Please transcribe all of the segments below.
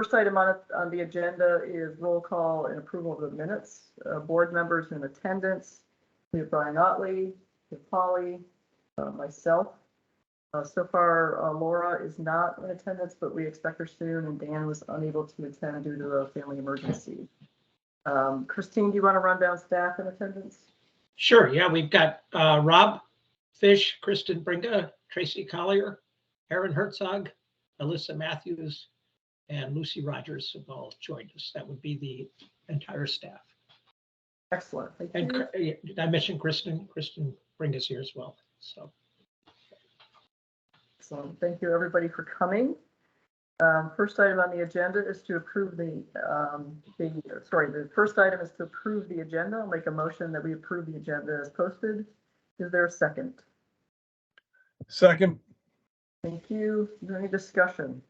First item on the agenda is roll call and approval of the minutes. Board members in attendance. We have Brian Otley, we have Polly, myself. So far, Laura is not in attendance, but we expect her soon, and Dan was unable to attend due to a family emergency. Christine, do you want to run down staff in attendance? Sure, yeah, we've got Rob Fish, Kristen Bringa, Tracy Collier, Aaron Herzog, Alyssa Matthews, and Lucy Rogers have all joined us. That would be the entire staff. Excellent. Thank and you. Did I mention Kristen Bringa's here as well. So thank you everybody for coming. First item on the agenda is to approve the first item is to approve the agenda. I'll make a motion that we approve the agenda as posted. Is there a second? Second. Thank you. Is there any discussion?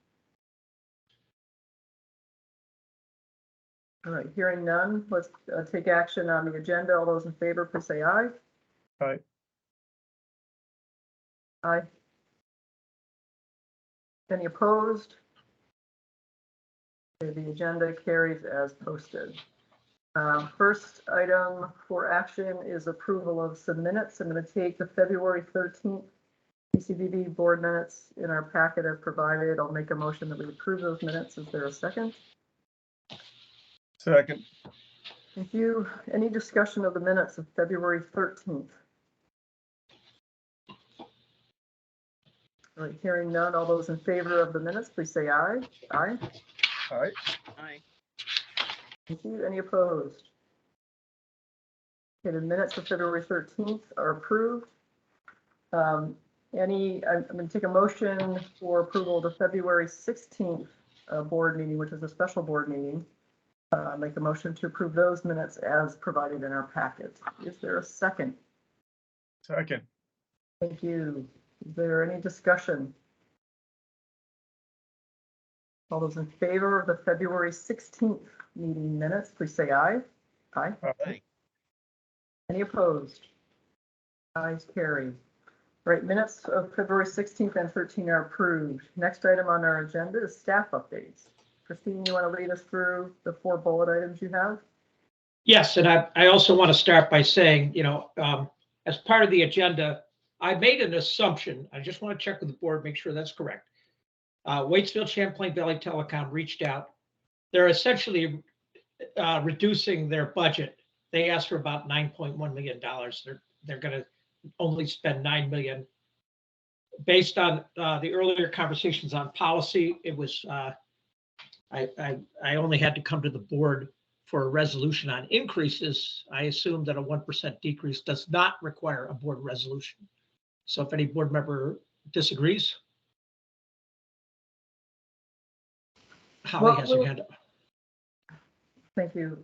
All right, hearing none, let's take action on the agenda. All those in favor, please say aye. Aye. Aye. Any opposed? Okay, the agenda carries as posted. First item for action is approval of some minutes. I'm going to take the February 13th PCBB board minutes in our packet as provided. I'll make a motion that we approve those minutes. Is there a second? Second. Thank you. Any discussion of the minutes of February 13th? All right, hearing none. All those in favor of the minutes, please say aye. Aye. Aye. Aye. Thank you. Any opposed? Okay, the minutes of February 13th are approved. I'm going to take a motion for approval of the February 16th board meeting, which is a special board meeting. Make a motion to approve those minutes as provided in our packet. Is there a second? Second. Thank you. Is there any discussion? All those in favor of the February 16th meeting minutes, please say aye. Aye. Aye. Any opposed? Ayes carry. All right, minutes of February 16th and 13th are approved. Next item on our agenda is staff updates. Christine, you want to lead us through the 4 bullet items you have? yes, and I also want to start by saying, as part of the agenda, I made an assumption. I just want to check with the board, make sure that's correct. Waitsfield Champlain Valley Telecom reached out. They're essentially reducing their budget. They asked for about $9.1 million. They're going to only spend $9 million. Based on the earlier conversations on policy, it was I only had to come to the board for a resolution on increases. I assume that a 1% decrease does not require a board resolution. So if any board member disagrees, Holly has her hand up. Thank you.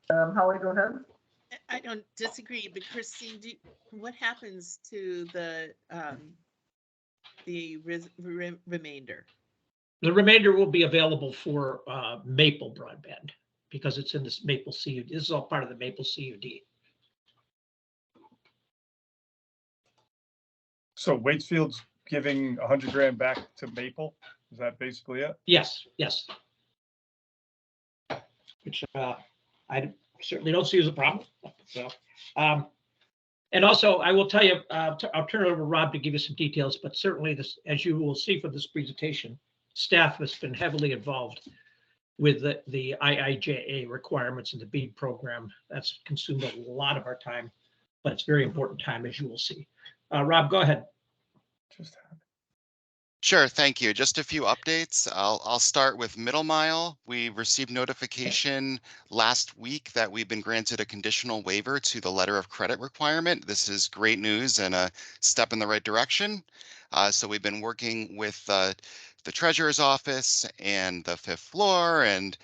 Holly, go ahead. I don't disagree, but Christine, what happens to the remainder? The remainder will be available for Maple Broadband because it's in this Maple CUD. This is all part of the Maple CUD. So Waitsfield's giving $100,000 back to Maple. Is that basically it? Yes. Which I certainly don't see as a problem. So, and also I will tell you, I'll turn it over to Rob to give you some details, but certainly this, as you will see from this presentation, staff has been heavily involved with the IIJA requirements in the BEAD program. That's consumed a lot of our time, but it's very important time, as you will see. Rob, go ahead. Sure, thank you. Just a few updates. I'll start with Middle Mile. We received notification last week that we've been granted a conditional waiver to the letter of credit requirement. This is great news and a step in the right direction. So we've been working with the treasurer's office and the 5th floor and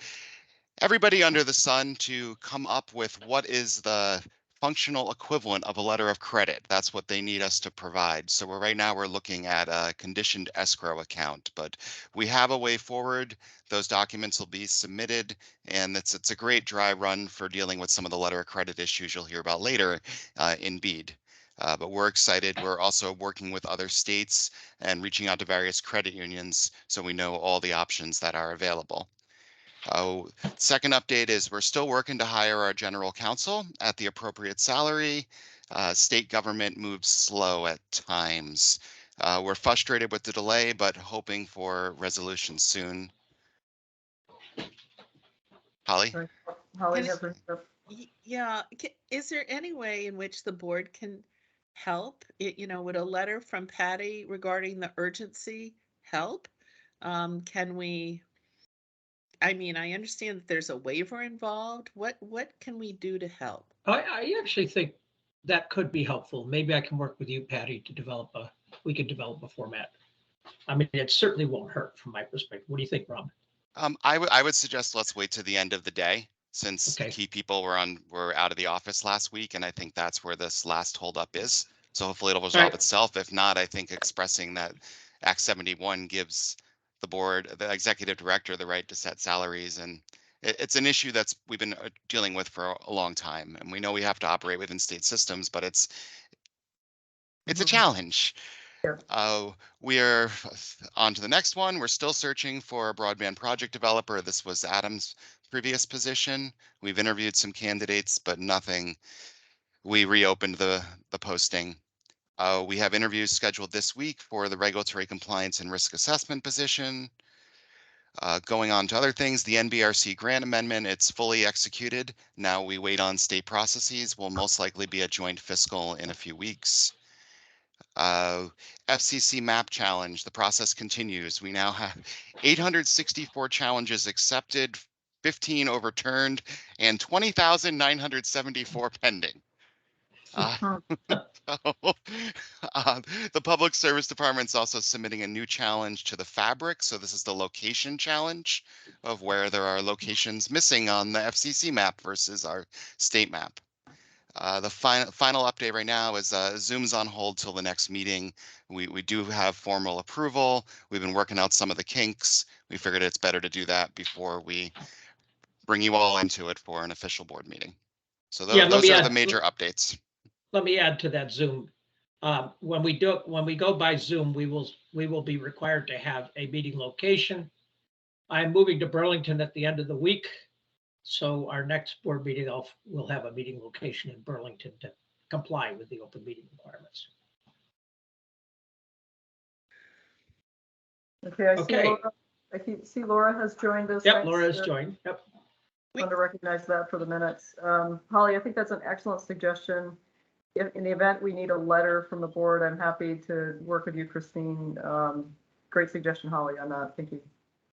everybody under the sun to come up with what is the functional equivalent of a letter of credit. That's what they need us to provide. So right now we're looking at a conditioned escrow account, but we have a way forward. Those documents will be submitted, and it's a great dry run for dealing with some of the letter of credit issues you'll hear about later in BEAD. But we're excited. We're also working with other states and reaching out to various credit unions so we know all the options that are available. Second update is we're still working to hire our general counsel at the appropriate salary. State government moves slow at times. We're frustrated with the delay, but hoping for resolution soon. Holly? Right. Holly Can has her, Yeah, is there any way in which the board can help? Would a letter from Patty regarding the urgency help? Can we, I mean, I understand that there's a waiver involved. What can we do to help? I actually think that could be helpful. Maybe I can work with you, Patty, we could develop a format. I mean, it certainly won't hurt from my perspective. What do you think, Rob? I would suggest let's wait to the end of the day since Okay. key people were out of the office last week, and I think that's where this last holdup is. So hopefully it'll resolve Right. itself. If not, I think expressing that Act 71 gives the board, the executive director, the right to set salaries, and it's an issue that's we've been dealing with for a long time, and we know we have to operate within state systems, but it's a challenge. Yeah. We are on to the next one. We're still searching for a broadband project developer. This was Adam's previous position. We've interviewed some candidates, but nothing. We reopened the posting. We have interviews scheduled this week for the regulatory compliance and risk assessment position. Going on to other things, the NBRC grant amendment, it's fully executed. Now we wait on state processes. Will most likely be a joint fiscal in a few weeks. FCC map challenge, the process continues. We now have 864 challenges accepted, 15 overturned, and 20,974 pending. Mhm. The Public Service Department is also submitting a new challenge to the fabric. So this is the location challenge of where there are locations missing on the FCC map versus our state map. The final update right now is Zoom's on hold till the next meeting. We do have formal approval. We've been working out some of the kinks. We figured it's better to do that before we bring you all into it for an official board meeting. So Yeah, those are the major updates. let me add to that Zoom. When we go by Zoom, we will be required to have a meeting location. I'm moving to Burlington at the end of the week. So our next board meeting, we'll have a meeting location in Burlington to comply with the open meeting requirements. Okay, I see Okay. Laura. See Laura has joined us. Yep, Thanks, Laura has joined. Yep. Want to recognize that for the minutes. Holly, I think that's an excellent suggestion. If in the event we need a letter from the board, I'm happy to work with you, Christine. Great suggestion, Holly, on that. Thank you.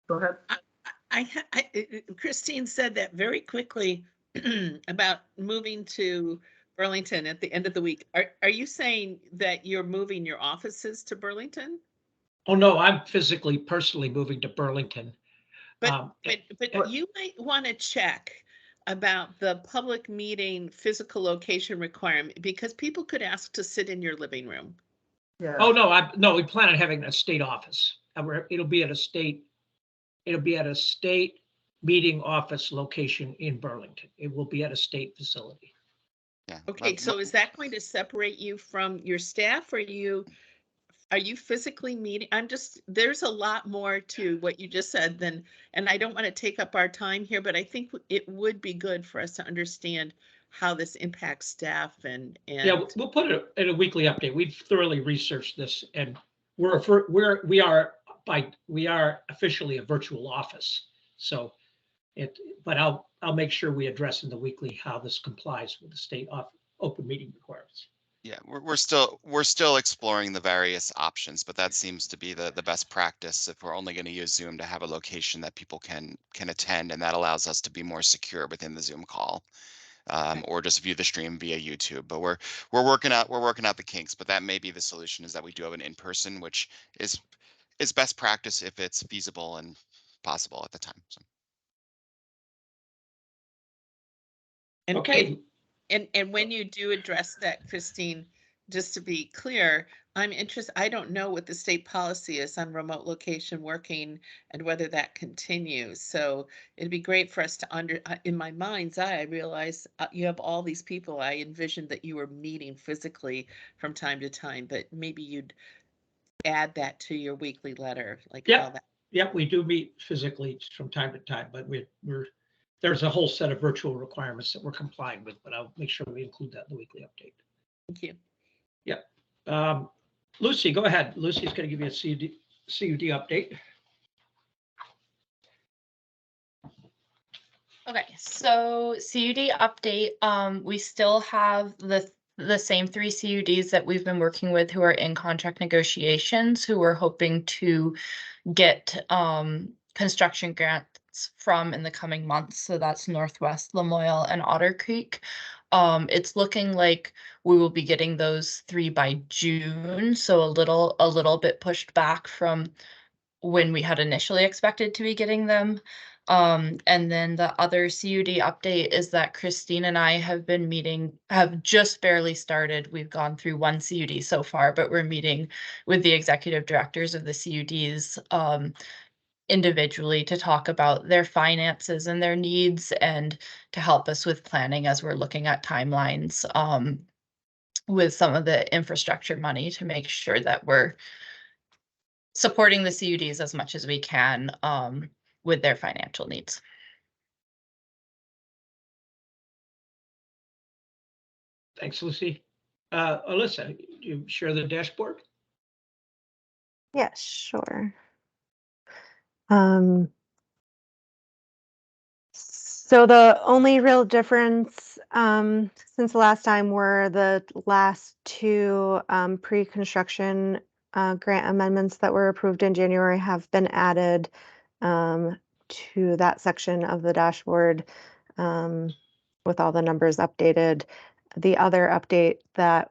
Go ahead. Christine said that very quickly about moving to Burlington at the end of the week. Are you saying that you're moving your offices to Burlington? Oh, no, I'm personally moving to Burlington. But you might want to check about the public meeting physical location requirement because people could ask to sit in your living room. Yeah. Oh, no, we plan on having a state office. It'll be at a state meeting office location in Burlington. It will be at a state facility. Yeah. Okay, so is that going to separate you from your staff? Or are you physically meeting? There's a lot more to what you just said and I don't want to take up our time here, but I think it would be good for us to understand how this impacts staff and. Yeah, we'll put it in a weekly update. We've thoroughly researched this and we are officially a virtual office. So but I'll make sure we address in the weekly how this complies with the state open meeting requirements. Yeah, we're still exploring the various options, but that seems to be the best practice if we're only going to use Zoom to have a location that people can attend, and that allows us to be more secure within the Zoom call, or just view the stream via YouTube. But we're working out the kinks, but that may be the solution is that we do have an in-person, which is best practice if it's feasible and possible at the time. So. Okay. And when you do address that, Christine, just to be clear, I'm interested, I don't know what the state policy is on remote location working and whether that continues. So it'd be great for us to in my mind's eye, I realize you have all these people. I envisioned that you were meeting physically from time to time, but maybe you'd add that to your weekly letter, like how that Yep, we do meet physically from time to time, but there's a whole set of virtual requirements that we're complying with, but I'll make sure we include that in the weekly update. Thank you. Yep. Lucy, go ahead. Lucy's going to give you a CUD update. Okay, so CUD update, we still have the same 3 CUDs that we've been working with who are in contract negotiations, who we're hoping to get construction grants from in the coming months. So that's Northwest, Lamoille, and Otter Creek. It's looking like we will be getting those 3 by June, so a little bit pushed back from when we had initially expected to be getting them. And then the other CUD update is that Christine and I have just barely started. We've gone through 1 CUD so far, but we're meeting with the executive directors of the CUDs individually to talk about their finances and their needs and to help us with planning as we're looking at timelines with some of the infrastructure money to make sure that we're supporting the CUDs as much as we can with their financial needs. Thanks, Lucy. Alyssa, you share the dashboard? Yeah, sure. So the only real difference since the last time were the last 2 pre-construction grant amendments that were approved in January have been added to that section of the dashboard with all the numbers updated. The other update that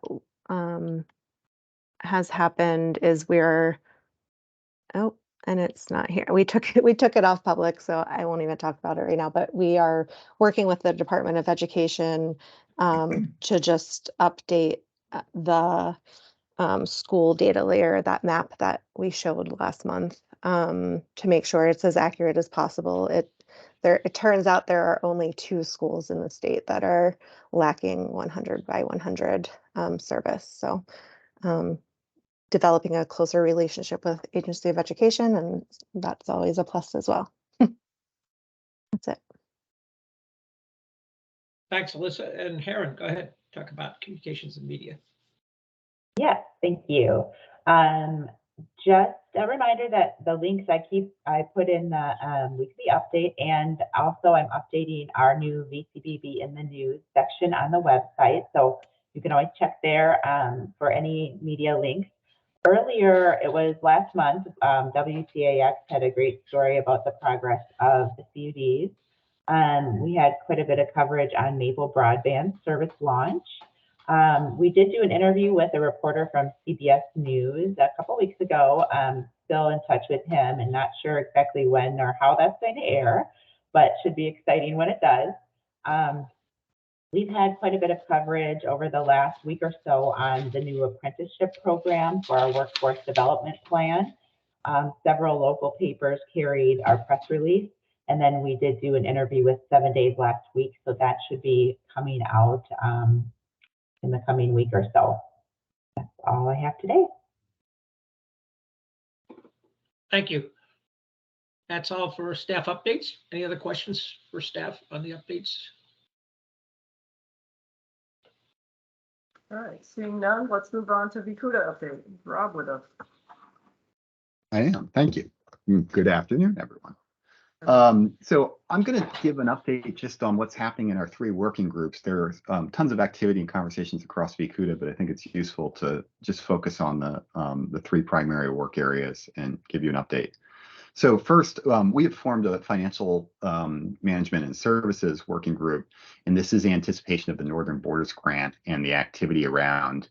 has happened is and it's not here. We took it off public, so I won't even talk about it right now, but we are working with the Department of Education to just update the school data layer, that map that we showed last month, to make sure it's as accurate as possible. It turns out there are only 2 schools in the state that are lacking 100 by 100 service. So developing a closer relationship with Agency of Education, and that's always a plus as well. That's it. Thanks, Alyssa. And Heron, go ahead. Talk about communications and media. Yes, thank you. Just a reminder that the links I put in the weekly update, and also I'm updating our new VCBB in the news section on the website. So you can always check there for any media links. Earlier, it was last month, WCAX had a great story about the progress of the CUDs. We had quite a bit of coverage on Maple Broadband service launch. We did do an interview with a reporter from CBS News a couple weeks ago. Still in touch with him and not sure exactly when or how that's going to air, but should be exciting when it does. We've had quite a bit of coverage over the last week or so on the new apprenticeship program for our workforce development plan. Several local papers carried our press release, and then we did do an interview with 7 Days last week, so that should be coming out in the coming week or so. That's all I have today. Thank you. That's all for staff updates. Any other questions for staff on the updates? All right, seeing none, let's move on to Vikuda update. Rob with us. I am. Thank you. Good afternoon, everyone. So I'm going to give an update just on what's happening in our 3 working groups. There are tons of activity and conversations across Vikuda, but I think it's useful to just focus on the 3 primary work areas and give you an update. So first, we have formed a financial management and services working group, and this is anticipation of the Northern Borders Grant and the activity around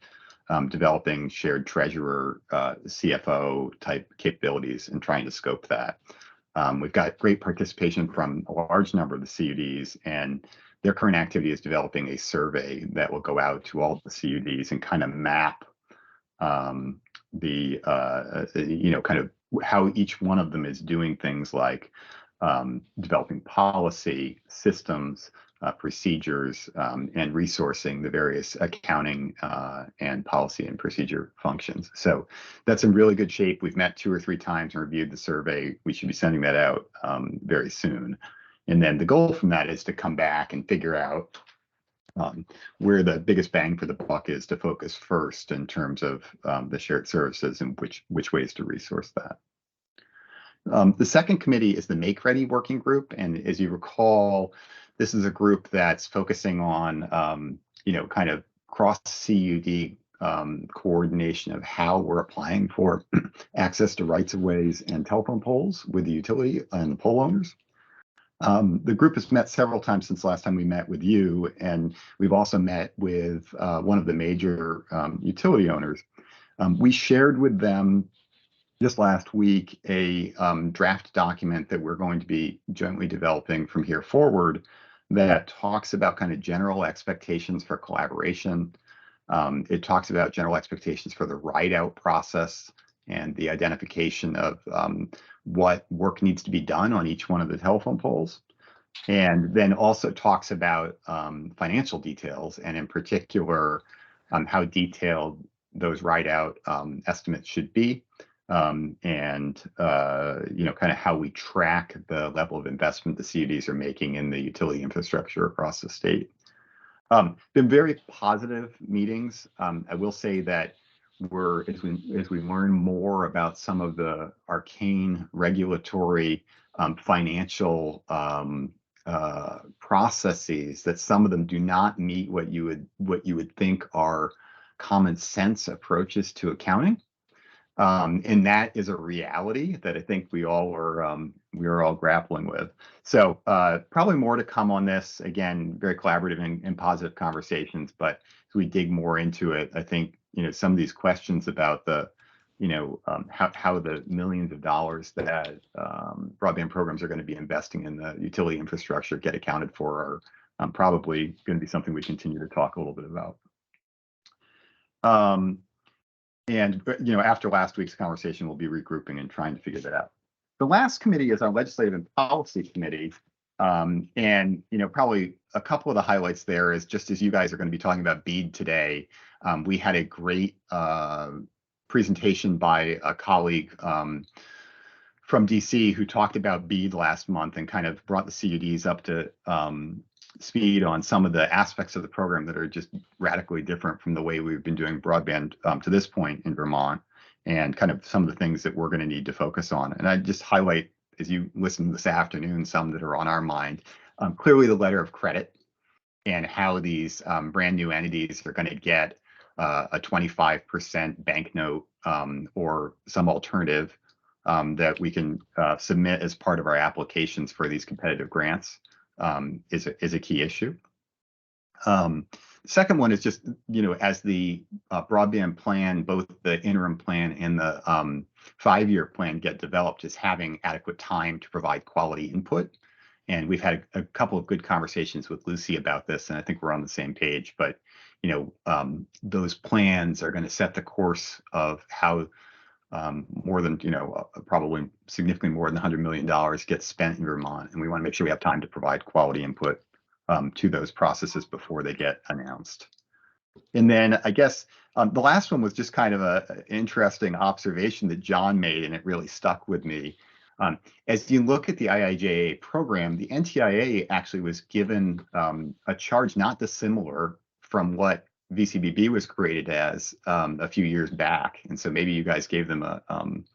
developing shared treasurer, CFO type capabilities and trying to scope that. We've got great participation from a large number of the CUDs, and their current activity is developing a survey that will go out to all the CUDs and kind of map kind of how each one of them is doing things like developing policy, systems, procedures and resourcing the various accounting and policy and procedure functions. So that's in really good shape. We've met 2 or 3 times and reviewed the survey. We should be sending that out very soon. And then the goal from that is to come back and figure out where the biggest bang for the buck is to focus first in terms of the shared services and which ways to resource that. The second committee is the Make Ready Working Group. And as you recall, this is a group that's focusing on, kind of cross CUD coordination of how we're applying for access to rights of ways and telephone poles with the utility and the pole owners. The group has met several times since last time we met with you, and we've also met with one of the major utility owners. We shared with them just last week a draft document that we're going to be jointly developing from here forward that talks about kind of general expectations for collaboration. It talks about general expectations for the write-out process and the identification of what work needs to be done on each one of the telephone poles. And then also talks about financial details, and in particular, how detailed those write-out estimates should be, and kind of how we track the level of investment the CUDs are making in the utility infrastructure across the state. Been very positive meetings. I will say that as we learn more about some of the arcane regulatory financial processes, that some of them do not meet what you would think are common sense approaches to accounting. And that is a reality that I think we are all grappling with. So probably more to come on this. Again, very collaborative and positive conversations. But as we dig more into it, I think some of these questions about the how the millions of dollars that broadband programs are going to be investing in the utility infrastructure get accounted for are probably going to be something we continue to talk a little bit about. And after last week's conversation, we'll be regrouping and trying to figure that out. The last committee is our Legislative and Policy Committee. And probably a couple of the highlights there is, just as you guys are going to be talking about BEAD today, we had a great presentation by a colleague from DC who talked about BEAD last month and kind of brought the CUDs up to speed on some of the aspects of the program that are just radically different from the way we've been doing broadband to this point in Vermont, and kind of some of the things that we're going to need to focus on. And I just highlight, as you listen this afternoon, some that are on our mind. Clearly the letter of credit and how these brand new entities are going to get a 25% banknote or some alternative that we can submit as part of our applications for these competitive grants is a key issue. Second one is just, as the broadband plan, both the interim plan and the 5-year plan get developed, is having adequate time to provide quality input. And we've had a couple of good conversations with Lucy about this, and I think we're on the same page. But those plans are going to set the course of how more than, probably significantly more than $100 million gets spent in Vermont. And we want to make sure we have time to provide quality input to those processes before they get announced. And then I guess the last one was just kind of an interesting observation that John made, and it really stuck with me. As you look at the IIJA program, the NTIA actually was given a charge not dissimilar from what VCBB was created as a few years back. And so maybe you guys gave them an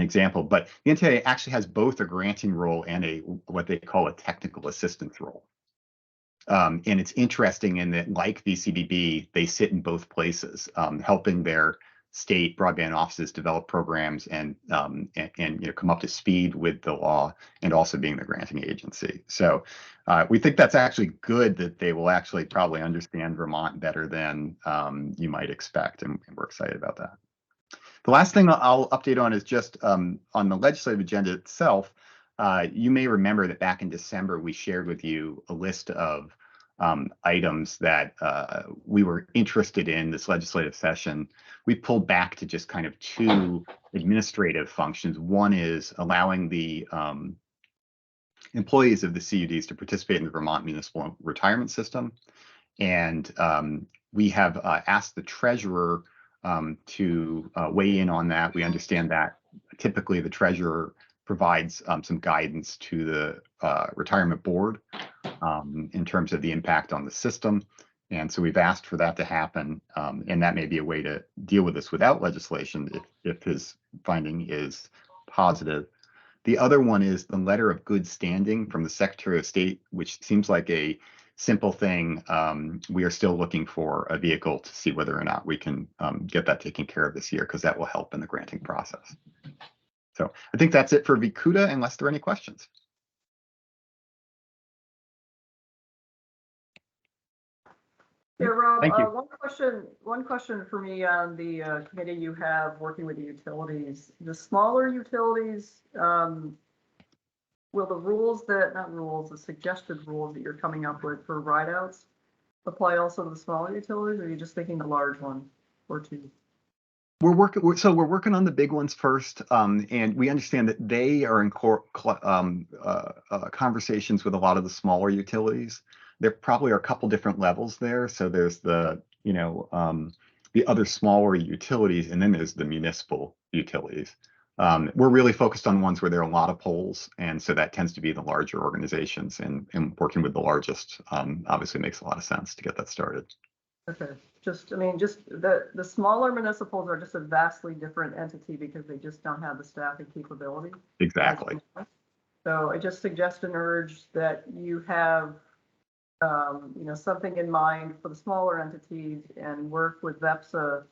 example, but the NTIA actually has both a granting role and what they call a technical assistance role. And it's interesting in that, like VCBB, they sit in both places, helping their state broadband offices develop programs and come up to speed with the law, and also being the granting agency. So we think that's actually good, that they will actually probably understand Vermont better than you might expect, and we're excited about that. The last thing I'll update on is just on the legislative agenda itself. You may remember that back in December, we shared with you a list of items that we were interested in this legislative session. We pulled back to just kind of 2 administrative functions. One is allowing the employees of the CUDs to participate in the Vermont Municipal Retirement System. And we have asked the treasurer to weigh in on that. We understand that typically the treasurer provides some guidance to the retirement board in terms of the impact on the system. And so we've asked for that to happen. And that may be a way to deal with this without legislation if his finding is positive. The other one is the letter of good standing from the Secretary of State, which seems like a simple thing. We are still looking for a vehicle to see whether or not we can get that taken care of this year, because that will help in the granting process. So I think that's it for Vikuda, unless there are any questions. Yeah, Rob, Thank you. one question for me on the committee you have working with the utilities. The smaller utilities, will the rules the suggested rules that you're coming up with for ride-outs apply also to the smaller utilities, or are you just thinking the large one or two? We're working on the big ones first, and we understand that they are in conversations with a lot of the smaller utilities. There probably are a couple different levels there. So there's the other smaller utilities, and then there's the municipal utilities. We're really focused on ones where there are a lot of poles, and so that tends to be the larger organizations. And working with the largest obviously makes a lot of sense to get that started. Okay, just the smaller municipals are just a vastly different entity because they just don't have the staffing capability. Exactly. So I just suggest and urge that you have, something in mind for the smaller entities and work with VEPSA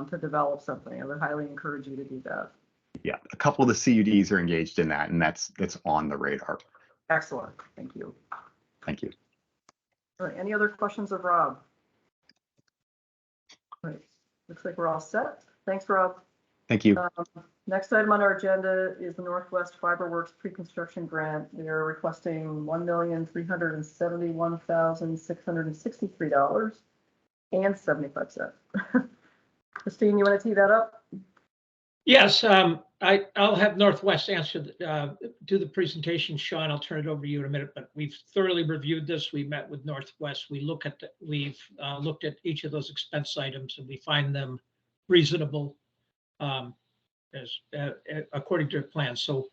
to develop something. I would highly encourage you to do that. Yeah, a couple of the CUDs are engaged in that, and that's on the radar. Excellent, thank you. Thank you. All right, any other questions of Rob? All right, looks like we're all set. Thanks, Rob. Thank you. Next item on our agenda is the Northwest Fiberworks pre-construction grant. They are requesting $1,371,663.75. Christine, you want to tee that up? Yes, I'll have Northwest answer, do the presentation. Sean, I'll turn it over to you in a minute, but we've thoroughly reviewed this. We met with Northwest. We've looked at each of those expense items, and we find them reasonable according to the plan. So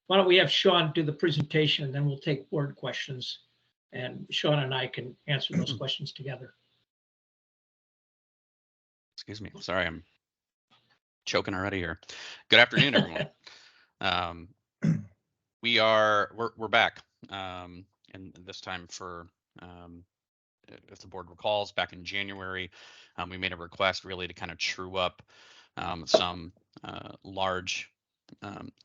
why don't we have Sean do the presentation, and then we'll take board questions, and Sean and I can answer those questions together. Excuse me. Sorry, I'm choking already here. Good afternoon, everyone. We're back, and this time for if the board recalls, back in January, we made a request really to kind of true up some large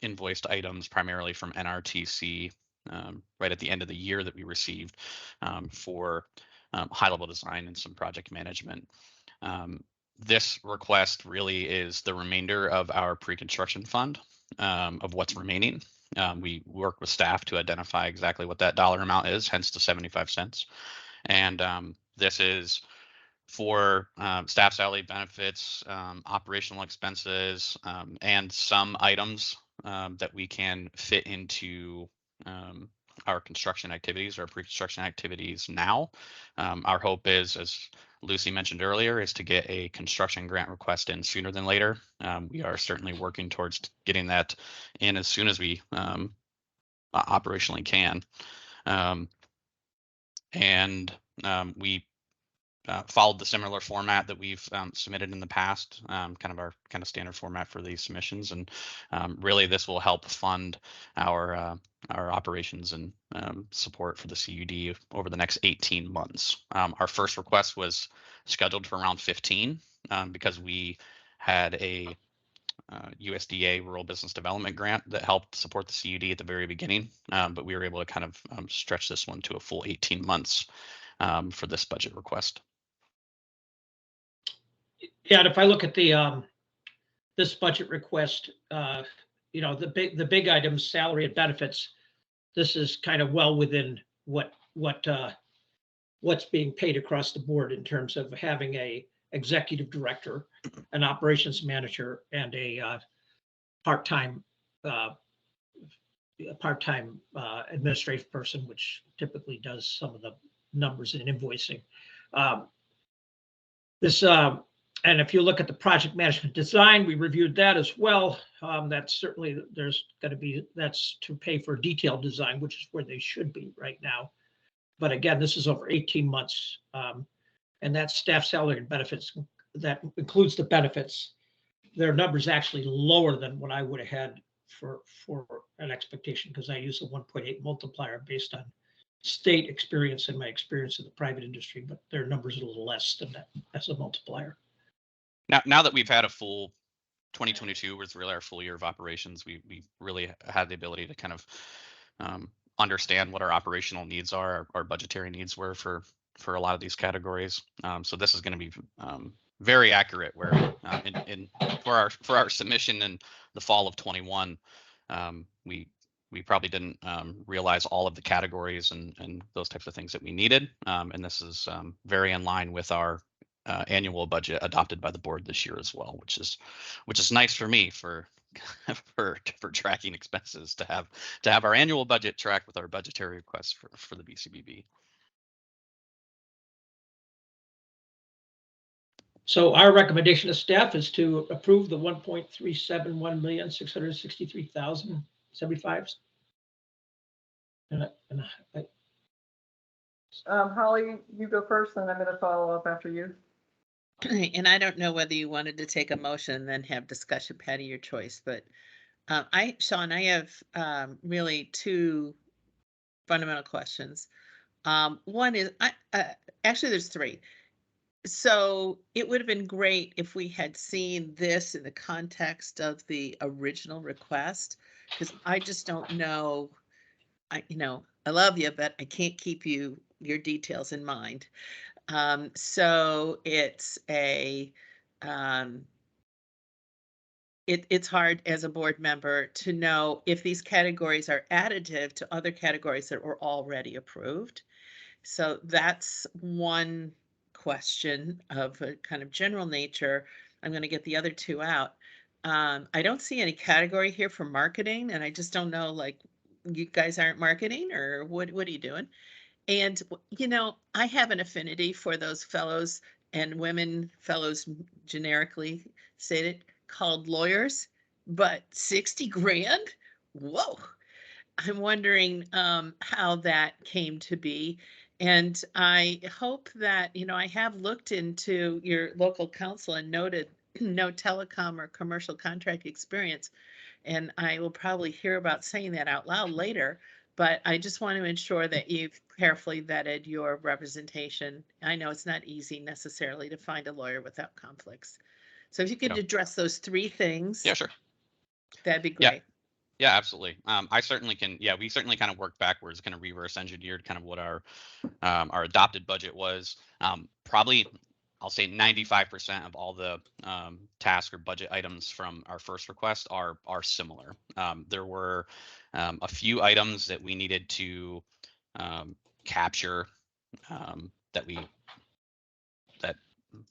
invoiced items, primarily from NRTC, right at the end of the year that we received for high-level design and some project management. This request really is the remainder of our pre-construction fund of what's remaining. We work with staff to identify exactly what that dollar amount is, hence the 75 cents. And this is for staff salary, benefits, operational expenses, and some items that we can fit into our construction activities or pre-construction activities now. Our hope is, as Lucy mentioned earlier, is to get a construction grant request in sooner than later. We are certainly working towards getting that in as soon as we operationally can. We followed the similar format that we've submitted in the past, kind of standard format for these submissions. And really this will help fund our operations and support for the CUD over the next 18 months. Our first request was scheduled for around 15 because we had a USDA Rural Business Development grant that helped support the CUD at the very beginning, but we were able to kind of stretch this one to a full 18 months for this budget request. Yeah, and if I look at the this budget request, the big items, salary and benefits, this is kind of well within what's being paid across the board in terms of having a executive director, an operations manager, and a part-time a part-time administrative person, which typically does some of the numbers and invoicing. And if you look at the project management design, we reviewed that as well. That's certainly, there's going to be, that's to pay for detailed design, which is where they should be right now. But again, this is over 18 months. And that's staff salary and benefits. That includes the benefits. Their numbers actually lower than what I would have had for an expectation, because I use the 1.8 multiplier based on state experience and my experience in the private industry, but their numbers are a little less than that as a multiplier. Now that we've had a full 2022 was really our full year of operations, we really had the ability to kind of understand what our operational needs are, our budgetary needs were for a lot of these categories. So this is going to be very accurate. Where for our submission in the fall of 21, we probably didn't realize all of the categories and those types of things that we needed. And this is very in line with our annual budget adopted by the board this year as well, which is nice for me for tracking expenses, to have our annual budget track with our budgetary requests for the BCBB. So our recommendation to staff is to approve the 1,371,663,075. Holly, you go first, and I'm going to follow up after you. And I don't know whether you wanted to take a motion and then have discussion, Patty, your choice, but Sean, I have really two fundamental questions. One is, actually there's three. So it would have been great if we had seen this in the context of the original request, because I just don't know. I love you, but I can't keep your details in mind. So it's it's hard as a board member to know if these categories are additive to other categories that were already approved. So that's one question of a kind of general nature. I'm going to get the other two out. I don't see any category here for marketing, and I just don't know, like, you guys aren't marketing, or what are you doing? And, I have an affinity for those fellows and women fellows, generically stated, called lawyers, but 60 grand? Whoa. I'm wondering how that came to be. And I hope that, I have looked into your local council and noted no telecom or commercial contract experience. And I will probably hear about saying that out loud later, but I just want to ensure that you've carefully vetted your representation. I know it's not easy necessarily to find a lawyer without conflicts. So if you could address those three things. Yeah, sure. That'd be great. Yeah, absolutely. I certainly can. Yeah, we certainly kind of worked backwards, kind of reverse engineered kind of what our adopted budget was. Probably, I'll say 95% of all the task or budget items from our first request are similar. There were a few items that we needed to capture that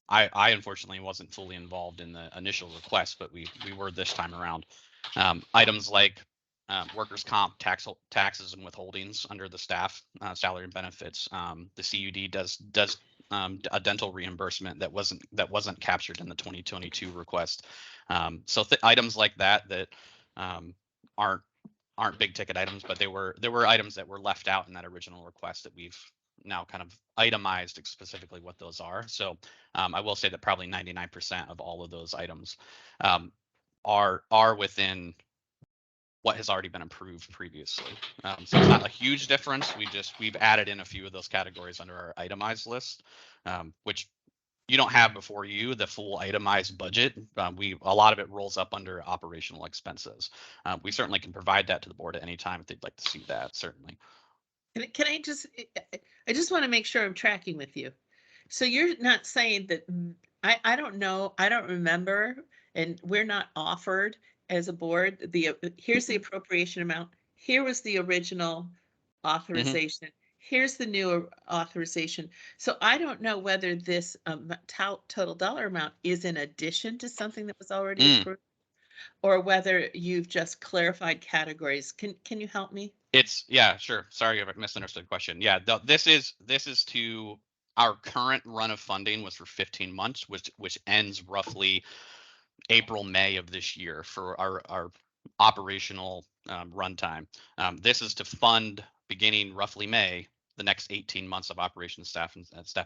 I unfortunately wasn't fully involved in the initial request, but we were this time around. Items like workers' comp, taxes and withholdings under the staff salary and benefits. The CUD does a dental reimbursement that wasn't captured in the 2022 request. So items like that aren't big ticket items, but there were items that were left out in that original request that we've now kind of itemized specifically what those are. So I will say that probably 99% of all of those items are within what has already been approved previously. So it's not a huge difference. We've added in a few of those categories under our itemized list, which you don't have before you the full itemized budget. A lot of it rolls up under operational expenses. We certainly can provide that to the board at any time if they'd like to see that, certainly. Can I just want to make sure I'm tracking with you. So you're not saying that, I don't know, I don't remember, and we're not offered as a board, here's the appropriation amount, here was the original authorization, here's the new authorization. So I don't know whether this total dollar amount is in addition to something that was already approved. or whether you've just clarified categories. Can you help me? Yeah, sure. Sorry if I misunderstood the question. Yeah, this is to our current run of funding was for 15 months, which ends roughly April, May of this year for our operational runtime. This is to fund beginning roughly May, the next 18 months of operations staff and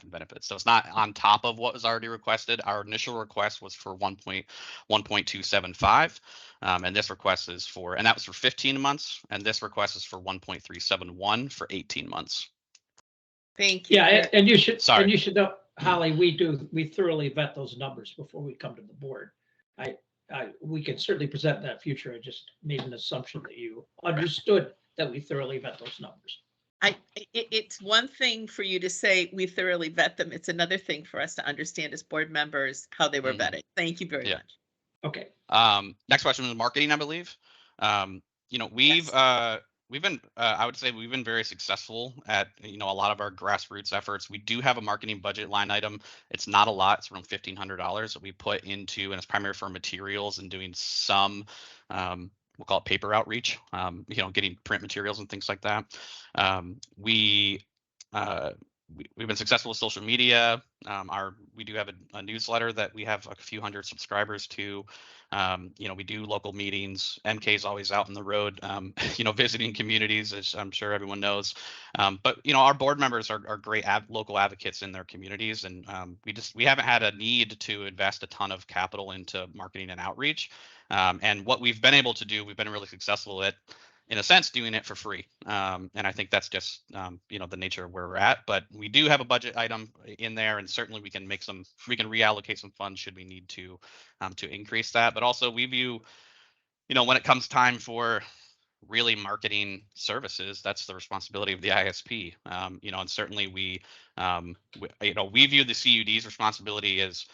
benefits. So it's not on top of what was already requested. Our initial request was for 1.275. And this request is and that was for 15 months. And this request is for 1.371 for 18 months. Thank you. Yeah, and you should, Sorry. and you should know, Holly, we thoroughly vet those numbers before we come to the board. We can certainly present that future. I just made an assumption that you understood that we thoroughly vet those numbers. It's one thing for you to say we thoroughly vet them. It's another thing for us to understand as board members how they were vetted. Thank you very much. Okay. Next question is marketing, I believe. We've been, I would say we've been very successful at, a lot of our grassroots efforts. We do have a marketing budget line item. It's not a lot. It's around $1,500 that we put into, and it's primarily for materials and doing some, we'll call it paper outreach, getting print materials and things like that. We've been successful with social media. We do have a newsletter that we have a few hundred subscribers to. We do local meetings. MK is always out on the road, visiting communities, as I'm sure everyone knows. But our board members are great local advocates in their communities, and we haven't had a need to invest a ton of capital into marketing and outreach. And what we've been able to do, we've been really successful at, in a sense, doing it for free. And I think that's just, the nature of where we're at. But we do have a budget item in there, and certainly we can reallocate some funds should we need to increase that. But also we view, when it comes time for really marketing services, that's the responsibility of the ISP. And certainly we view the CUD's responsibility as,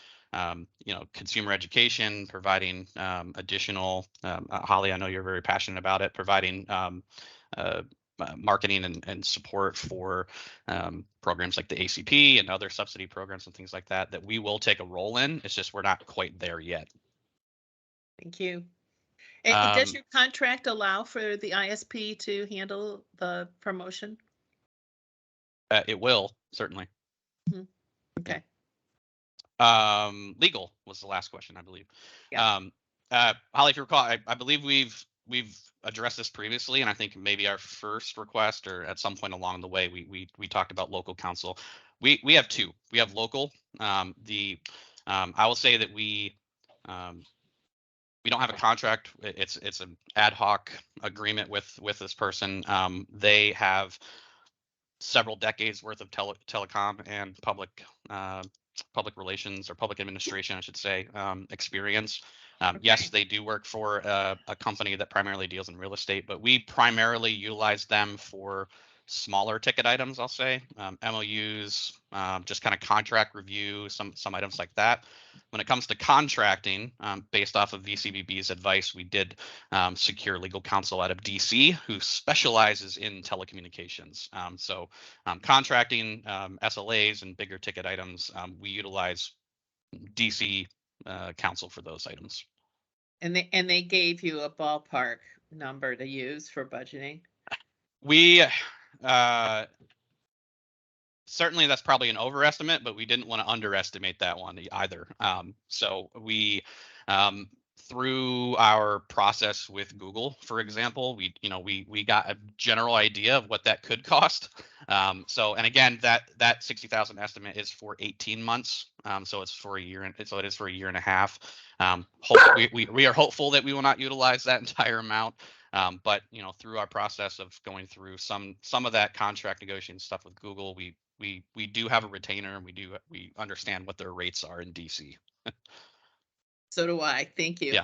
consumer education, providing additional, Holly, I know you're very passionate about it, providing marketing and support for programs like the ACP and other subsidy programs and things like that we will take a role in. It's just we're not quite there yet. Thank you. And does your contract allow for the ISP to handle the promotion? It will, certainly. Mm-hmm. Okay. Legal was the last question, I believe. Yeah. Holly, if you recall, I believe we've addressed this previously, and I think maybe our first request or at some point along the way, we talked about local counsel. We have two. We have local. I will say that we don't have a contract. It's an ad hoc agreement with this person. They have several decades worth of telecom and public relations, or public administration, I should say, experience. Yes, they do work for a company that primarily deals in real estate, but we primarily utilize them for smaller ticket items, I'll say, MOUs, just kind of contract review, some items like that. When it comes to contracting, based off of VCBB's advice, we did secure legal counsel out of DC who specializes in telecommunications. So contracting, SLAs and bigger ticket items, we utilize DC counsel for those items. And they gave you a ballpark number to use for budgeting? We certainly, that's probably an overestimate, but we didn't want to underestimate that one either. So we, through our process with Google, for example, we got a general idea of what that could cost. So, and again, that 60,000 estimate is for 18 months. So it's for a year, and so it is for a year and a half. We are hopeful that we will not utilize that entire amount. But through our process of going through some of that contract negotiation stuff with Google, we do have a retainer, and we understand what their rates are in DC. So do I. Thank you. Yeah.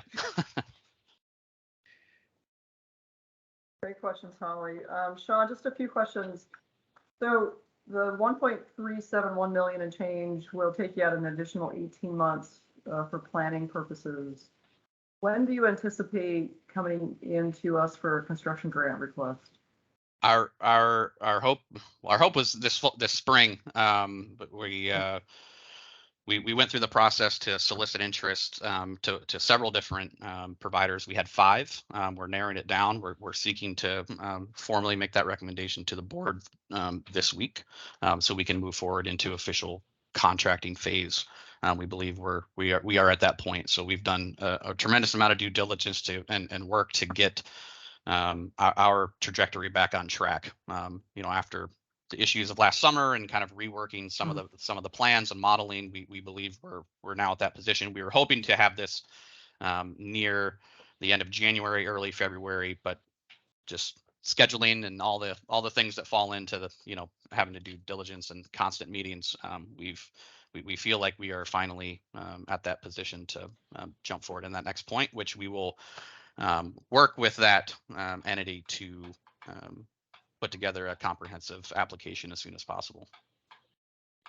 Great questions, Holly. Sean, just a few questions. So the 1.371 million and change will take you out an additional 18 months for planning purposes. When do you anticipate coming into us for a construction grant request? Our hope was this spring, but we we went through the process to solicit interest to several different providers. We had 5. We're narrowing it down. We're seeking to formally make that recommendation to the board this week, so we can move forward into official contracting phase. We believe we are at that point. So we've done a tremendous amount of due diligence and work to get our trajectory back on track. After the issues of last summer and kind of reworking some of the plans and modeling, we believe we're now at that position. We were hoping to have this near the end of January, early February, but just scheduling and all the things that fall into the having to do diligence and constant meetings, we feel like we are finally at that position to jump forward in that next point, which we will work with that entity to put together a comprehensive application as soon as possible.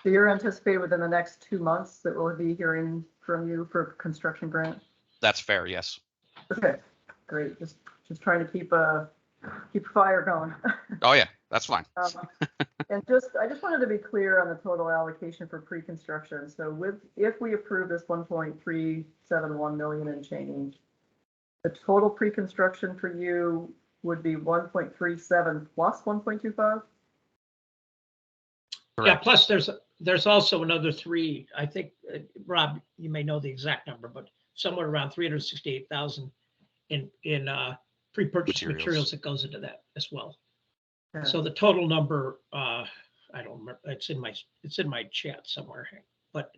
So you're anticipating within the next 2 months that we'll be hearing from you for construction grant? That's fair, yes. Okay, great. Just trying to keep fire going. Oh yeah, that's fine. And I just wanted to be clear on the total allocation for pre-construction. So if we approve this 1.371 million and change, the total pre-construction for you would be 1.37 plus 1.25? Yeah, plus there's also another 3, I think, Rob, you may know the exact number, but somewhere around 368,000 in pre-purchase materials that goes into that as well. Yeah. So the total number, I don't remember, it's in my chat somewhere, but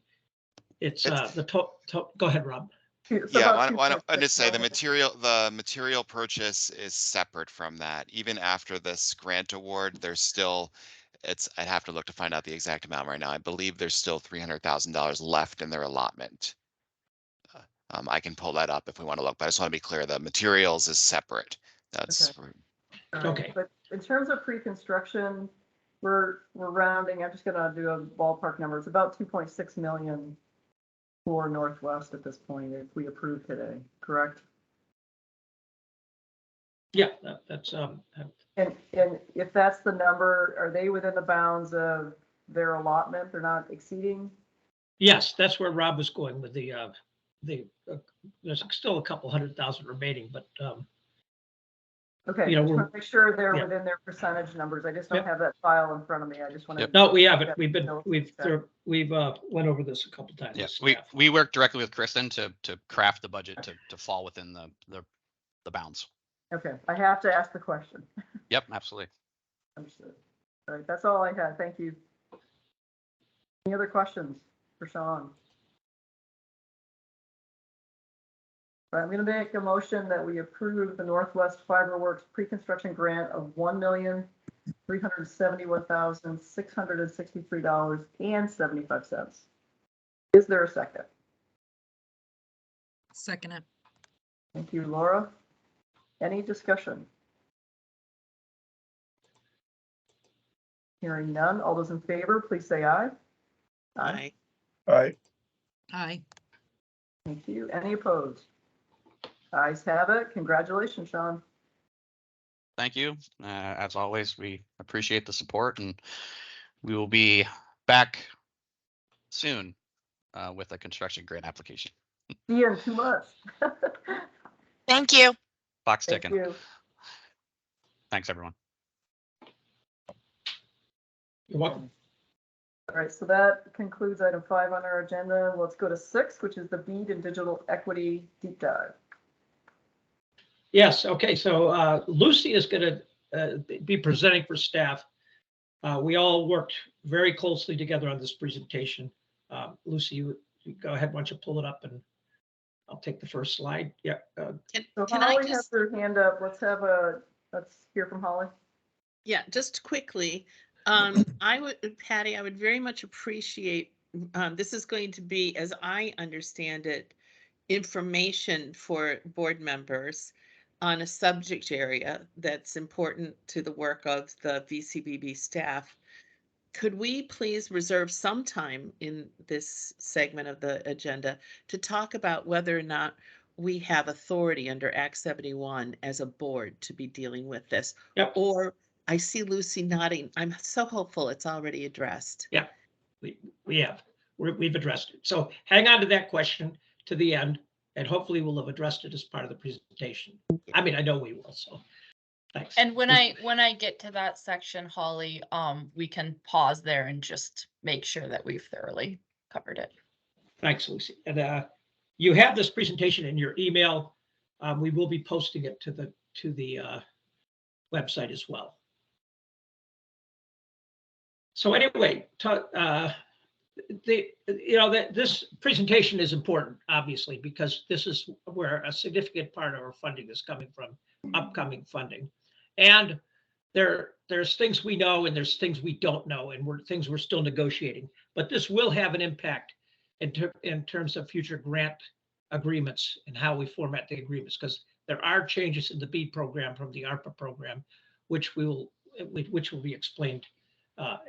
it's the total. Go ahead, Rob. So Yeah, about why don't I 2.6 just say the million. material purchase is separate from that. Even after this grant award, there's still, I'd have to look to find out the exact amount right now. I believe there's still $300,000 left in their allotment. I can pull that up if we want to look, but I just want to be clear, the materials is separate. That's Okay. All right. Okay. But in terms of pre-construction, we're rounding. I'm just gonna do a ballpark number. It's about 2.6 million for Northwest at this point, if we approve today, correct? Yeah, that's And if that's the number, are they within the bounds of their allotment? They're not exceeding? yes, that's where Rob was going with the there's still a couple 100,000 remaining, but Okay, You know, just we're- want to make sure they're yeah. within their percentage numbers. I just don't Yep. have that file in front of me. I just want to. no, we haven't. We've went over this a couple times. Yeah, with staff. we work directly with Kristen to craft the budget to fall within the bounds. Okay, I have to ask the question. Yep, absolutely. Understood. All right, that's all I had. Thank you. Any other questions for Sean? All right, I'm going to make a motion that we approve the Northwest Fiberworks pre-construction grant of $1,371,663.75. Is there a second? Second it. Thank you, Laura. Any discussion? Hearing none. All those in favor, please say aye. Aye. All right, Aye. Thank you. Any opposed? Ayes have it. Congratulations, Sean. Thank you. As always, we appreciate the support, and we will be back soon with a construction grant application. See you in 2 months. Thank you. Clock's Thank ticking. you. Thanks, everyone. You're welcome. All right, so that concludes item 5 on our agenda. Let's go to 6, which is the BEAD and digital equity deep dive. Yes, okay, so Lucy is going to be presenting for staff. We all worked very closely together on this presentation. Lucy, you go ahead, why don't you pull it up and I'll take the first slide. Yeah. So Can I Holly has just, her hand up. Let's hear from Holly. yeah, just quickly, Patty, I would very much appreciate, this is going to be, as I understand it, information for board members on a subject area that's important to the work of the VCBB staff. Could we please reserve some time in this segment of the agenda to talk about whether or not we have authority under Act 71 as a board to be dealing with this? Yep. Or I see Lucy nodding. I'm so hopeful it's already addressed. Yeah, we have. we've addressed it. So hang on to that question to the end, and hopefully we'll have addressed it as part of the presentation. I mean, I know we will, so thanks. And when I get to that section, Holly, we can pause there and just make sure that we've thoroughly covered it. Thanks, Lucy. And you have this presentation in your email. We will be posting it to the website as well. So anyway, this presentation is important, obviously, because this is where a significant part of our funding is coming from, upcoming funding. And there's things we know and there's things we don't know, and things we're still negotiating. But this will have an impact in terms of future grant agreements and how we format the agreements, because there are changes in the BEAD program from the ARPA program, which will be explained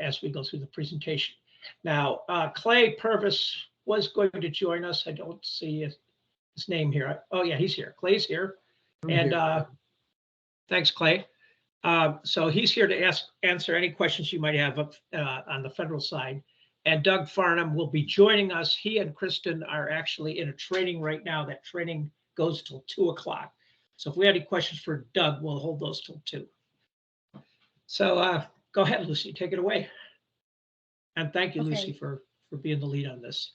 as we go through the presentation. Now, Clay Purvis was going to join us. I don't see his name here. Oh yeah, he's here. Clay's here. And thanks, Clay. So he's here to answer any questions you might have on the federal side. And Doug Farnham will be joining us. He and Kristen are actually in a training right now. That training goes till 2 o'clock. So if we have any questions for Doug, we'll hold those till 2. So go ahead, Lucy, take it away. And thank you, Okay. Lucy, for being the lead on this.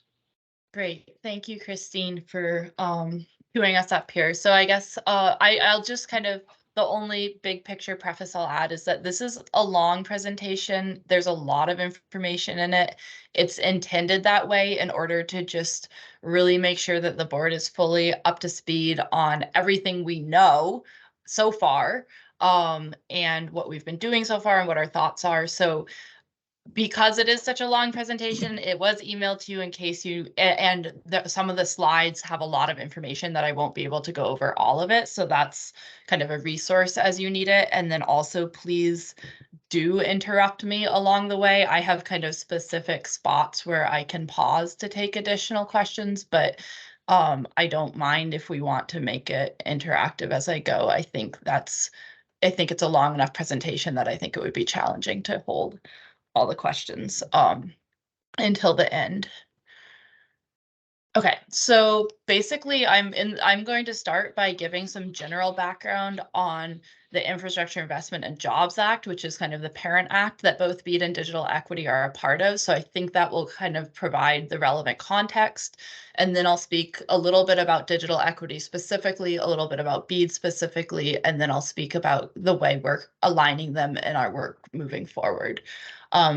Great. Thank you, Christine, for queuing us up here. So I guess I'll just kind of, the only big picture preface I'll add is that this is a long presentation. There's a lot of information in it. It's intended that way in order to just really make sure that the board is fully up to speed on everything we know so far, and what we've been doing so far and what our thoughts are. So because it is such a long presentation, it was emailed to you in case you, and some of the slides have a lot of information that I won't be able to go over all of it. So that's kind of a resource as you need it. And then also please do interrupt me along the way. I have kind of specific spots where I can pause to take additional questions, but I don't mind if we want to make it interactive as I go. I think it's a long enough presentation that I think it would be challenging to hold all the questions until the end. Okay, so basically I'm going to start by giving some general background on the Infrastructure Investment and Jobs Act, which is kind of the parent act that both BEAD and digital equity are a part of. So I think that will kind of provide the relevant context. And then I'll speak a little bit about digital equity specifically, a little bit about BEAD specifically, and then I'll speak about the way we're aligning them in our work moving forward.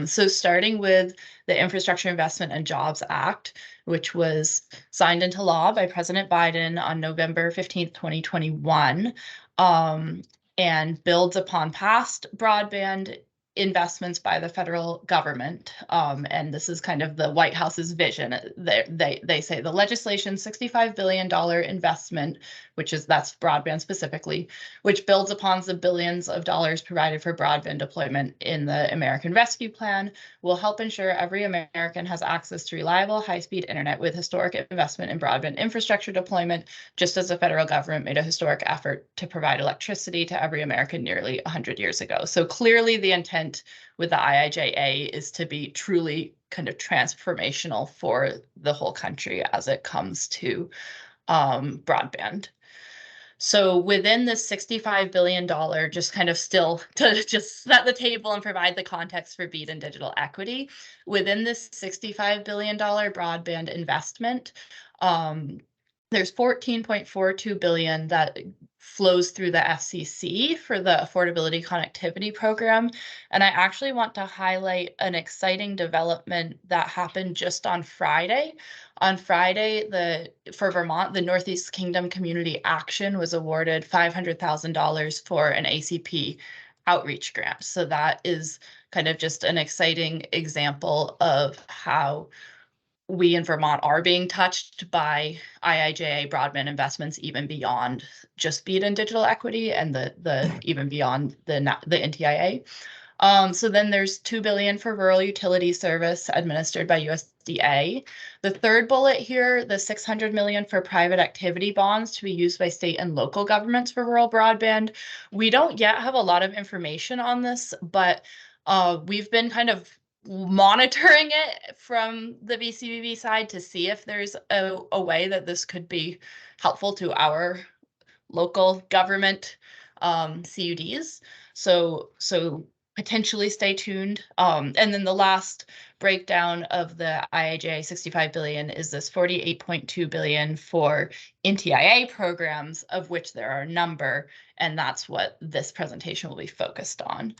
So starting with the Infrastructure Investment and Jobs Act, which was signed into law by President Biden on November 15th, 2021, and builds upon past broadband investments by the federal government. And this is kind of the White House's vision. They say the legislation $65 billion investment, that's broadband specifically, which builds upon the billions of dollars provided for broadband deployment in the American Rescue Plan, will help ensure every American has access to reliable high-speed internet with historic investment in broadband infrastructure deployment, just as the federal government made a historic effort to provide electricity to every American nearly 100 years ago. So clearly the intent with the IIJA is to be truly kind of transformational for the whole country as it comes to broadband. So within this $65 billion, just kind of still to just set the table and provide the context for BEAD and digital equity, within this $65 billion broadband investment, there's $14.42 billion that flows through the FCC for the Affordability Connectivity Program. And I actually want to highlight an exciting development that happened just on Friday. On Friday, for Vermont, the Northeast Kingdom Community Action was awarded $500,000 for an ACP outreach grant. So that is kind of just an exciting example of how we in Vermont are being touched by IIJA broadband investments, even beyond just BEAD and digital equity, and even beyond the NTIA. So then there's $2 billion for rural utility service administered by USDA. The third bullet here, the $600 million for private activity bonds to be used by state and local governments for rural broadband. We don't yet have a lot of information on this, but we've been kind of monitoring it from the VCBB side to see if there's a way that this could be helpful to our local government CUDs. So potentially stay tuned. And then the last breakdown of the IIJA 65 billion is this 48.2 billion for NTIA programs, of which there are a number, and that's what this presentation will be focused on.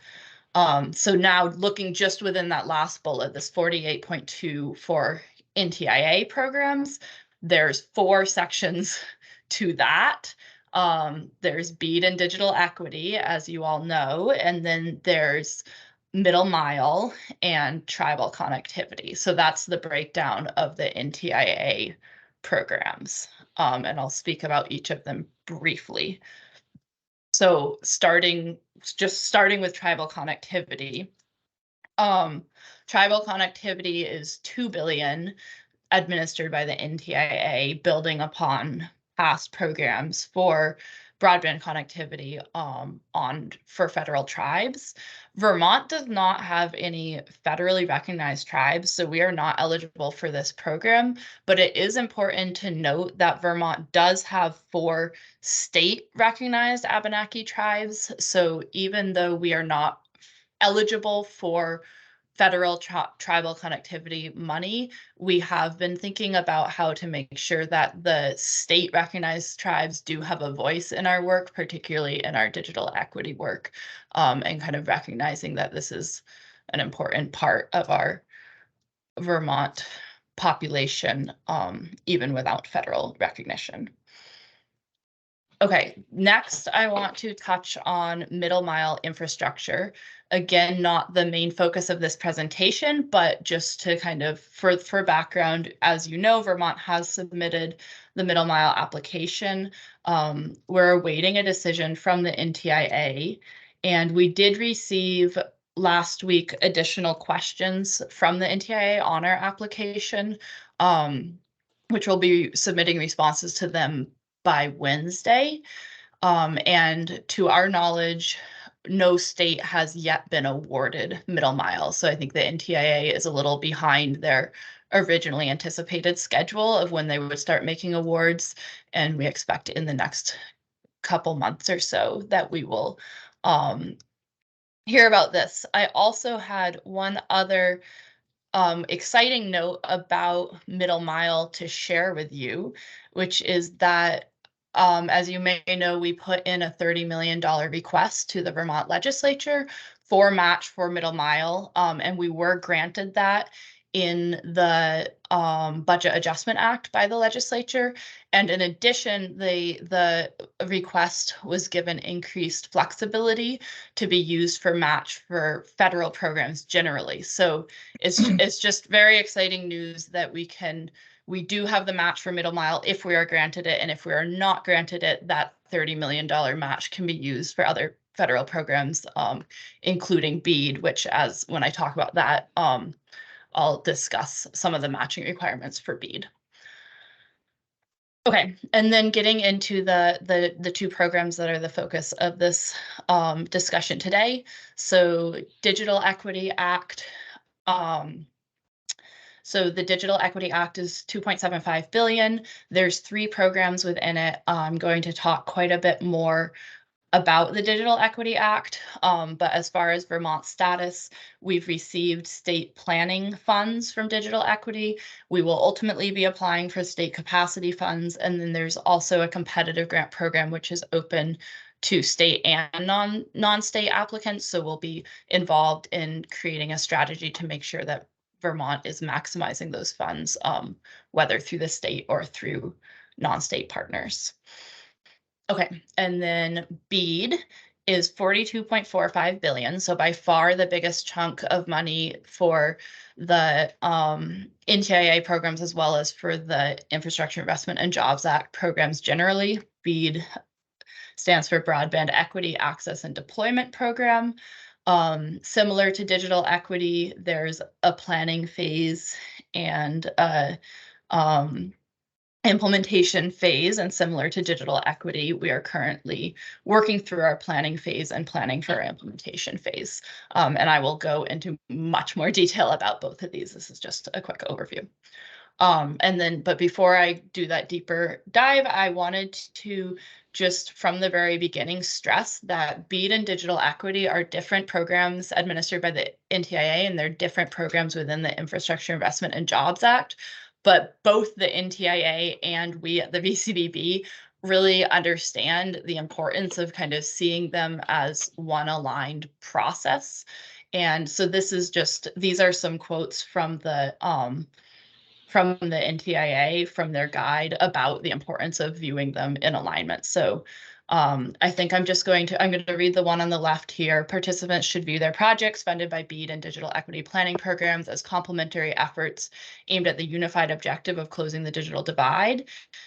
So now looking just within that last bullet, this 48.2 for NTIA programs, there's 4 sections to that. There's BEAD and digital equity, as you all know, and then there's middle mile and tribal connectivity. So that's the breakdown of the NTIA programs. And I'll speak about each of them briefly. So starting with tribal connectivity. Tribal connectivity is 2 billion administered by the NTIA, building upon past programs for broadband connectivity for federal tribes. Vermont does not have any federally recognized tribes, so we are not eligible for this program, but it is important to note that Vermont does have 4 state recognized Abenaki tribes. So even though we are not eligible for federal tribal connectivity money, we have been thinking about how to make sure that the state recognized tribes do have a voice in our work, particularly in our digital equity work, and kind of recognizing that this is an important part of our Vermont population, even without federal recognition. Okay, next I want to touch on middle mile infrastructure. Again, not the main focus of this presentation, but just to kind of, for background, as you know, Vermont has submitted the middle mile application. We're awaiting a decision from the NTIA, and we did receive last week additional questions from the NTIA on our application, which we'll be submitting responses to them by Wednesday. And to our knowledge, no state has yet been awarded middle mile. So I think the NTIA is a little behind their originally anticipated schedule of when they would start making awards. And we expect in the next couple months or so that we will hear about this. I also had one other exciting note about middle mile to share with you, which is that as you may know, we put in a $30 million request to the Vermont legislature for match for middle mile, and we were granted that in the Budget Adjustment Act by the legislature. And in addition, the request was given increased flexibility to be used for match for federal programs generally. So it's just very exciting news that we do have the match for middle mile if we are granted it, and if we are not granted it, that $30 million match can be used for other federal programs, including BEAD, which when I talk about that, I'll discuss some of the matching requirements for BEAD. Okay, and then getting into the 2 programs that are the focus of this discussion today. So Digital Equity Act. So the Digital Equity Act is $2.75 billion. There's 3 programs within it. I'm going to talk quite a bit more about the Digital Equity Act, but as far as Vermont's status, we've received state planning funds from digital equity. We will ultimately be applying for state capacity funds, and then there's also a competitive grant program which is open to state and non-state applicants. So we'll be involved in creating a strategy to make sure that Vermont is maximizing those funds, whether through the state or through non-state partners. Okay, and then BEAD is 42.45 billion. So by far the biggest chunk of money for the NTIA programs, as well as for the Infrastructure Investment and Jobs Act programs generally. BEAD stands for Broadband Equity Access and Deployment Program. Similar to digital equity, there's a planning phase and implementation phase, and similar to digital equity, we are currently working through our planning phase and planning for our implementation phase. And I will go into much more detail about both of these. This is just a quick overview. But before I do that deeper dive, I wanted to just from the very beginning stress that BEAD and digital equity are different programs administered by the NTIA, and they're different programs within the Infrastructure Investment and Jobs Act. But both the NTIA and we at the VCBB really understand the importance of kind of seeing them as one aligned process. And so these are some quotes from the NTIA, from their guide about the importance of viewing them in alignment. So I think I'm going to read the one on the left here. Participants should view their projects funded by BEAD and digital equity planning programs as complementary efforts aimed at the unified objective of closing the digital divide.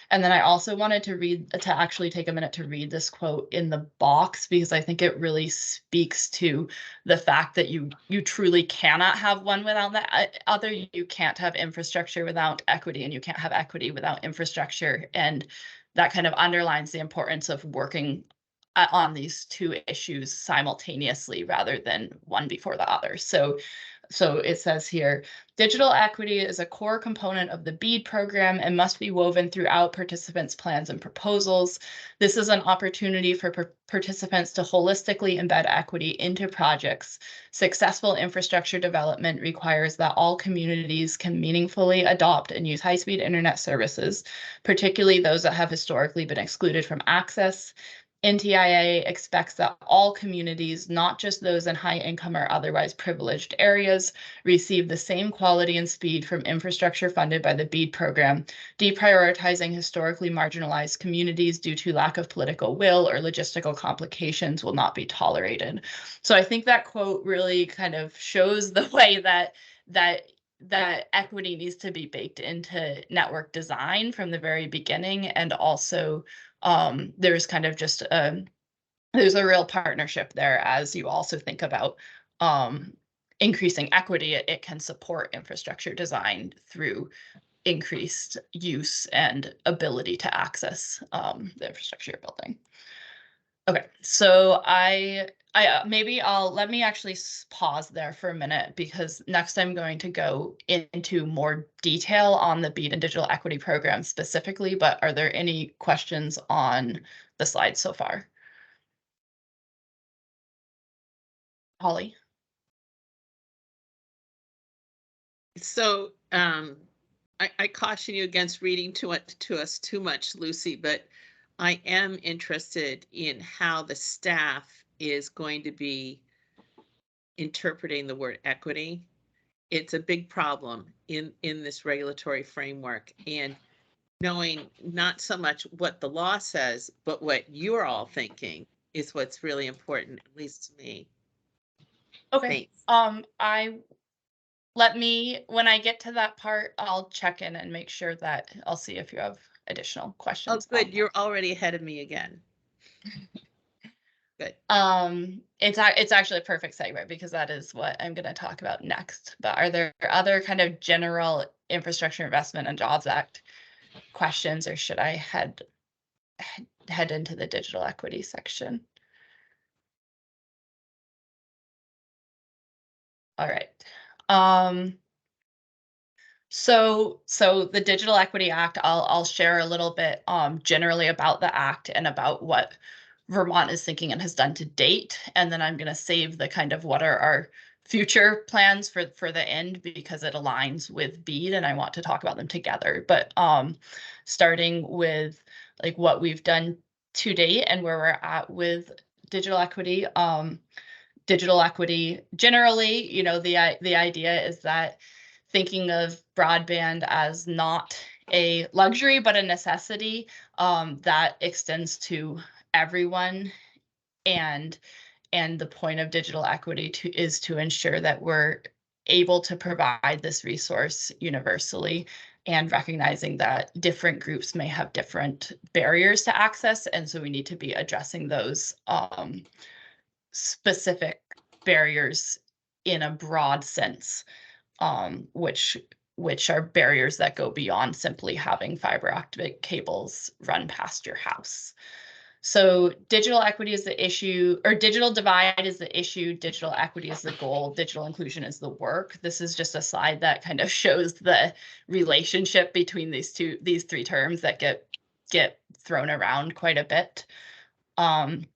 And then I also wanted to actually take a minute to read this quote in the box, because I think it really speaks to the fact that you truly cannot have one without the other. You can't have infrastructure without equity, and you can't have equity without infrastructure. And that kind of underlines the importance of working on these two issues simultaneously rather than one before the other. So it says here, digital equity is a core component of the BEAD program and must be woven throughout participants' plans and proposals. This is an opportunity for participants to holistically embed equity into projects. Successful infrastructure development requires that all communities can meaningfully adopt and use high-speed internet services, particularly those that have historically been excluded from access. NTIA expects that all communities, not just those in high income or otherwise privileged areas, receive the same quality and speed from infrastructure funded by the BEAD program. Deprioritizing historically marginalized communities due to lack of political will or logistical complications will not be tolerated. So I think that quote really kind of shows the way that equity needs to be baked into network design from the very beginning. And also there's kind of just there's a real partnership there as you also think about increasing equity. It can support infrastructure design through increased use and ability to access the infrastructure you're building. Okay, so let me actually pause there for a minute, because next I'm going to go into more detail on the BEAD and digital equity program specifically, but are there any questions on the slides so far? Holly? So I caution you against reading to us too much, Lucy, but I am interested in how the staff is going to be interpreting the word equity. It's a big problem in this regulatory framework, and knowing not so much what the law says, but what you're all thinking is what's really important, at least to me. Okay. Thanks. When I get to that part, I'll check in and make sure that I'll see if you have additional questions. Oh, good. You're already ahead of me again. Good. It's actually a perfect segue, because that is what I'm going to talk about next. But are there other kind of general Infrastructure Investment and Jobs Act questions, or should I head into the digital equity section? All right. So the Digital Equity Act, I'll share a little bit generally about the act and about what Vermont is thinking and has done to date. And then I'm going to save the kind of what are our future plans for the end, because it aligns with BEAD and I want to talk about them together. But starting with like what we've done to date and where we're at with digital equity. Digital equity generally, the idea is that thinking of broadband as not a luxury but a necessity that extends to everyone, and the point of digital equity is to ensure that we're able to provide this resource universally, and recognizing that different groups may have different barriers to access, and so we need to be addressing those specific barriers in a broad sense, which which are barriers that go beyond simply having fiber optic cables run past your house. So digital equity is the issue, or digital divide is the issue, digital equity is the goal, digital inclusion is the work. This is just a slide that kind of shows the relationship between these three terms that get thrown around quite a bit. And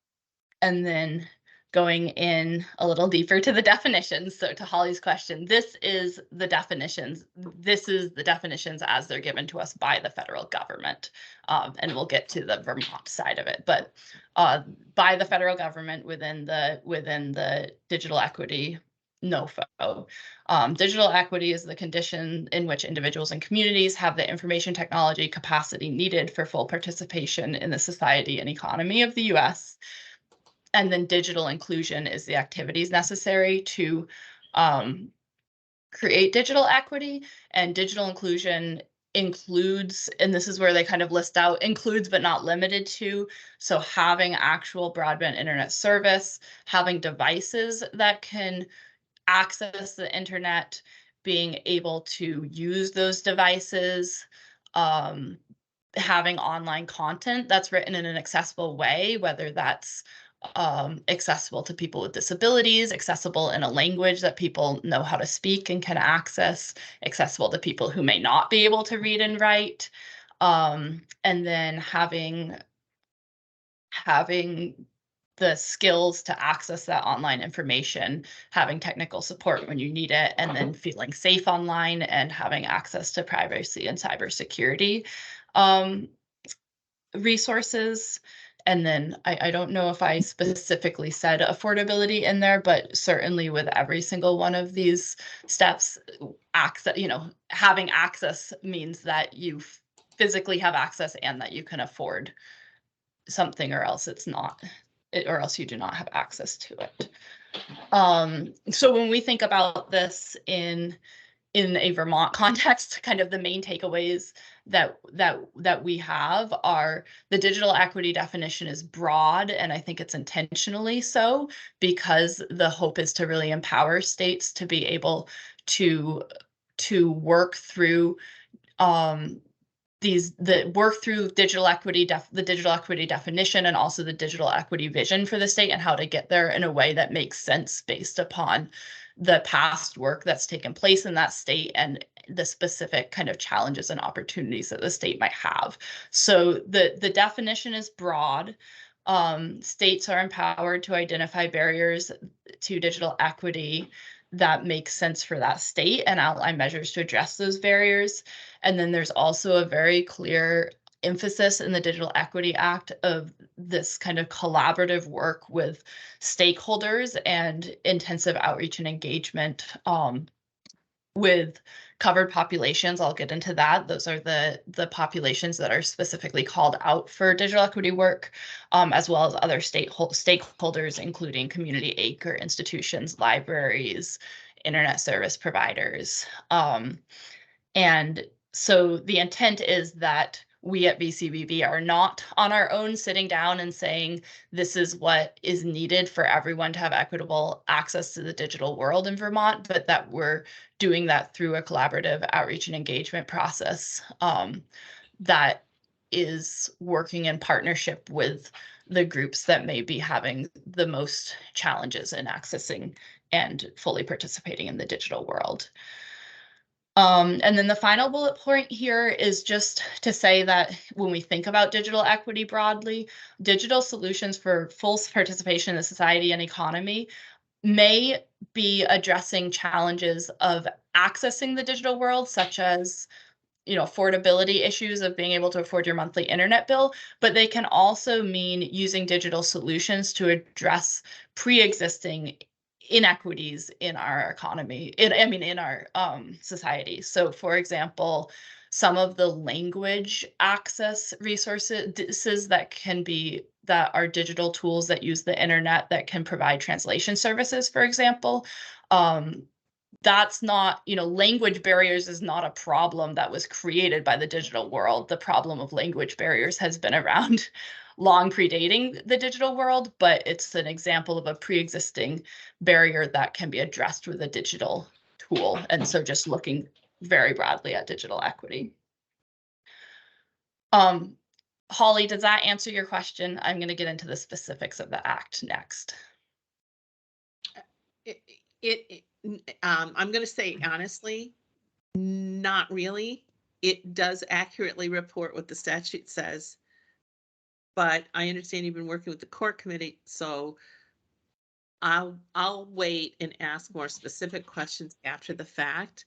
then going in a little deeper to the definitions. So to Holly's question, this is the definitions. This is the definitions as they're given to us by the federal government. And we'll get to the Vermont side of it, but by the federal government within the digital equity NOFO. Digital equity is the condition in which individuals and communities have the information technology capacity needed for full participation in the society and economy of the US. And then digital inclusion is the activities necessary to create digital equity. And digital inclusion includes, and this is where they kind of list out, includes but not limited to, so having actual broadband internet service, having devices that can access the internet, being able to use those devices, having online content that's written in an accessible way, whether that's accessible to people with disabilities, accessible in a language that people know how to speak and can access, accessible to people who may not be able to read and write, and then having the skills to access that online information, having technical support when you need it, and then feeling safe online and having access to privacy and cybersecurity resources. And then I don't know if I specifically said affordability in there, but certainly with every single one of these steps, access, having access means that you physically have access and that you can afford something, or else it's not, or else you do not have access to it. So when we think about this in a Vermont context, kind of the main takeaways that we have are the digital equity definition is broad, and I think it's intentionally so, because the hope is to really empower states to be able to work through work through digital equity, the digital equity definition, and also the digital equity vision for the state, and how to get there in a way that makes sense based upon the past work that's taken place in that state and the specific kind of challenges and opportunities that the state might have. So the definition is broad. States are empowered to identify barriers to digital equity that makes sense for that state and outline measures to address those barriers. And then there's also a very clear emphasis in the Digital Equity Act of this kind of collaborative work with stakeholders and intensive outreach and engagement with covered populations. I'll get into that. Those are the populations that are specifically called out for digital equity work, as well as other stakeholders, including community acre institutions, libraries, internet service providers. And so the intent is that we at VCBB are not on our own sitting down and saying this is what is needed for everyone to have equitable access to the digital world in Vermont, but that we're doing that through a collaborative outreach and engagement process that is working in partnership with the groups that may be having the most challenges in accessing and fully participating in the digital world. And then the final bullet point here is just to say that when we think about digital equity broadly, digital solutions for full participation in the society and economy may be addressing challenges of accessing the digital world, such as affordability issues of being able to afford your monthly internet bill, but they can also mean using digital solutions to address pre-existing inequities in our economy, in our society. So for example, some of the language access resources that are digital tools that use the internet that can provide translation services, for example, that's not, language barriers is not a problem that was created by the digital world. The problem of language barriers has been around long predating the digital world, but it's an example of a pre-existing barrier that can be addressed with a digital tool. And so just looking very broadly at digital equity. Holly, does that answer your question? I'm going to get into the specifics of the act next. I'm going to say honestly, not really. It does accurately report what the statute says. But I understand you've been working with the court committee, so I'll wait and ask more specific questions after the fact.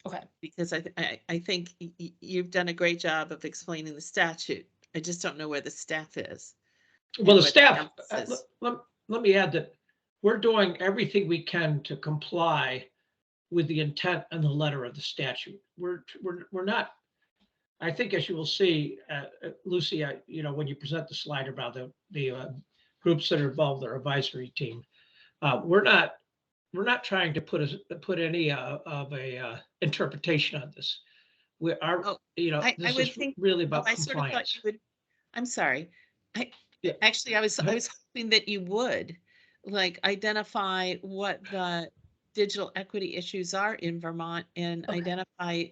Okay. Because I think you've done a great job of explaining the statute. I just don't know where the staff is. Well, the what staff, emphasis. let me add that we're doing everything we can to comply with the intent and the letter of the statute. We're not, I think, as you will see, Lucy, you know, when you present the slide about the groups that are involved, their advisory team, we're not trying to put any of a interpretation on this. We are, you know, this would is think, really about I sort of thought compliance. you would. I'm sorry. Yeah. Actually, I was hoping that you would like identify what the digital equity issues are in Vermont and Okay. identify.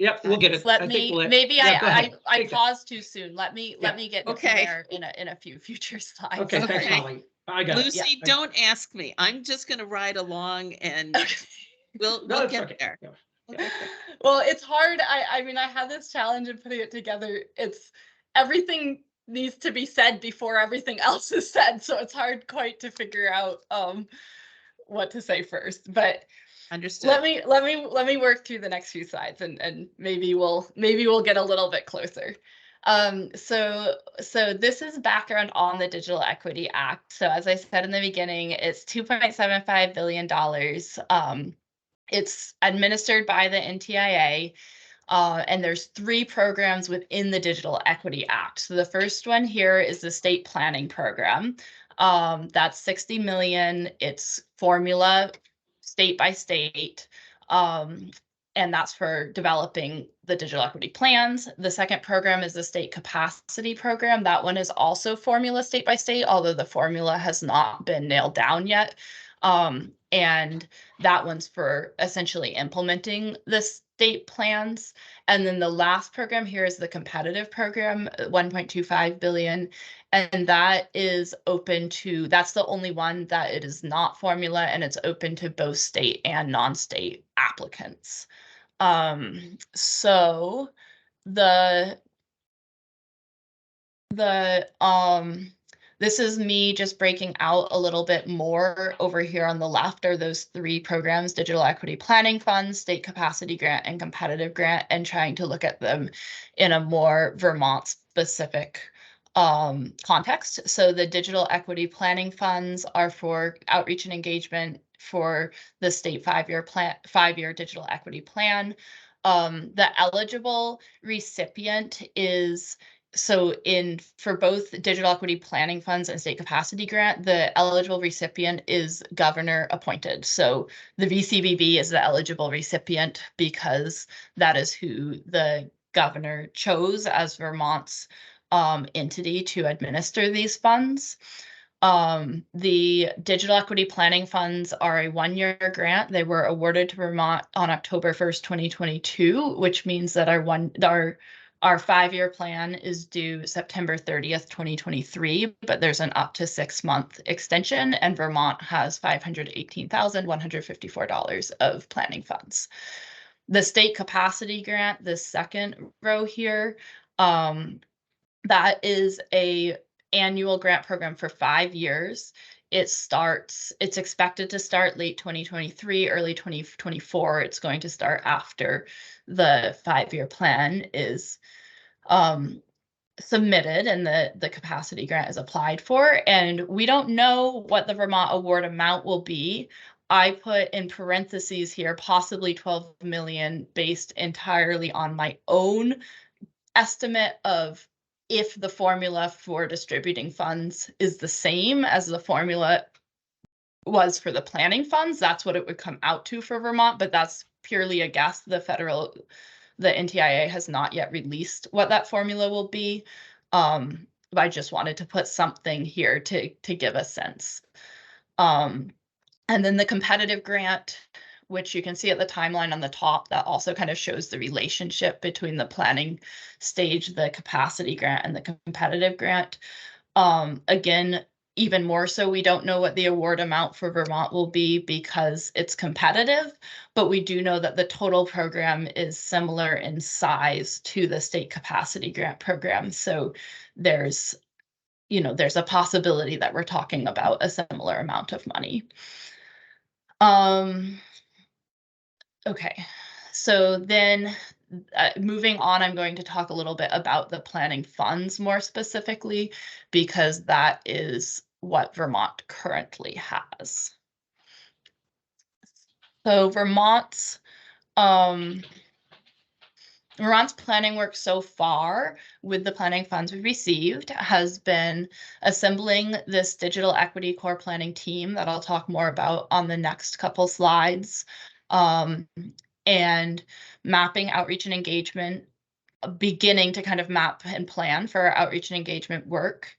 Yep, we'll get it. Let me, maybe yeah, I paused too soon. Let me get Okay. there in a few future slides. Okay, thanks, Okay. Holly. I got Lucy, it. don't ask me. I'm just going to ride along and we'll No, get okay. there. Yeah. We'll get there. Well, it's hard. I mean, I had this challenge in putting it together. It's everything needs to be said before everything else is said. So it's hard quite to figure out what to say first. But Understood. let me work through the next few slides and maybe we'll get a little bit closer. So this is background on the Digital Equity Act. So as I said in the beginning, it's $2.75 billion. It's administered by the NTIA, and there's 3 programs within the Digital Equity Act. So the first one here is the state planning program. That's $60 million. It's formula state by state. And that's for developing the digital equity plans. The second program is the state capacity program. That one is also formula state by state, although the formula has not been nailed down yet. And that one's for essentially implementing the state plans. And then the last program here is the competitive program, 1.25 billion. And that is open to, that's the only one that it is not formula, and it's open to both state and non-state applicants. So this is me just breaking out a little bit more. Over here on the left are those 3 programs: Digital Equity Planning Fund, State Capacity Grant, and Competitive Grant, and trying to look at them in a more Vermont specific context. So the Digital Equity Planning Funds are for outreach and engagement for the state 5-year digital equity plan. The eligible recipient is, so for both digital equity planning funds and state capacity grant, the eligible recipient is governor appointed. So the VCBB is the eligible recipient because that is who the governor chose as Vermont's entity to administer these funds. The digital equity planning funds are a 1-year grant. They were awarded to Vermont on October 1st, 2022, which means that our 5-year plan is due September 30th, 2023, but there's an up to 6-month extension, and Vermont has $518,154 of planning funds. The state capacity grant, the second row here, that is a annual grant program for 5 years. It's expected to start late 2023, early 2024. It's going to start after the 5-year plan is submitted and the capacity grant is applied for. And we don't know what the Vermont award amount will be. I put in parentheses here, possibly 12 million, based entirely on my own estimate of if the formula for distributing funds is the same as the formula was for the planning funds. That's what it would come out to for Vermont, but that's purely a guess. The NTIA has not yet released what that formula will be. But I just wanted to put something here to give a sense. And then the competitive grant, which you can see at the timeline on the top, that also kind of shows the relationship between the planning stage, the capacity grant, and the competitive grant. Again, even more so, we don't know what the award amount for Vermont will be because it's competitive, but we do know that the total program is similar in size to the state capacity grant program. So there's, there's a possibility that we're talking about a similar amount of money. Okay, so then moving on, I'm going to talk a little bit about the planning funds more specifically, because that is what Vermont currently has. So Vermont's planning work so far with the planning funds we received has been assembling this digital equity core planning team that I'll talk more about on the next couple slides, and mapping outreach and engagement, beginning to kind of map and plan for our outreach and engagement work,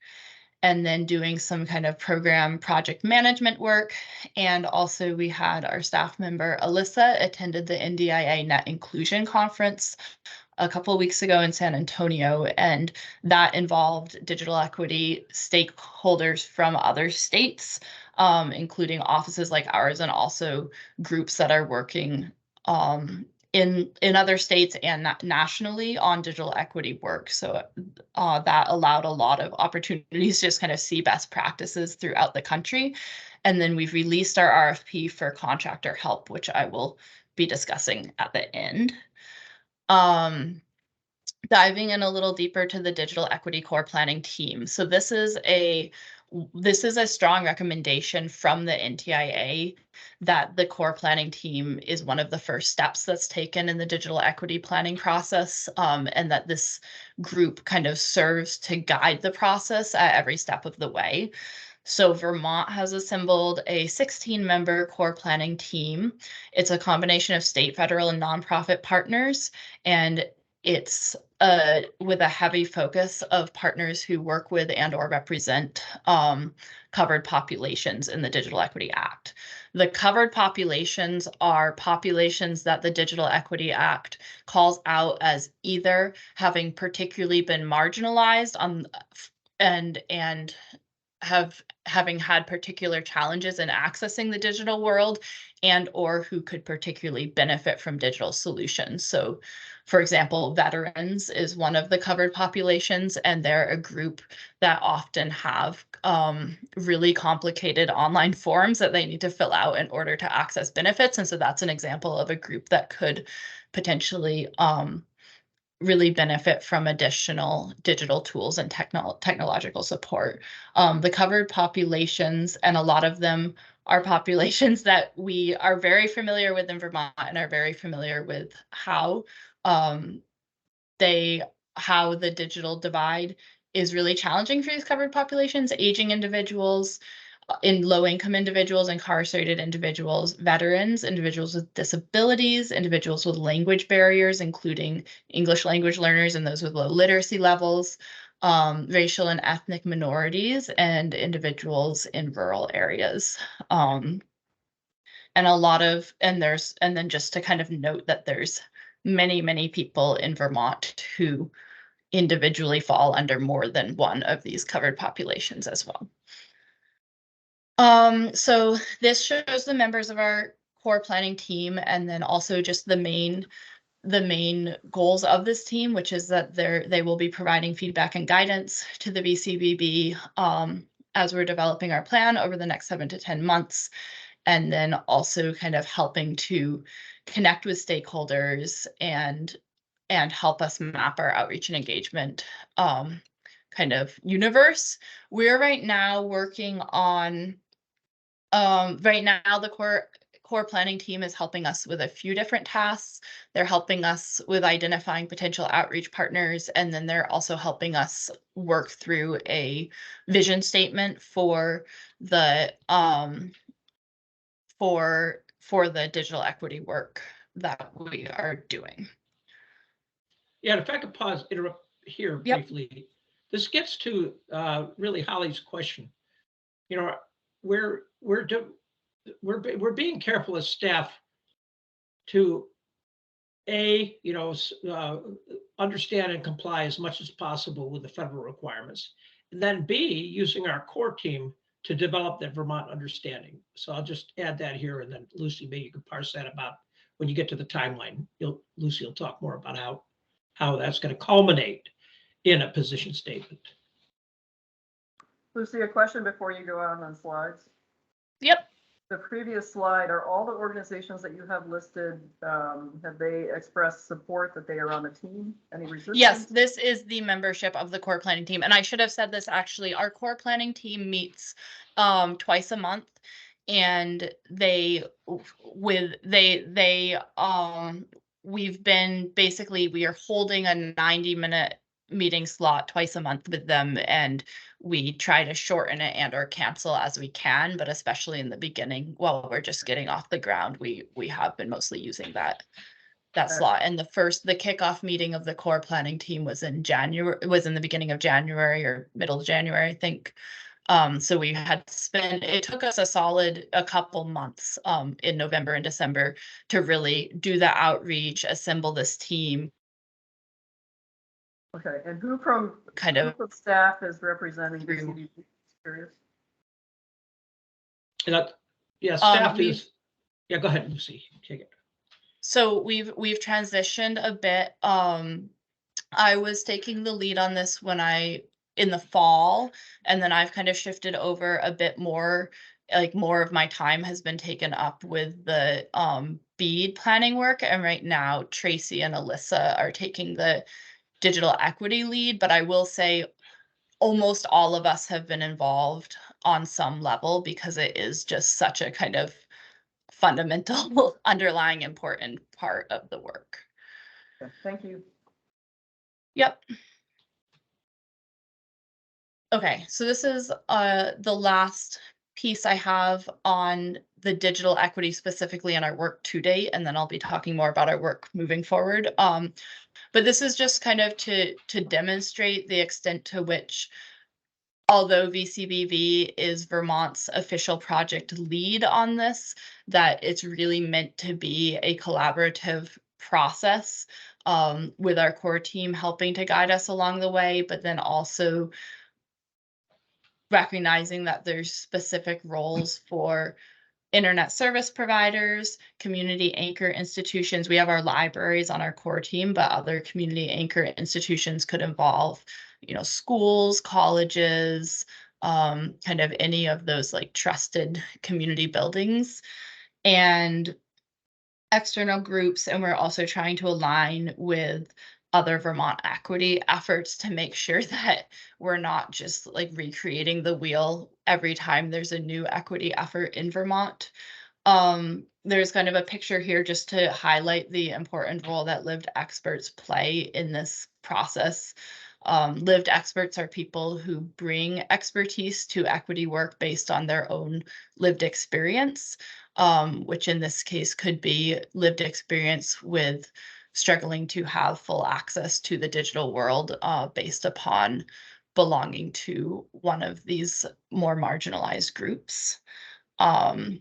and then doing some kind of program project management work. And also we had our staff member, Alyssa, attended the NDIA Net Inclusion Conference a couple of weeks ago in San Antonio, and that involved digital equity stakeholders from other states, including offices like ours and also groups that are working in other states and nationally on digital equity work. So that allowed a lot of opportunities to just kind of see best practices throughout the country. And then we've released our RFP for contractor help, which I will be discussing at the end. Diving in a little deeper to the digital equity core planning team. So this is a strong recommendation from the NTIA that the core planning team is one of the first steps that's taken in the digital equity planning process, and that this group kind of serves to guide the process at every step of the way. So Vermont has assembled a 16-member core planning team. It's a combination of state, federal, and nonprofit partners, and it's with a heavy focus of partners who work with and or represent covered populations in the Digital Equity Act. The covered populations are populations that the Digital Equity Act calls out as either having particularly been marginalized and having had particular challenges in accessing the digital world, and or who could particularly benefit from digital solutions. So for example, veterans is one of the covered populations, and they're a group that often have really complicated online forms that they need to fill out in order to access benefits. And so that's an example of a group that could potentially really benefit from additional digital tools and technological support. The covered populations, and a lot of them are populations that we are very familiar with in Vermont and are very familiar with how the digital divide is really challenging for these covered populations: aging individuals, in low-income individuals, incarcerated individuals, veterans, individuals with disabilities, individuals with language barriers, including English language learners and those with low literacy levels, racial and ethnic minorities, and individuals in rural areas. And then just to kind of note that there's many people in Vermont who individually fall under more than one of these covered populations as well. So this shows the members of our core planning team, and then also just the main goals of this team, which is that they will be providing feedback and guidance to the VCBB as we're developing our plan over the next 7 to 10 months, and then also kind of helping to connect with stakeholders and help us map our outreach and engagement kind of universe. We're right now working on the core planning team is helping us with a few different tasks. They're helping us with identifying potential outreach partners, and then they're also helping us work through a vision statement for the for the digital equity work that we are doing. Yeah, if I could interrupt here briefly. This gets to really Holly's question. You know, we're being careful as staff to understand and comply as much as possible with the federal requirements. And then B, using our core team to develop that Vermont understanding. So I'll just add that here, and then Lucy, maybe you can parse that about when you get to the timeline. Lucy will talk more about how that's going to culminate in a position statement. Lucy, a question before you go out on slides. Yep. The previous slide, are all the organizations that you have listed, have they expressed support that they are on the team? Any resistance? Yes, this is the membership of the core planning team. And I should have said this actually, our core planning team meets twice a month. And we've been basically, we are holding a 90-minute meeting slot twice a month with them, and we try to shorten it and or cancel as we can, but especially in the beginning while we're just getting off the ground, we have been mostly using that slot. And the kickoff meeting of the core planning team was in the beginning of January or middle of January, I think. So we had it took us a couple months in November and December to really do the outreach, assemble this team. Okay, and who from staff is representing VCB? Curious. Staff is. Yeah, go ahead, Lucy. Take it. So we've transitioned a bit. I was taking the lead on this in the fall, and then I've kind of shifted over a bit more. Like more of my time has been taken up with the BEAD planning work, and right now Tracy and Alyssa are taking the digital equity lead. But I will say almost all of us have been involved on some level because it is just such a kind of fundamental underlying important part of the work. Okay, thank you. Yep. Okay, so this is the last piece I have on the digital equity specifically in our work to date, and then I'll be talking more about our work moving forward. But this is just kind of to demonstrate the extent to which, although VCBV is Vermont's official project lead on this, that it's really meant to be a collaborative process with our core team helping to guide us along the way, but then also recognizing that there's specific roles for internet service providers, community anchor institutions. We have our libraries on our core team, but other community anchor institutions could involve, schools, colleges, kind of any of those like trusted community buildings and external groups. And we're also trying to align with other Vermont equity efforts to make sure that we're not just like recreating the wheel every time there's a new equity effort in Vermont. There's kind of a picture here just to highlight the important role that lived experts play in this process. Lived experts are people who bring expertise to equity work based on their own lived experience, which in this case could be lived experience with struggling to have full access to the digital world based upon belonging to one of these more marginalized groups. And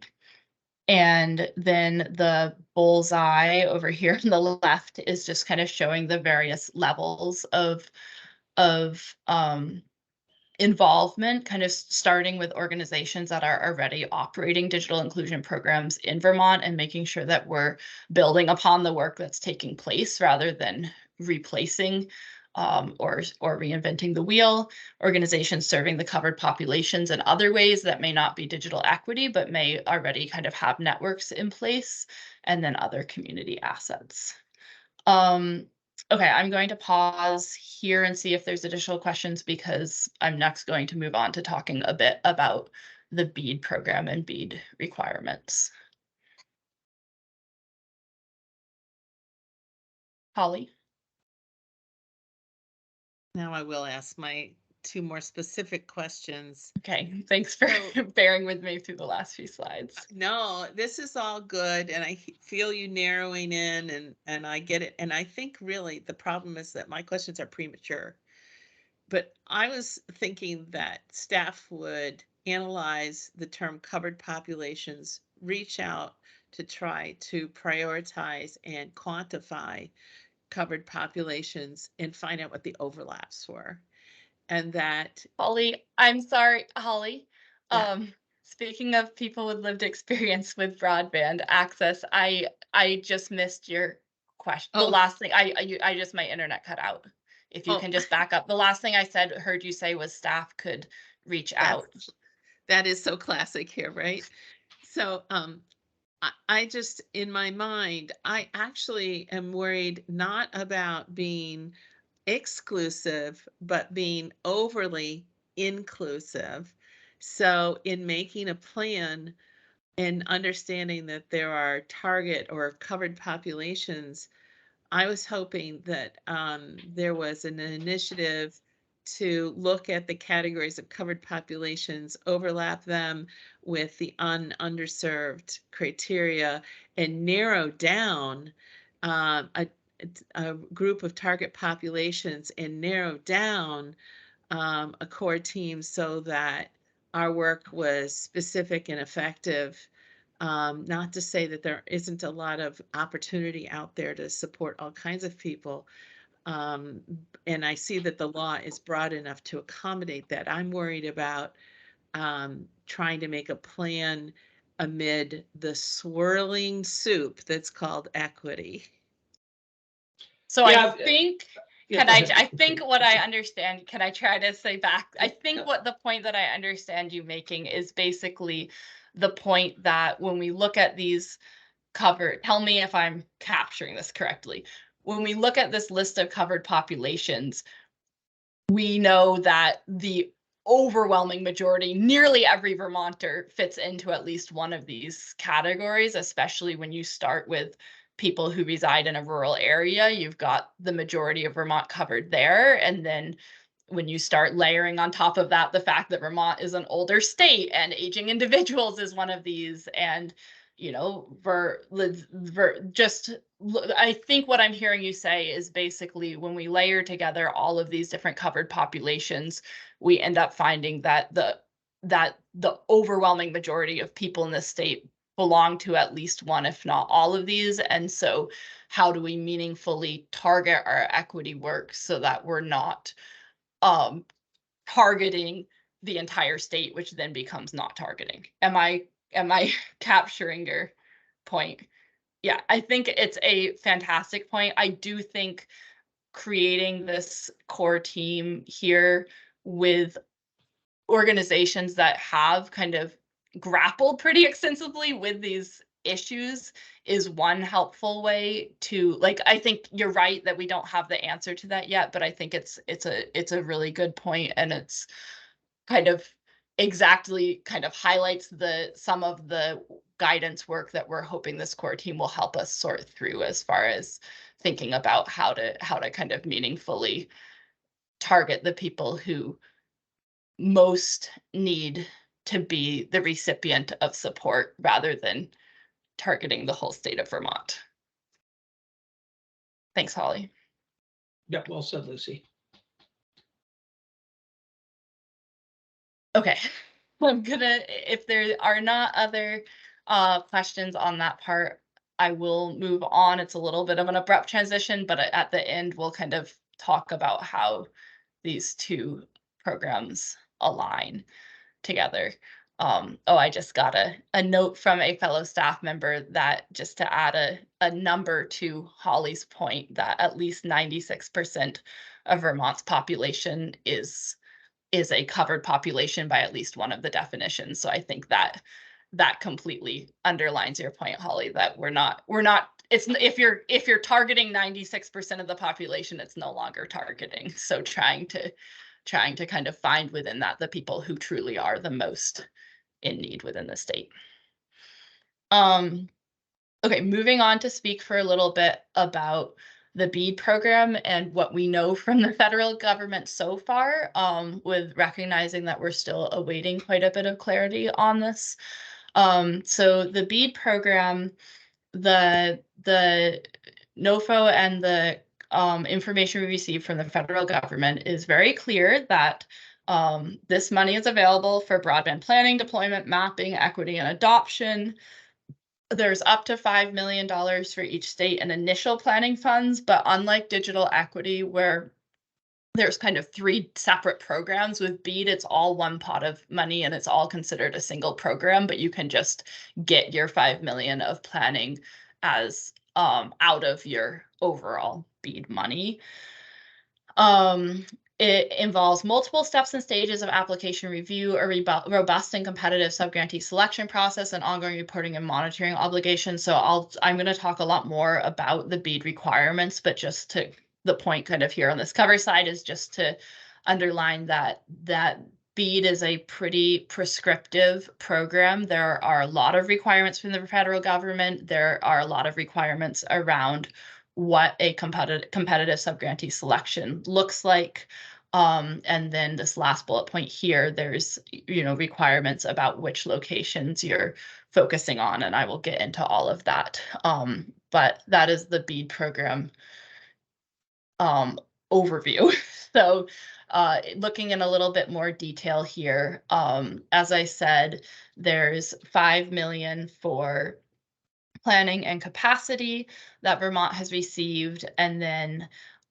then the bullseye over here on the left is just kind of showing the various levels of involvement, kind of starting with organizations that are already operating digital inclusion programs in Vermont and making sure that we're building upon the work that's taking place rather than replacing or reinventing the wheel. Organizations serving the covered populations in other ways that may not be digital equity, but may already kind of have networks in place, and then other community assets. Okay, I'm going to pause here and see if there's additional questions because I'm next going to move on to talking a bit about the BEAD program and BEAD requirements. Holly? Now I will ask my two more specific questions. Okay, thanks for bearing with me through the last few slides. No, this is all good, and I feel you narrowing in, and I get it. And I think really the problem is that my questions are premature. But I was thinking that staff would analyze the term covered populations, reach out to try to prioritize and quantify covered populations and find out what the overlaps were. And that, Holly, I'm sorry, Holly. Yeah. Speaking of people with lived experience with broadband access, I just missed your question. The Oh. last thing I just my internet cut out. If you Oh. can just back up. The last thing I heard you say was staff could reach out. that is so classic here, right? So I just, in my mind, I actually am worried not about being exclusive, but being overly inclusive. So in making a plan and understanding that there are target or covered populations, I was hoping that there was an initiative to look at the categories of covered populations, overlap them with the underserved criteria, and narrow down a group of target populations and narrow down a core team so that our work was specific and effective. Not to say that there isn't a lot of opportunity out there to support all kinds of people. And I see that the law is broad enough to accommodate that. I'm worried about trying to make a plan amid the swirling soup that's called equity. So Yeah, I think yeah, can go I ahead. I think what I understand, can I try to say back? I think what the point that I understand you making is basically the point that when we look at these covered, tell me if I'm capturing this correctly. When we look at this list of covered populations, we know that the overwhelming majority, nearly every Vermonter fits into at least one of these categories, especially when you start with people who reside in a rural area. You've got the majority of Vermont covered there. And then when you start layering on top of that, the fact that Vermont is an older state and aging individuals is one of these, and you know, I think what I'm hearing you say is basically when we layer together all of these different covered populations, we end up finding that the overwhelming majority of people in this state belong to at least one, if not all of these. And so how do we meaningfully target our equity work so that we're not targeting the entire state, which then becomes not targeting? Am I capturing your point? Yeah, I think it's a fantastic point. I do think creating this core team here with organizations that have kind of grappled pretty extensively with these issues is one helpful way to, like, I think you're right that we don't have the answer to that yet, but I think it's a really good point, and it's kind of exactly kind of highlights some of the guidance work that we're hoping this core team will help us sort through as far as thinking about how to kind of meaningfully target the people who most need to be the recipient of support rather than targeting the whole state of Vermont. Thanks, Holly. Yeah, well said, Lucy. Okay, I'm gonna, if there are not other questions on that part, I will move on. It's a little bit of an abrupt transition, but at the end, we'll kind of talk about how these two programs align together. I just got a note from a fellow staff member that, just to add a number to Holly's point, that at least 96% of Vermont's population is a covered population by at least one of the definitions. So I think that completely underlines your point, Holly, that we're not, it's, if you're targeting 96% of the population, it's no longer targeting. So trying to kind of find within that the people who truly are the most in need within the state. Okay, moving on to speak for a little bit about the BEAD program and what we know from the federal government so far, with recognizing that we're still awaiting quite a bit of clarity on this. So the BEAD program, the NOFO and the information we received from the federal government is very clear that this money is available for broadband planning, deployment, mapping, equity, and adoption. there's up to $5 million for each state in initial planning funds, but unlike digital equity, where there's kind of 3 separate programs, with BEAD, it's all one pot of money and it's all considered a single program, but you can just get your 5 million of planning as out of your overall BEAD money. It involves multiple steps and stages of application review, a robust and competitive subgrantee selection process, and ongoing reporting and monitoring obligations. So I'm going to talk a lot more about the BEAD requirements, but just to the point kind of here on this cover side is just to underline that BEAD is a pretty prescriptive program. There are a lot of requirements from the federal government. There are a lot of requirements around what a competitive subgrantee selection looks like. And then this last bullet point here, there's, requirements about which locations you're focusing on, and I will get into all of that. But that is the BEAD program overview. So looking in a little bit more detail here, as I said, there's 5 million for planning and capacity that Vermont has received, and then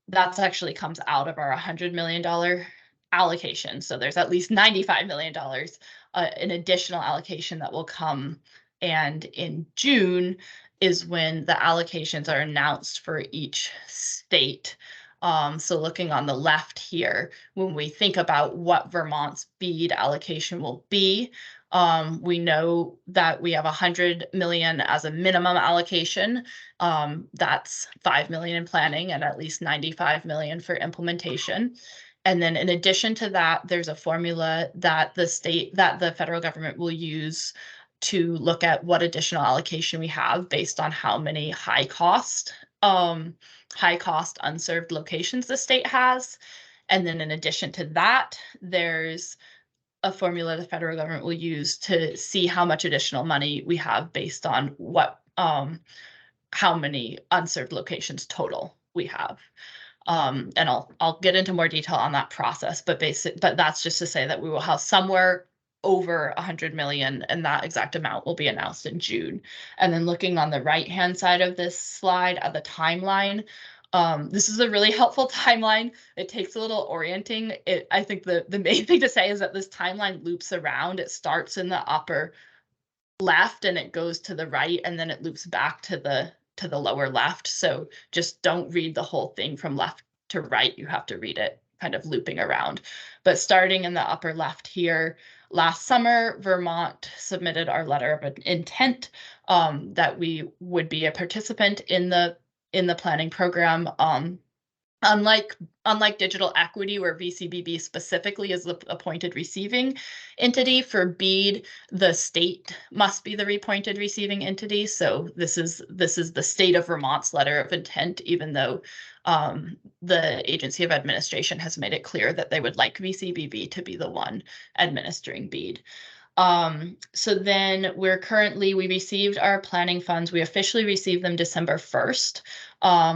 that's actually comes out of our $100 million allocation. So there's at least $95 million an additional allocation that will come, and in June is when the allocations are announced for each state. So looking on the left here, when we think about what Vermont's BEAD allocation will be, we know that we have 100 million as a minimum allocation. That's 5 million in planning and at least 95 million for implementation. And then in addition to that, there's a formula that the federal government will use to look at what additional allocation we have based on how many high cost unserved locations the state has. And then in addition to that, there's a formula the federal government will use to see how much additional money we have based on what how many unserved locations total we have. And I'll get into more detail on that process, but that's just to say that we will have somewhere over 100 million, and that exact amount will be announced in June. And then looking on the right-hand side of this slide at the timeline, this is a really helpful timeline. It takes a little orienting. I think the main thing to say is that this timeline loops around. It starts in the upper left and it goes to the right, and then it loops back to the lower left. So just don't read the whole thing from left to right. You have to read it kind of looping around. But starting in the upper left here, last summer, Vermont submitted our letter of intent that we would be a participant in the planning program. Unlike digital equity, where VCBB specifically is the appointed receiving entity, for BEAD, the state must be the appointed receiving entity. So this is the state of Vermont's letter of intent, even though the Agency of Administration has made it clear that they would like VCBB to be the one administering BEAD. So then we received our planning funds. We officially received them December 1st.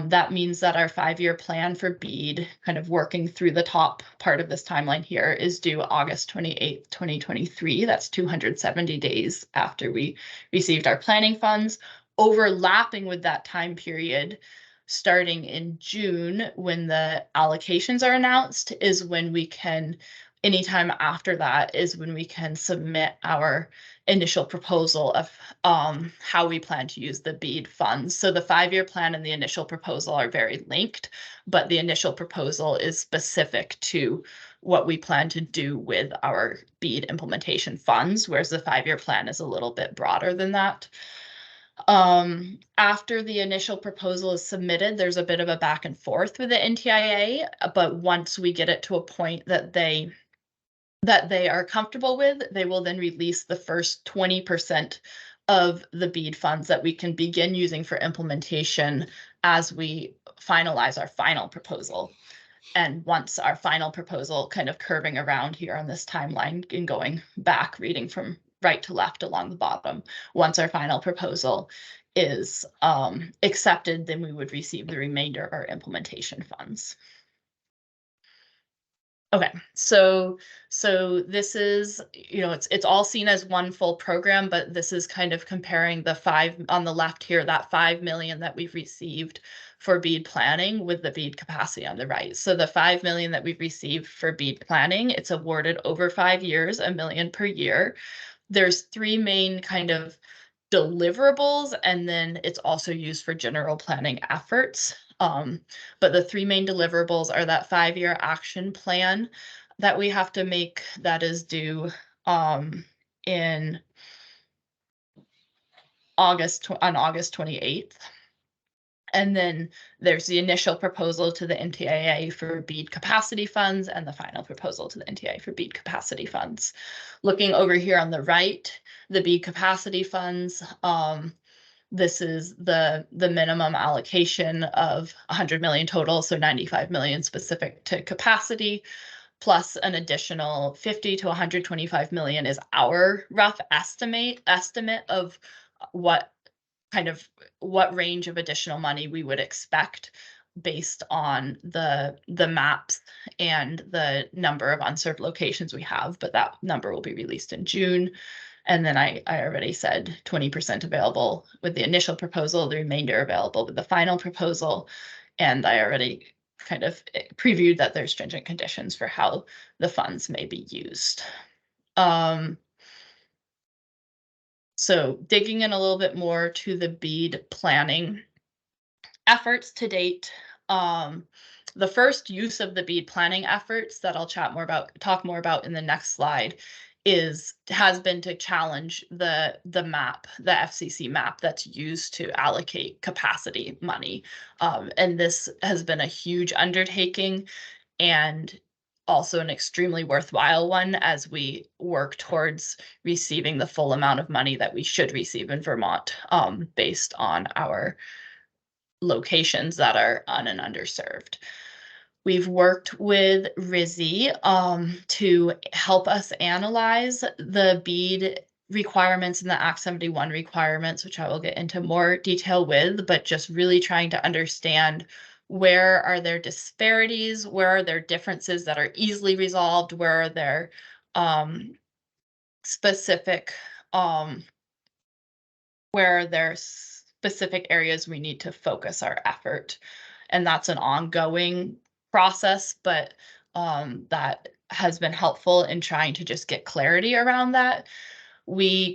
That means that our 5-year plan for BEAD, kind of working through the top part of this timeline here, is due August 28th, 2023. That's 270 days after we received our planning funds. Overlapping with that time period, starting in June, when the allocations are announced, is when we can anytime after that is when we can submit our initial proposal of how we plan to use the BEAD funds. So the 5-year plan and the initial proposal are very linked, but the initial proposal is specific to what we plan to do with our BEAD implementation funds, whereas the 5-year plan is a little bit broader than that. After the initial proposal is submitted, there's a bit of a back and forth with the NTIA, but once we get it to a point that they are comfortable with, they will then release the first 20% of the BEAD funds that we can begin using for implementation as we finalize our final proposal. And once our final proposal, kind of curving around here on this timeline and going back, reading from right to left along the bottom, once our final proposal is accepted, then we would receive the remainder of our implementation funds. Okay, so this is, it's all seen as one full program, but this is kind of comparing the 5 on the left here, that 5 million that we've received for bead planning with the bead capacity on the right. So the 5 million that we've received for bead planning, it's awarded over 5 years, $1 million per year. There's 3 main kind of deliverables, and then it's also used for general planning efforts. But the 3 main deliverables are that 5-year action plan that we have to make that is due in on August 28th. And then there's the initial proposal to the NTIA for bead capacity funds and the final proposal to the NTIA for bead capacity funds. Looking over here on the right, the bead capacity funds, this is the minimum allocation of 100 million total, so 95 million specific to capacity, plus an additional 50 to 125 million is our rough estimate of what range of additional money we would expect based on the maps and the number of unserved locations we have, but that number will be released in June. And then I already said 20% available with the initial proposal, the remainder available with the final proposal. And I already kind of previewed that there's stringent conditions for how the funds may be used. So digging in a little bit more to the bead planning efforts to date, the first use of the bead planning efforts that I'll talk more about in the next slide has been to challenge the map, the FCC map that's used to allocate capacity money. And this has been a huge undertaking and also an extremely worthwhile one as we work towards receiving the full amount of money that we should receive in Vermont, based on our locations that are un- and underserved. We've worked with RISI to help us analyze the bead requirements and the Act 71 requirements, which I will get into more detail with, but just really trying to understand where are there disparities, where are there differences that are easily resolved, where are there specific areas we need to focus our effort. And that's an ongoing process, but that has been helpful in trying to just get clarity around that.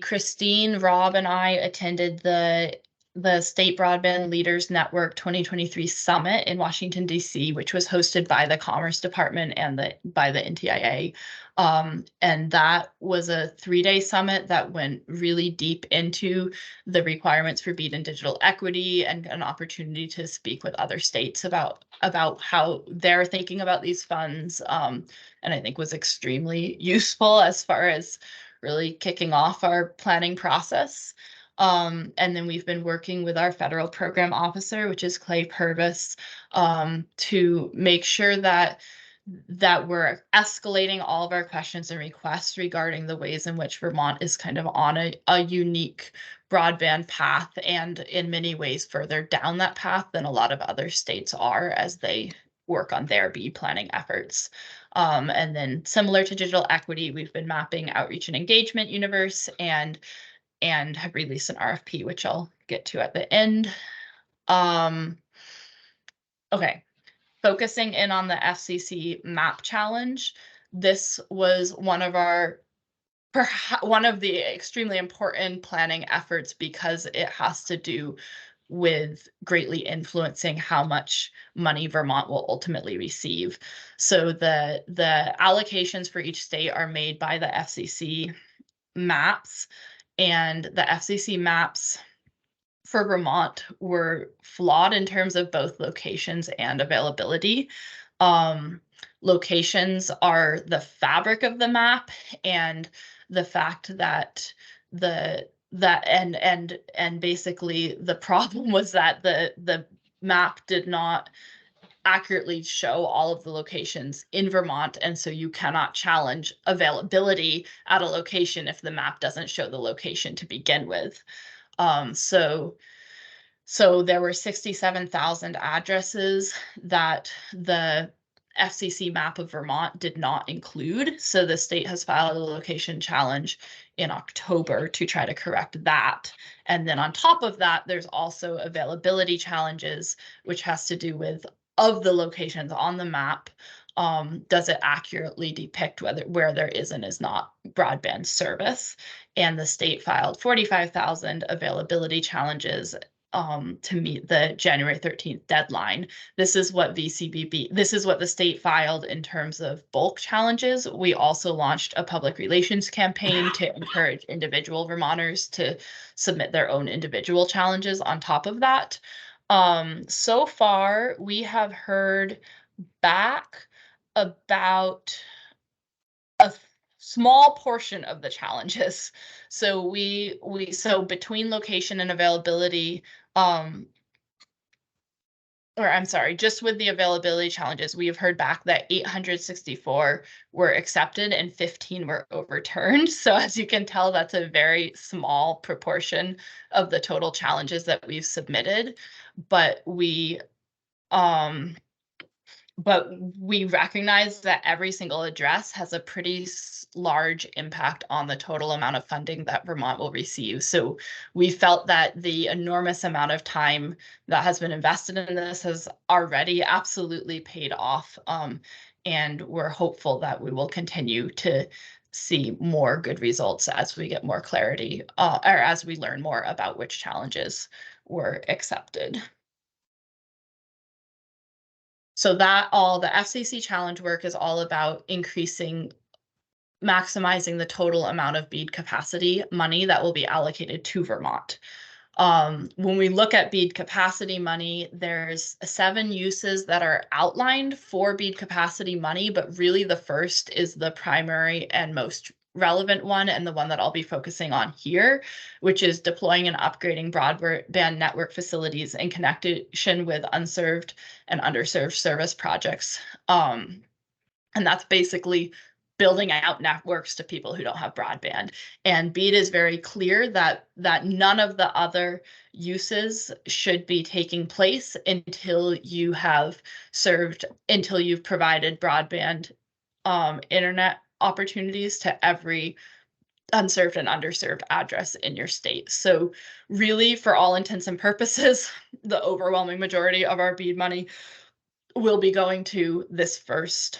Christine, Rob, and I attended the State Broadband Leaders Network 2023 Summit in Washington, D.C., which was hosted by the Commerce Department and by the NTIA. And that was a 3-day summit that went really deep into the requirements for bead and digital equity, and an opportunity to speak with other states about how they're thinking about these funds. And I think was extremely useful as far as really kicking off our planning process. And then we've been working with our federal program officer, which is Clay Purvis, to make sure that we're escalating all of our questions and requests regarding the ways in which Vermont is kind of on a unique broadband path, and in many ways further down that path than a lot of other states are as they work on their bead planning efforts. And then similar to digital equity, we've been mapping outreach and engagement universe and have released an RFP, which I'll get to at the end. Okay, focusing in on the FCC map challenge. This was one of the extremely important planning efforts because it has to do with greatly influencing how much money Vermont will ultimately receive. So the allocations for each state are made by the FCC maps, and the FCC maps for Vermont were flawed in terms of both locations and availability. Locations are the fabric of the map, and the fact that basically the problem was that the map did not accurately show all of the locations in Vermont, and so you cannot challenge availability at a location if the map doesn't show the location to begin with. So there were 67,000 addresses that the FCC map of Vermont did not include. So the state has filed a location challenge in October to try to correct that. And then on top of that, there's also availability challenges, which has to do with, of the locations on the map, does it accurately depict where there is and is not broadband service? And the state filed 45,000 availability challenges to meet the January 13th deadline. This is what the state filed in terms of bulk challenges. We also launched a public relations campaign to encourage individual Vermonters to submit their own individual challenges on top of that. So far, we have heard back about a small portion of the challenges. So so between location and availability, or I'm sorry, just with the availability challenges, we have heard back that 864 were accepted and 15 were overturned. So as you can tell, that's a very small proportion of the total challenges that we've submitted. But we recognize that every single address has a pretty large impact on the total amount of funding that Vermont will receive. So we felt that the enormous amount of time that has been invested in this has already absolutely paid off. And we're hopeful that we will continue to see more good results as we get more clarity, or as we learn more about which challenges were accepted. So the FCC challenge work is all about maximizing the total amount of BEAD capacity money that will be allocated to Vermont. When we look at BEAD capacity money, there's 7 uses that are outlined for BEAD capacity money, but really the first is the primary and most relevant one, and the one that I'll be focusing on here, which is deploying and upgrading broadband network facilities in connection with unserved and underserved service projects. And that's basically building out networks to people who don't have broadband. And BEAD is very clear that none of the other uses should be taking place until you've provided broadband internet opportunities to every unserved and underserved address in your state. So really, for all intents and purposes, the overwhelming majority of our BEAD money will be going to this first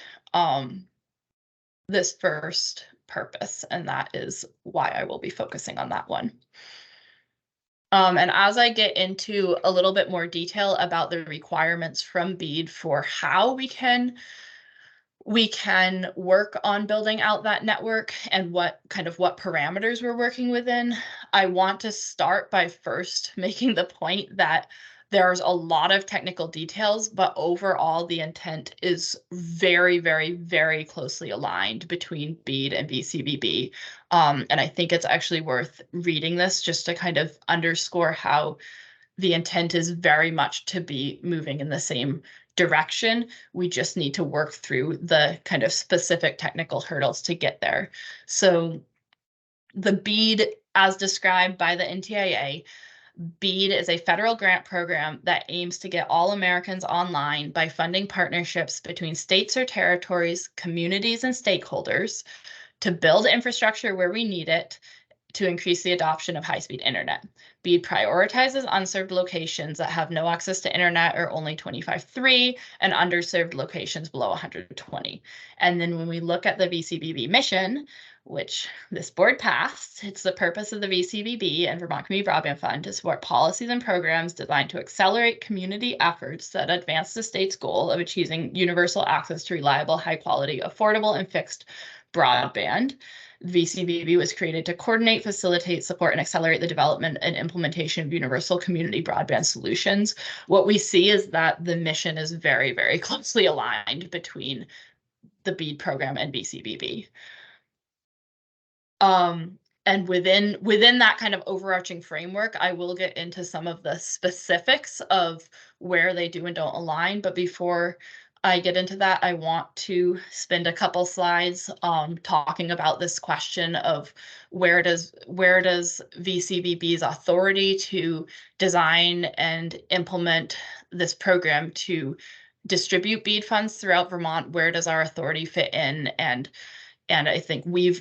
purpose, and that is why I will be focusing on that one. And as I get into a little bit more detail about the requirements from BEAD for how we can work on building out that network and what parameters we're working within, I want to start by first making the point that there's a lot of technical details, but overall the intent is very, very, very closely aligned between BEAD and VCBB. And I think it's actually worth reading this just to kind of underscore how the intent is very much to be moving in the same direction. We just need to work through the kind of specific technical hurdles to get there. So the BEAD, as described by the NTIA, BEAD is a federal grant program that aims to get all Americans online by funding partnerships between states or territories, communities, and stakeholders to build infrastructure where we need it to increase the adoption of high-speed internet. BEAD prioritizes unserved locations that have no access to internet or only 25.3 and underserved locations below 120. And then when we look at the VCBB mission, which this board passed, it's the purpose of the VCBB and Vermont Community Broadband Fund to support policies and programs designed to accelerate community efforts that advance the state's goal of achieving universal access to reliable, high quality, affordable, and fixed broadband. VCBB was created to coordinate, facilitate, support, and accelerate the development and implementation of universal community broadband solutions. What we see is that the mission is very, very closely aligned between the BEAD program and VCBB. And within that kind of overarching framework, I will get into some of the specifics of where they do and don't align. But before I get into that, I want to spend a couple slides talking about this question of where does VCBB's authority to design and implement this program to distribute BEAD funds throughout Vermont. Where does our authority fit in? And I think we've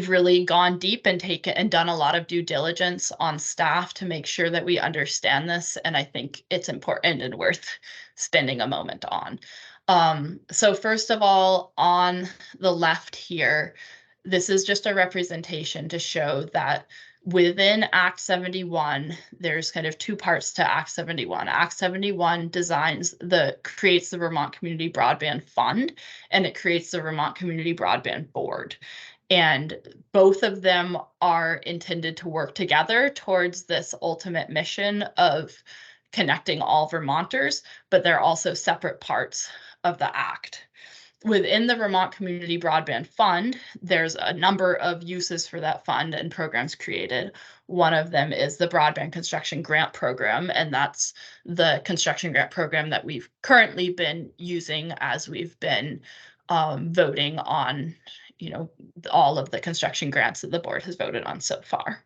really gone deep and done a lot of due diligence on staff to make sure that we understand this. And I think it's important and worth spending a moment on. So first of all, on the left here, this is just a representation to show that within Act 71, there's kind of two parts to Act 71. Act 71 creates the Vermont Community Broadband Fund, and it creates the Vermont Community Broadband Board. And both of them are intended to work together towards this ultimate mission of connecting all Vermonters, but they're also separate parts of the Act. Within the Vermont Community Broadband Fund, there's a number of uses for that fund and programs created. One of them is the Broadband Construction Grant Program, and that's the construction grant program that we've currently been using as we've been voting on, all of the construction grants that the board has voted on so far.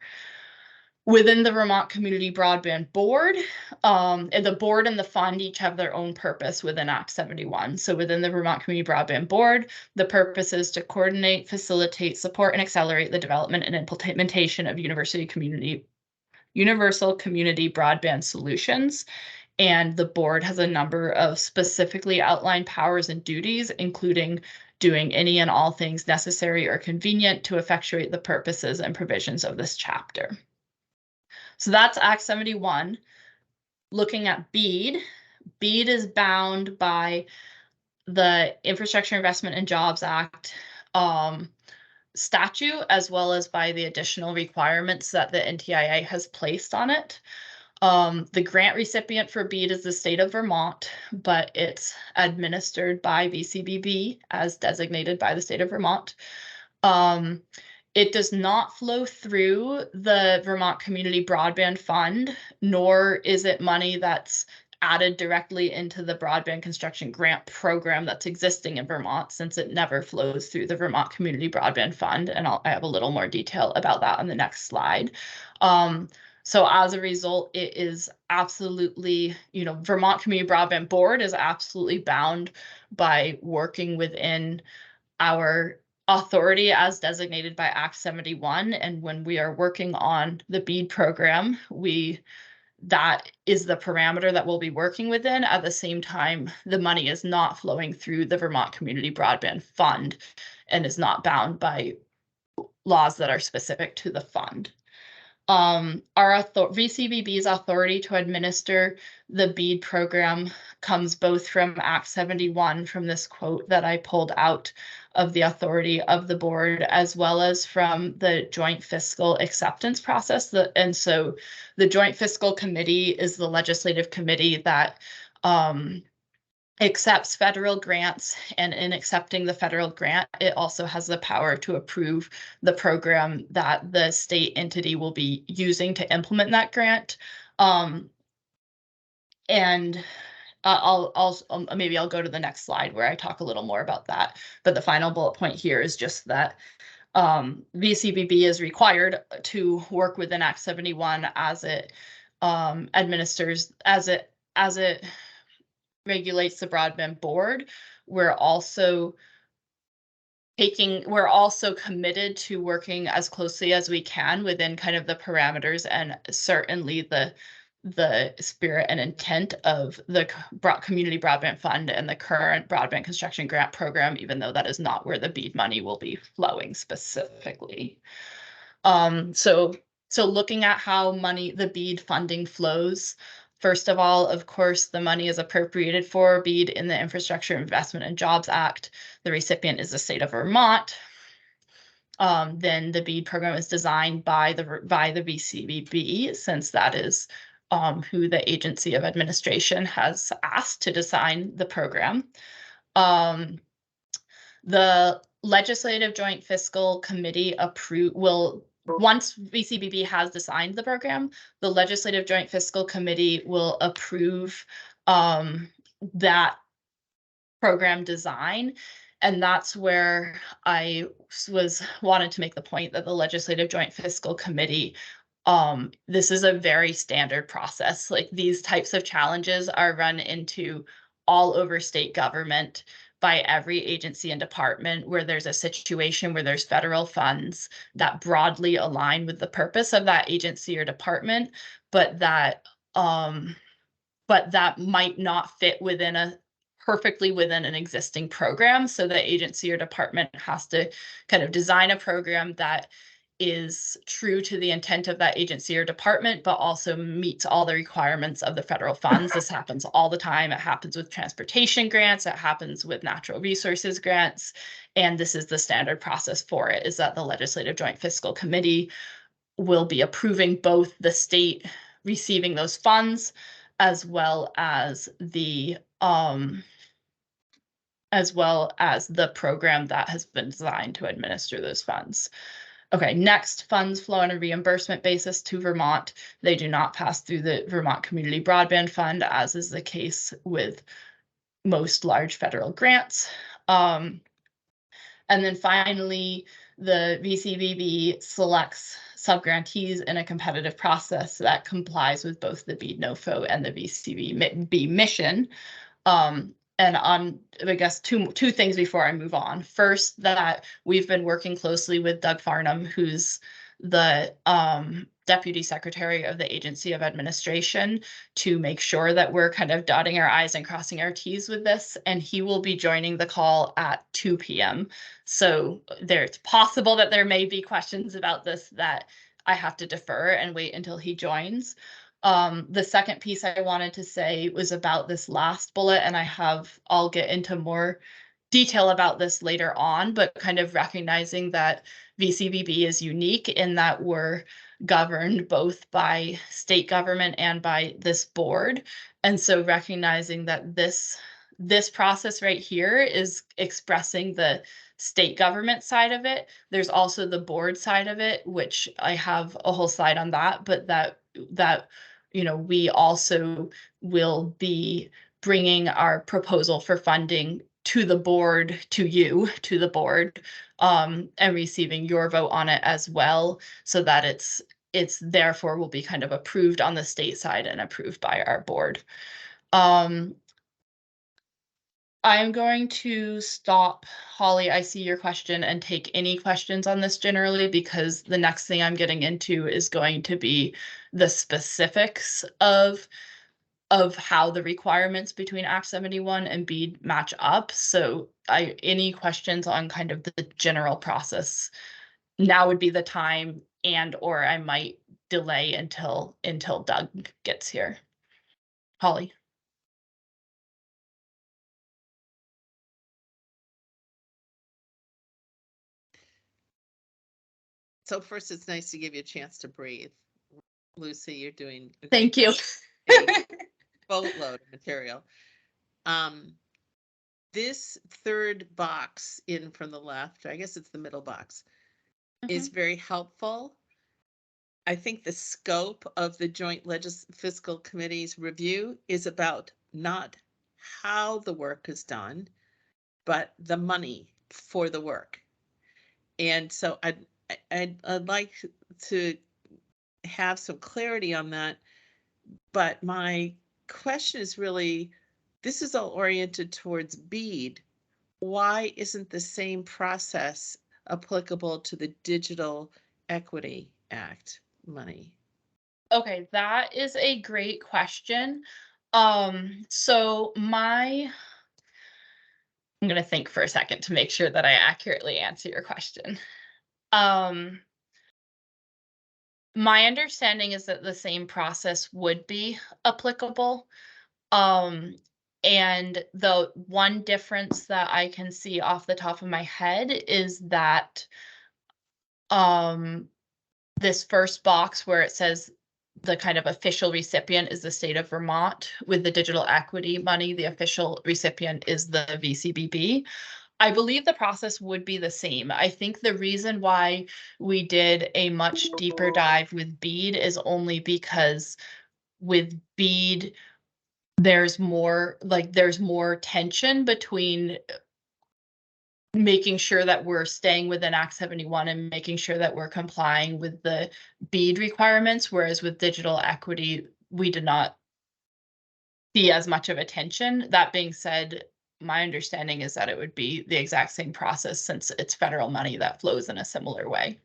Within the Vermont Community Broadband Board, and the board and the fund each have their own purpose within Act 71. So within the Vermont Community Broadband Board, the purpose is to coordinate, facilitate, support, and accelerate the development and implementation of universal community broadband solutions. And the board has a number of specifically outlined powers and duties, including doing any and all things necessary or convenient to effectuate the purposes and provisions of this chapter. So that's Act 71. Looking at BEAD, BEAD is bound by the Infrastructure Investment and Jobs Act statute, as well as by the additional requirements that the NTIA has placed on it. The grant recipient for BEAD is the state of Vermont, but it's administered by VCBB as designated by the state of Vermont. It does not flow through the Vermont Community Broadband Fund, nor is it money that's added directly into the broadband construction grant program that's existing in Vermont, since it never flows through the Vermont Community Broadband Fund. And I have a little more detail about that on the next slide. So as a result, it is absolutely, Vermont Community Broadband Board is absolutely bound by working within our authority as designated by Act 71. And when we are working on the BEAD program, that is the parameter that we'll be working within. At the same time, the money is not flowing through the Vermont Community Broadband Fund and is not bound by laws that are specific to the fund. VCBB's authority to administer the BEAD program comes both from Act 71, from this quote that I pulled out of the authority of the board, as well as from the Joint Fiscal Acceptance process. And so the Joint Fiscal Committee is the legislative committee that accepts federal grants, and in accepting the federal grant, it also has the power to approve the program that the state entity will be using to implement that grant. Maybe I'll go to the next slide where I talk a little more about that. But the final bullet point here is just that VCBB is required to work within Act 71 as it administers, as it regulates the broadband board. We're also committed to working as closely as we can within kind of the parameters and certainly the spirit and intent of the Community Broadband Fund and the current Broadband Construction Grant Program, even though that is not where the BEAD money will be flowing specifically. So looking at how the BEAD funding flows, first of all, of course, the money is appropriated for BEAD in the Infrastructure Investment and Jobs Act. The recipient is the state of Vermont. Then the BEAD program is designed by the VCBB, since that is who the agency of administration has asked to design the program. The Legislative Joint Fiscal Committee once VCBB has designed the program, the Legislative Joint Fiscal Committee will approve that program design. And that's where I wanted to make the point that the Legislative Joint Fiscal Committee this is a very standard process. Like these types of challenges are run into all over state government by every agency and department where there's a situation where there's federal funds that broadly align with the purpose of that agency or department, but that might not fit perfectly within an existing program. So the agency or department has to kind of design a program that is true to the intent of that agency or department, but also meets all the requirements of the federal funds. This happens all the time. It happens with transportation grants. It happens with natural resources grants. And this is the standard process for it, is that the Legislative Joint Fiscal Committee will be approving both the state receiving those funds as well as the program that has been designed to administer those funds. Okay, next, funds flow on a reimbursement basis to Vermont. They do not pass through the Vermont Community Broadband Fund, as is the case with most large federal grants. And then finally, the VCBB selects subgrantees in a competitive process that complies with both the BEAD NOFO and the VCBB mission. And on, I guess, two things before I move on. First, that we've been working closely with Doug Farnham, who's the Deputy Secretary of the Agency of Administration, to make sure that we're kind of dotting our I's and crossing our T's with this. And he will be joining the call at 2 p.m. So it's possible that there may be questions about this that I have to defer and wait until he joins. The second piece I wanted to say was about this last bullet, and I'll get into more detail about this later on, but kind of recognizing that VCBB is unique in that we're governed both by state government and by this board. And so recognizing that this process right here is expressing the state government side of it. There's also the board side of it, which I have a whole slide on that, but that we also will be bringing our proposal for funding to the board, to the board, and receiving your vote on it as well, so that it's therefore will be kind of approved on the state side and approved by our board. I'm going to stop, Holly. I see your question, and take any questions on this generally, because the next thing I'm getting into is going to be the specifics of how the requirements between Act 71 and BEAD match up. So any questions on kind of the general process, now would be the time, or I might delay until Doug gets here. Holly. So first, it's nice to give you a chance to breathe. Lucy, you're doing a Thank you. boatload of material. This third box in from the left, I guess it's the middle box, is very helpful. I think the scope of the Joint Fiscal Committee's review is about not how the work is done, but the money for the work. And so I'd like to have some clarity on that. But my question is really, this is all oriented towards BEAD. Why isn't the same process applicable to the Digital Equity Act money? Okay, that is a great question. So I'm going to think for a second to make sure that I accurately answer your question. My understanding is that the same process would be applicable. And the one difference that I can see off the top of my head is that this first box where it says the kind of official recipient is the state of Vermont, with the digital equity money, the official recipient is the VCBB. I believe the process would be the same. I think the reason why we did a much deeper dive with BEAD is only because with BEAD, there's more tension between making sure that we're staying within Act 71 and making sure that we're complying with the BEAD requirements, whereas with digital equity, we did not see as much of attention. That being said, my understanding is that it would be the exact same process since it's federal money that flows in a similar way.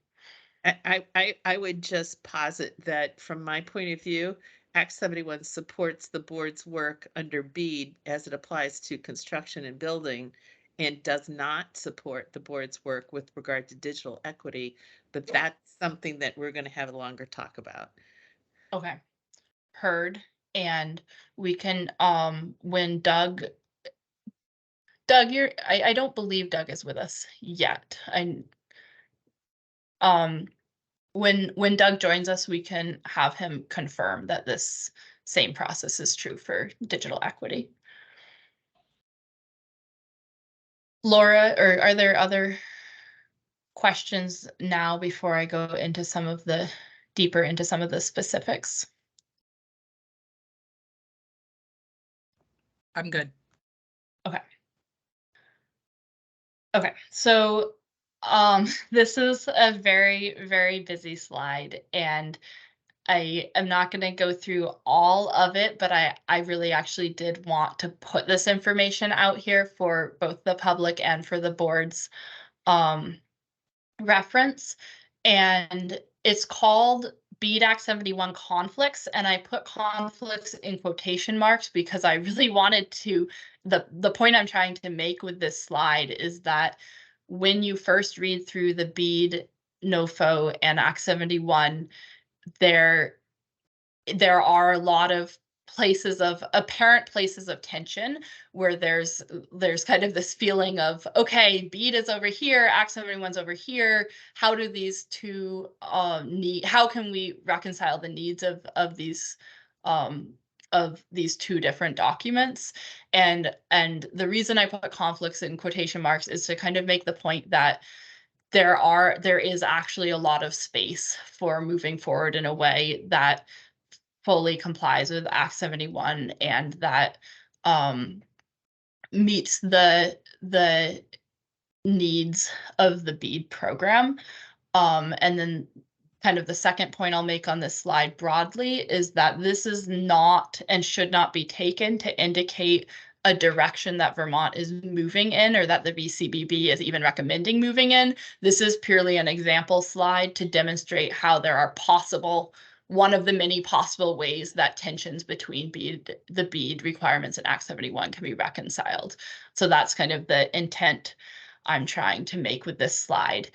I would just posit that from my point of view, Act 71 supports the board's work under BEAD as it applies to construction and building, and does not support the board's work with regard to digital equity, but that's something that we're going to have a longer talk about. Okay. Heard. And we can, when Doug, I don't believe Doug is with us yet. When Doug joins us, we can have him confirm that this same process is true for digital equity. Laura, or are there other questions now before I go into some of the deeper into some of the specifics? I'm good. Okay. Okay, so this is a very, very busy slide, and I am not going to go through all of it, but I really actually did want to put this information out here for both the public and for the board's reference. And it's called BEAD Act 71 conflicts, and I put conflicts in quotation marks because I really wanted to, the point I'm trying to make with this slide is that when you first read through the BEAD, NOFO, and Act 71, there are a lot of apparent places of tension where there's kind of this feeling of, okay, BEAD is over here, Act 71's over here. How do these two how can we reconcile the needs of these two different documents? And the reason I put conflicts in quotation marks is to kind of make the point that there is actually a lot of space for moving forward in a way that fully complies with Act 71 and that meets the needs of the BEAD program. And then kind of the second point I'll make on this slide broadly is that this is not and should not be taken to indicate a direction that Vermont is moving in or that the VCBB is even recommending moving in. This is purely an example slide to demonstrate how there are one of the many possible ways that tensions between the BEAD requirements and Act 71 can be reconciled. So that's kind of the intent I'm trying to make with this slide.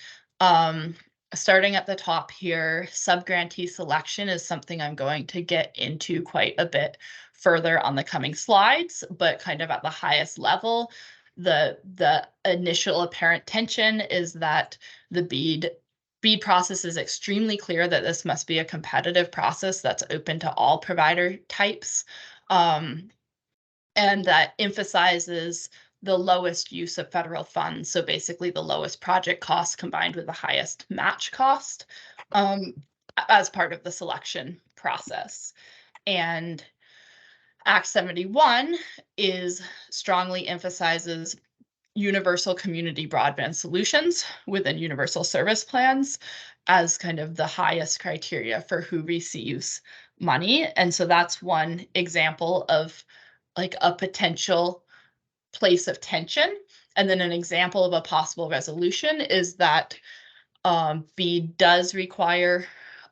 Starting at the top here, subgrantee selection is something I'm going to get into quite a bit further on the coming slides, but kind of at the highest level, the initial apparent tension is that the BEAD process is extremely clear that this must be a competitive process that's open to all provider types, and that emphasizes the lowest use of federal funds. So basically the lowest project cost combined with the highest match cost as part of the selection process. And Act 71 strongly emphasizes universal community broadband solutions within universal service plans as kind of the highest criteria for who receives money. And so that's one example of like a potential place of tension. And then an example of a possible resolution is that BEAD does require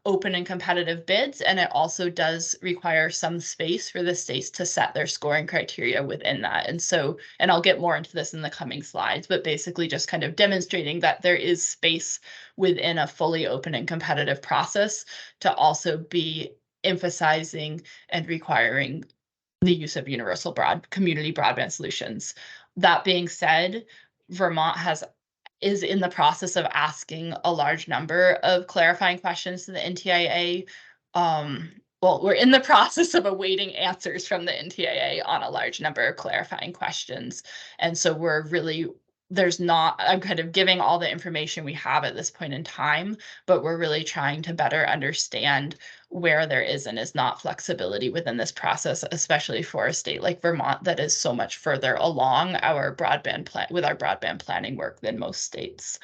open and competitive bids, and it also does require some space for the states to set their scoring criteria within that. And I'll get more into this in the coming slides, but basically just kind of demonstrating that there is space within a fully open and competitive process to also be emphasizing and requiring the use of universal community broadband solutions. That being said, Vermont is in the process of asking a large number of clarifying questions to the NTIA. Well, we're in the process of awaiting answers from the NTIA on a large number of clarifying questions. And so we're really I'm kind of giving all the information we have at this point in time, but we're really trying to better understand where there is and is not flexibility within this process, especially for a state like Vermont that is so much further along our broadband plan with our broadband planning work than most states.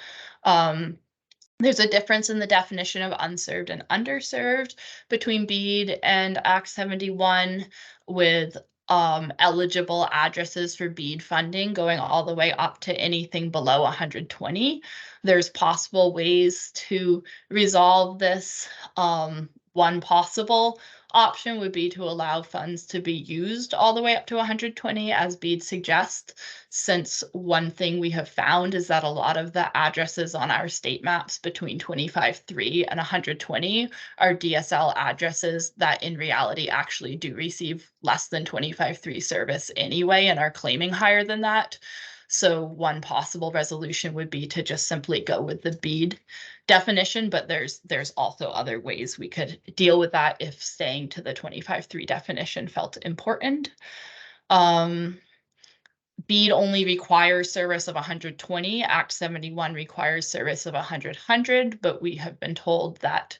There's a difference in the definition of unserved and underserved between BEAD and Act 71, with eligible addresses for BEAD funding going all the way up to anything below 120. There's possible ways to resolve this. One possible option would be to allow funds to be used all the way up to 120, as BEAD suggests, since one thing we have found is that a lot of the addresses on our state maps between 25.3 and 120 are DSL addresses that in reality actually do receive less than 25.3 service anyway and are claiming higher than that. So one possible resolution would be to just simply go with the BEAD definition, but there's also other ways we could deal with that if staying to the 25.3 definition felt important. BEAD only requires service of 120. Act 71 requires service of 100, but we have been told that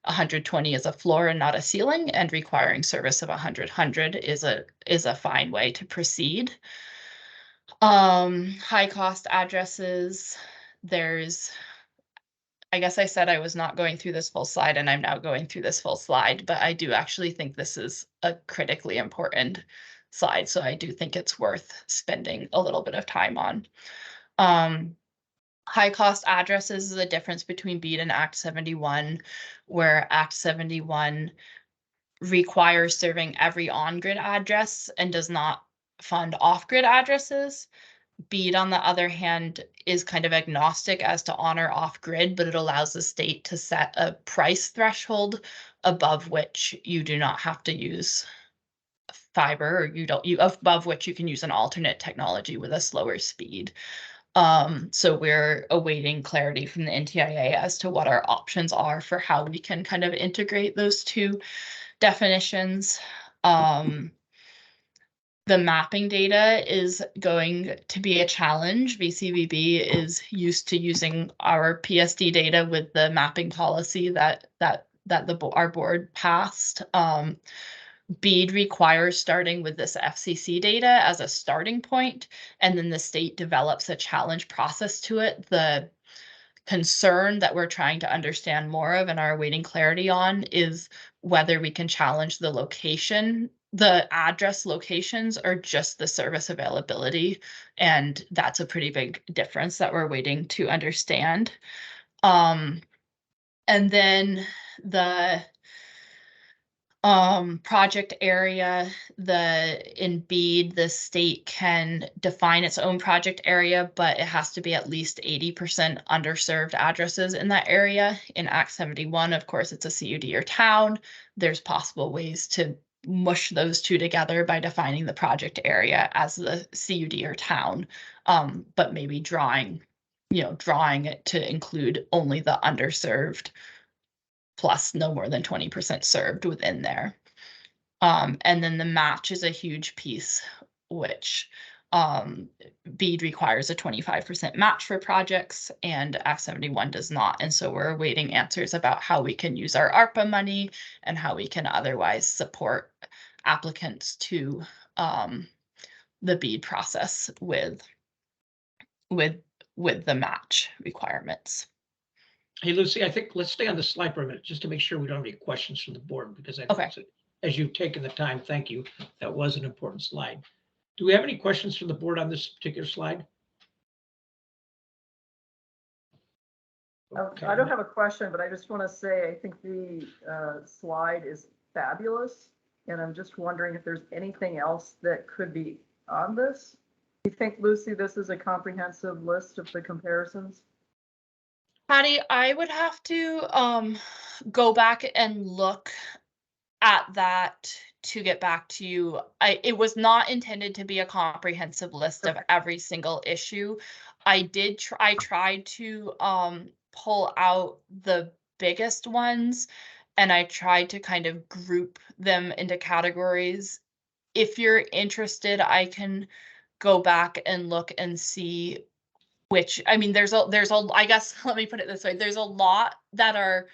120 is a floor and not a ceiling, and requiring service of 100 is a fine way to proceed. High cost addresses, I guess I said I was not going through this full slide, and I'm now going through this full slide, but I do actually think this is a critically important slide, so I do think it's worth spending a little bit of time on. High cost addresses is the difference between BEAD and Act 71, where Act 71 requires serving every on-grid address and does not fund off-grid addresses. BEAD, on the other hand, is kind of agnostic as to on or off grid, but it allows the state to set a price threshold above which you do not have to use fiber, or above which you can use an alternate technology with a slower speed. So we're awaiting clarity from the NTIA as to what our options are for how we can kind of integrate those two definitions. The mapping data is going to be a challenge. VCVB is used to using our PSD data with the mapping policy that our board passed. BEAD requires starting with this FCC data as a starting point, and then the state develops a challenge process to it. The concern that we're trying to understand more of and are awaiting clarity on is whether we can challenge the location, the address locations, or just the service availability. And that's a pretty big difference that we're waiting to understand. And then the project area, in BEAD, the state can define its own project area, but it has to be at least 80% underserved addresses in that area. In Act 71, of course, it's a CUD or town. There's possible ways to mush those two together by defining the project area as the CUD or town, but maybe drawing it to include only the underserved plus no more than 20% served within there. And then the match is a huge piece, which BEAD requires a 25% match for projects and Act 71 does not. And so we're awaiting answers about how we can use our ARPA money and how we can otherwise support applicants to the BEAD process with the match requirements. Hey, Lucy, I think let's stay on the slide for a minute, just to make sure we don't have any questions from the board, because I think as you've taken the time, thank you. That was an important slide. Do we have any questions from the board on this particular slide? Okay. I don't have a question, but I just want to say, I think the slide is fabulous. And I'm just wondering if there's anything else that could be on this. Do you think, Lucy, this is a comprehensive list of the comparisons? Patty, I would have to go back and look at that to get back to you. It was not intended to be a comprehensive list of every single issue. I tried to pull out the biggest ones, and I tried to kind of group them into categories. If you're interested, I can go back and look and see which, I mean, I guess, let me put it this way, there's a lot that are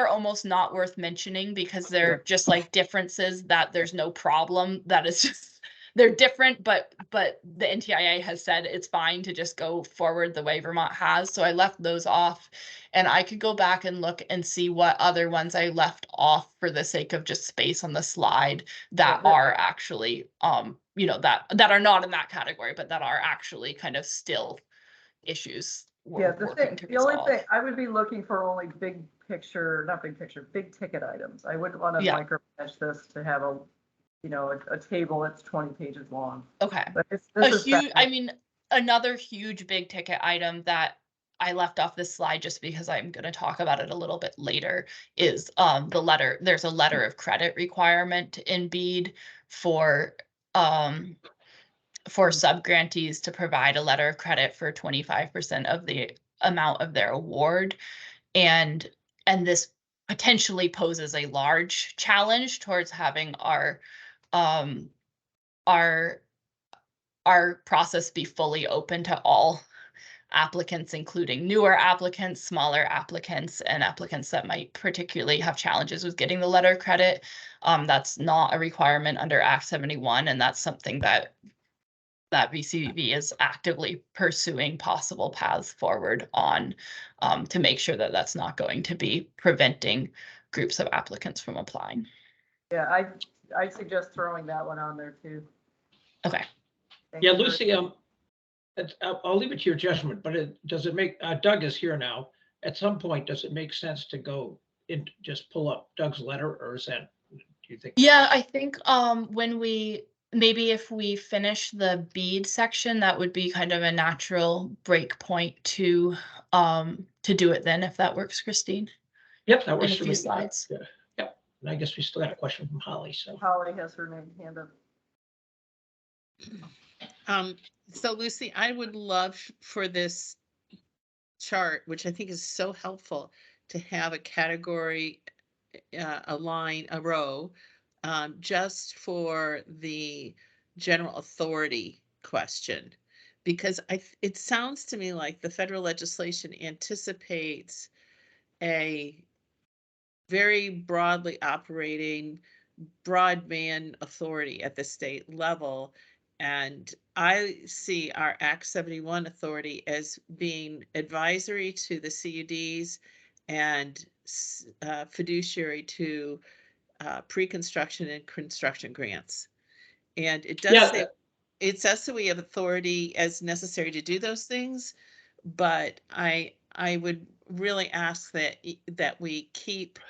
almost not worth mentioning because they're just like differences that there's no problem, that is just, they're different, but the NTIA has said it's fine to just go forward the way Vermont has. So I left those off, and I could go back and look and see what other ones I left off for the sake of just space on the slide that are actually, that are not in that category, but that are actually kind of still issues Yeah, we're working to the only resolve. thing, I would be looking for only big picture, not big picture, big ticket items. I wouldn't want to Yeah. micromanage this to have a, a table that's 20 pages long. Okay. But this is huge, bad. I mean, another huge big ticket item that I left off this slide just because I'm going to talk about it a little bit later is there's a letter of credit requirement in BEAD for subgrantees to provide a letter of credit for 25% of the amount of their award. And this potentially poses a large challenge towards having our process be fully open to all applicants, including newer applicants, smaller applicants, and applicants that might particularly have challenges with getting the letter of credit. That's not a requirement under Act 71, and that's something that VCV is actively pursuing possible paths forward on, to make sure that that's not going to be preventing groups of applicants from applying. Yeah, I suggest throwing that one on there too. Okay. Thank Yeah, you. Lucy, I'll leave it to your judgment, but does it make, Doug is here now. At some point, does it make sense to go and just pull up Doug's letter, or is that, do you think? Yeah, I think maybe if we finish the bead section, that would be kind of a natural break point to do it then, if that works, Christine. Yep, that In works a for few me. slides. Yep, and I guess we still got a question from Holly, so. Holly has her hand up. So Lucy, I would love for this chart, which I think is so helpful, to have a category, a line, a row, just for the general authority question. Because it sounds to me like the federal legislation anticipates a very broadly operating broadband authority at the state level. And I see our Act 71 authority as being advisory to the CUDs and fiduciary to pre-construction and construction grants. And it does say, it says that we have authority as necessary to do those things, but I would really ask that we keep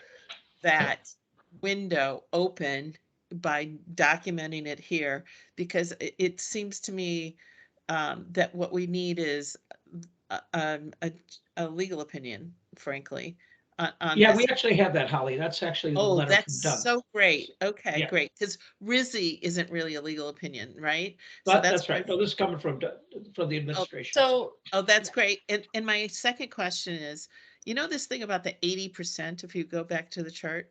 that window open by documenting it here, because it seems to me that what we need is a legal opinion, frankly. On Yeah, this. we actually have that, Holly. That's actually the Oh, letter from that's Doug. so great. Okay, Yeah. great. Because RISI isn't really a legal opinion, right? But that's right. No, this is coming from the administration. So, oh, that's great. And my second question is, this thing about the 80%, if you go back to the chart,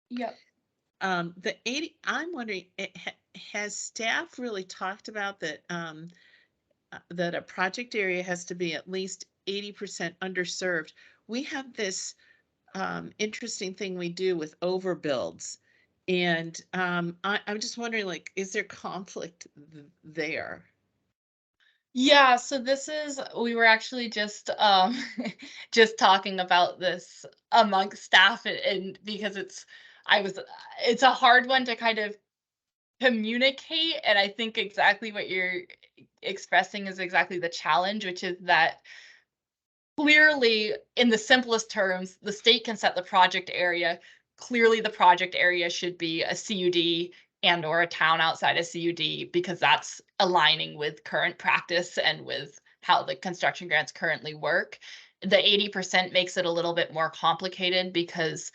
yep. the 80, I'm wondering, has staff really talked about that, that a project area has to be at least 80% underserved? We have this interesting thing we do with overbuilds. And I'm just wondering, like, is there conflict there? Yeah, so we were actually just just talking about this among staff, and because it's a hard one to kind of communicate, and I think exactly what you're expressing is exactly the challenge, which is that clearly, in the simplest terms, the state can set the project area. Clearly, the project area should be a CUD and or a town outside a CUD, because that's aligning with current practice and with how the construction grants currently work. The 80% makes it a little bit more complicated, because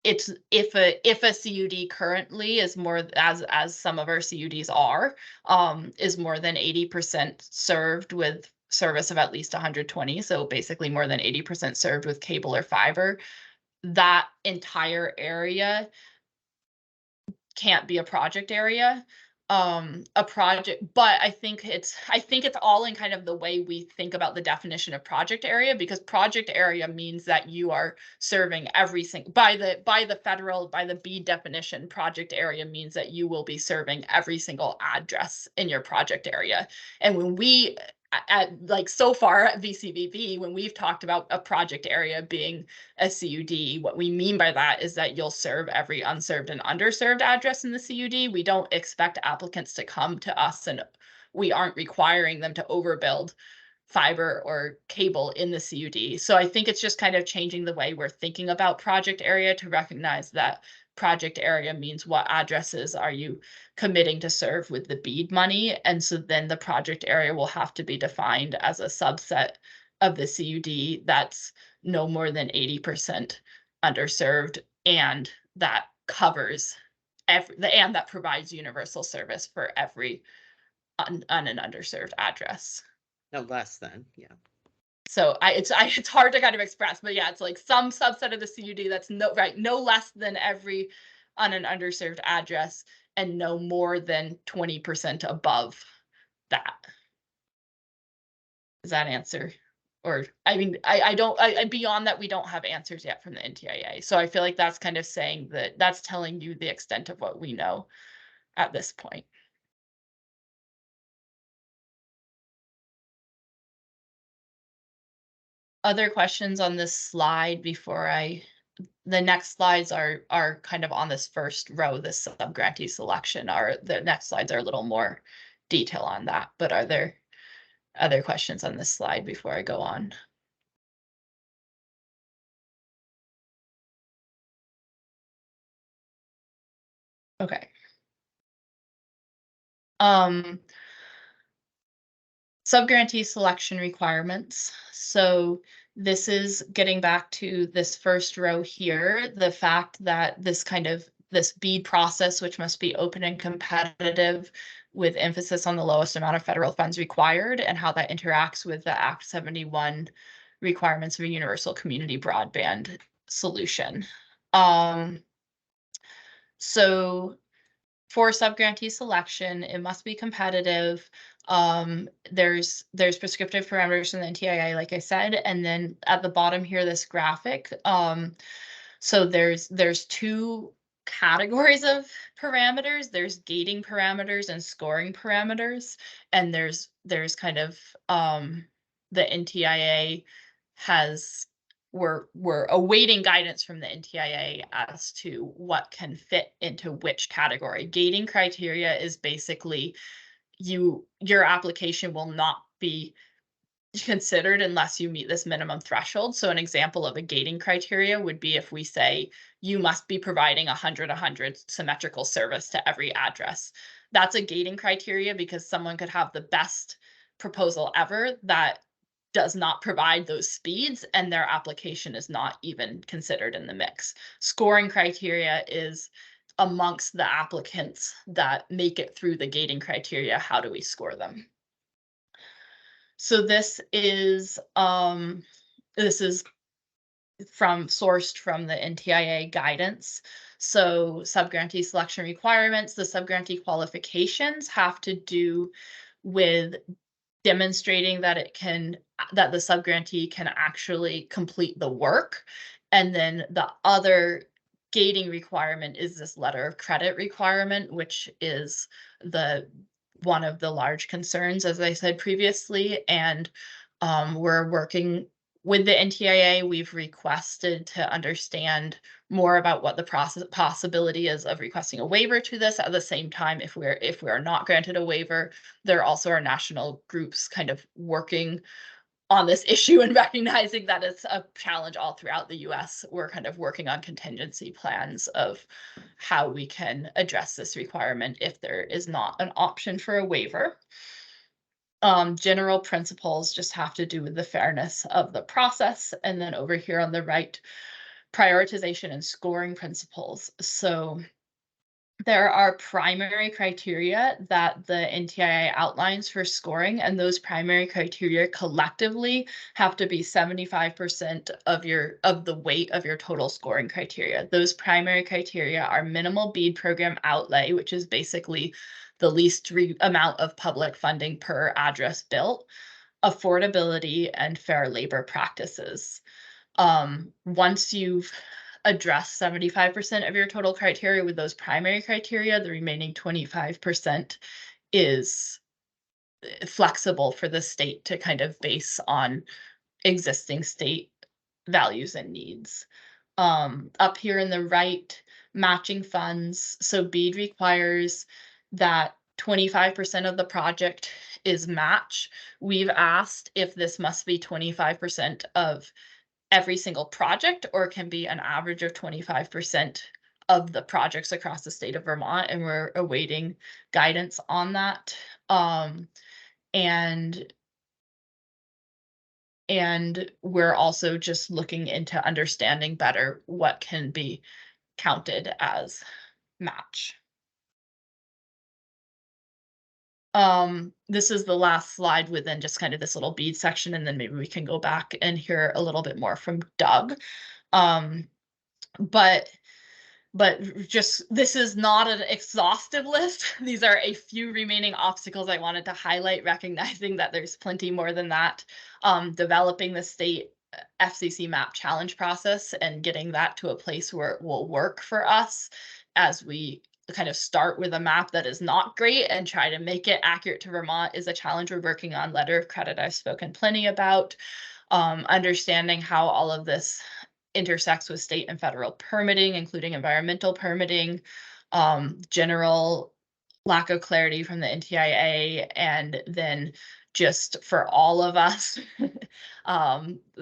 it's if a CUD currently is more, as some of our CUDs are, is more than 80% served with service of at least 120, so basically more than 80% served with cable or fiber, that entire area can't be a project area. a project, but I think it's all in kind of the way we think about the definition of project area, because project area means that you are serving every single, by the BEAD definition, project area means that you will be serving every single address in your project area. And when we like so far at VCVB, when we've talked about a project area being a CUD, what we mean by that is that you'll serve every unserved and underserved address in the CUD. We don't expect applicants to come to us, and we aren't requiring them to overbuild fiber or cable in the CUD. So I think it's just kind of changing the way we're thinking about project area to recognize that project area means what addresses are you committing to serve with the BEAD money. And so then the project area will have to be defined as a subset of the CUD that's no more than 80% underserved, and that covers and that provides universal service for every un and underserved address. No less than, yeah. So it's hard to kind of express, but yeah, it's like some subset of the CUD that's no less than every on an underserved address and no more than 20% above that. Does that answer? Or I mean, I don't, beyond that, we don't have answers yet from the NTIA. So I feel like that's kind of saying that that's telling you the extent of what we know at this point. Other questions on this slide before the next slides are kind of on this first row, this sub-grantee selection. The next slides are a little more detail on that, but are there other questions on this slide before I go on? Okay. Sub-grantee selection requirements. So this is getting back to this first row here, the fact that this BEAD process, which must be open and competitive with emphasis on the lowest amount of federal funds required, and how that interacts with the Act 71 requirements of a universal community broadband solution. So for sub-grantee selection, it must be competitive. There's prescriptive parameters in the NTIA, like I said, and then at the bottom here, this graphic. So there's two categories of parameters. There's gating parameters and scoring parameters, and there's kind of the NTIA we're awaiting guidance from the NTIA as to what can fit into which category. Gating criteria is basically your application will not be considered unless you meet this minimum threshold. So an example of a gating criteria would be if we say you must be providing 100 symmetrical service to every address. That's a gating criteria because someone could have the best proposal ever that does not provide those speeds, and their application is not even considered in the mix. Scoring criteria is amongst the applicants that make it through the gating criteria. How do we score them? So this is sourced from the NTIA guidance. So sub-grantee selection requirements, the sub-grantee qualifications have to do with demonstrating that the sub-grantee can actually complete the work. And then the other gating requirement is this letter of credit requirement, which is one of the large concerns, as I said previously. And we're working with the NTIA. We've requested to understand more about what the possibility is of requesting a waiver to this. At the same time, if we are not granted a waiver, there also are national groups kind of working on this issue and recognizing that it's a challenge all throughout the US. We're kind of working on contingency plans of how we can address this requirement if there is not an option for a waiver. General principles just have to do with the fairness of the process. And then over here on the right, prioritization and scoring principles. So there are primary criteria that the NTIA outlines for scoring, and those primary criteria collectively have to be 75% of the weight of your total scoring criteria. Those primary criteria are minimal bead program outlay, which is basically the least amount of public funding per address built, affordability, and fair labor practices. Once you've addressed 75% of your total criteria with those primary criteria, the remaining 25% is flexible for the state to kind of base on existing state values and needs. Up here in the right, matching funds. So BEAD requires that 25% of the project is match. We've asked if this must be 25% of every single project or can be an average of 25% of the projects across the state of Vermont, and we're awaiting guidance on that. And we're also just looking into understanding better what can be counted as match. This is the last slide within just kind of this little bead section, and then maybe we can go back and hear a little bit more from Doug. But just, this is not an exhaustive list. These are a few remaining obstacles I wanted to highlight, recognizing that there's plenty more than that. Developing the state FCC map challenge process and getting that to a place where it will work for us as we kind of start with a map that is not great and try to make it accurate to Vermont is a challenge we're working on. Letter of credit I've spoken plenty about. Understanding how all of this intersects with state and federal permitting, including environmental permitting, general lack of clarity from the NTIA, and then just for all of us,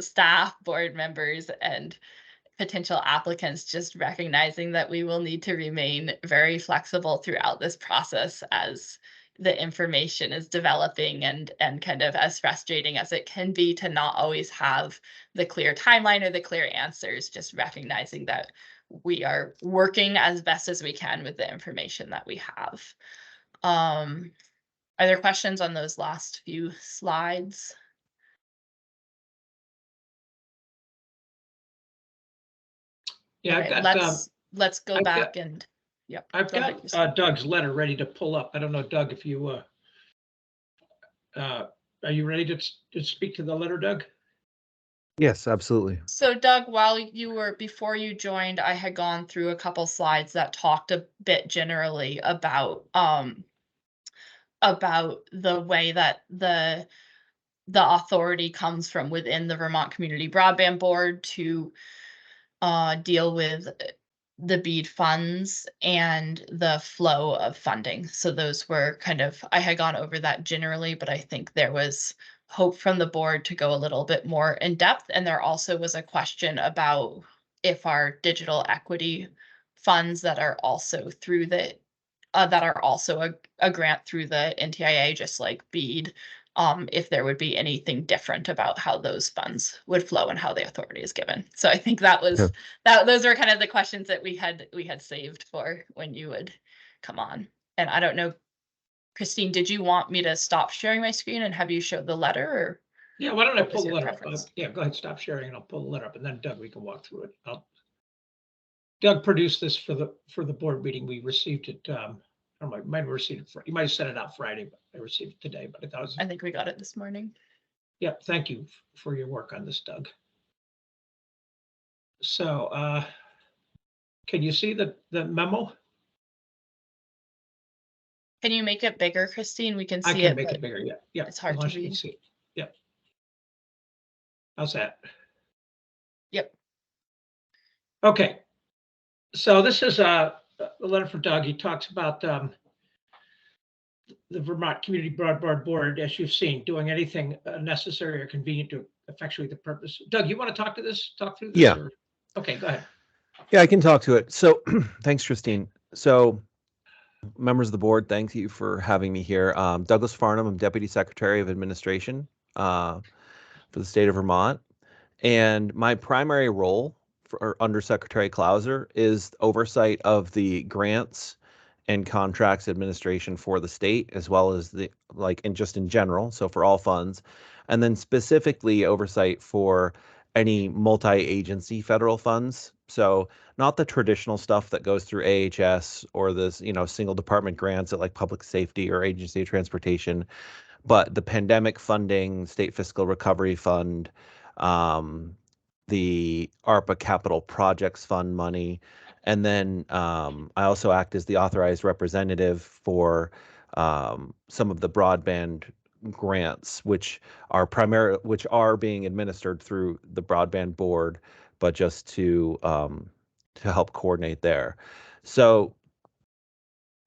staff, board members, and potential applicants, just recognizing that we will need to remain very flexible throughout this process as the information is developing, and kind of as frustrating as it can be to not always have the clear timeline or the clear answers, just recognizing that we are working as best as we can with the information that we have. Are there questions on those last few slides? Yeah, Okay, I've got, let's go I've back got- and, yep. I've go ahead, got Christine. Doug's letter ready to pull up. I don't know, Doug, if you, are you ready to speak to the letter, Doug? Yes, absolutely. So Doug, before you joined, I had gone through a couple slides that talked a bit generally about the way that the authority comes from within the Vermont Community Broadband Board to deal with the BEAD funds and the flow of funding. So those were kind of, I had gone over that generally, but I think there was hope from the board to go a little bit more in depth. And there also was a question about if our digital equity funds that are also through the that are also a grant through the NTIA, just like BEAD, if there would be anything different about how those funds would flow and how the authority is given. So I think that was those were kind of the questions that we had saved for when you would come on. And I don't know, Christine, did you want me to stop sharing my screen and have you show the letter, or? Yeah, why don't I What was pull the your letter up? preference? Yeah, go ahead, stop sharing and I'll pull the letter up, and then Doug, we can walk through it. Doug produced this for the board meeting. We received it. I don't know, might have received it. You might have sent it out Friday, but I received it today. But I thought I think we got it this morning. yeah, thank you for your work on this, Doug. So, can you see the memo? Can you make it bigger, Christine? We can see I can make it bigger. Yeah, yeah. It's hard to read. See it. Yep. How's that? Yep. Okay. So this is a letter from Doug. He talks about the Vermont Community Broadband Board, as you've seen, doing anything necessary or convenient to effectuate the purpose. Doug, you want to talk through this? Yeah. Or? Okay, go ahead. Yeah, I can talk to it. So thanks, Christine. So members of the board, thank you for having me here. Douglas Farnham, I'm Deputy Secretary of Administration for the state of Vermont. And my primary role under Secretary Clauser is oversight of the grants and contracts administration for the state, as well as the just in general, so for all funds, and then specifically oversight for any multi-agency federal funds. So not the traditional stuff that goes through AHS or this, single department grants at like public safety or agency of transportation, but the pandemic funding, state fiscal recovery fund, the ARPA capital projects fund money. And then I also act as the authorized representative for some of the broadband grants, which are being administered through the broadband board, but just to help coordinate there. So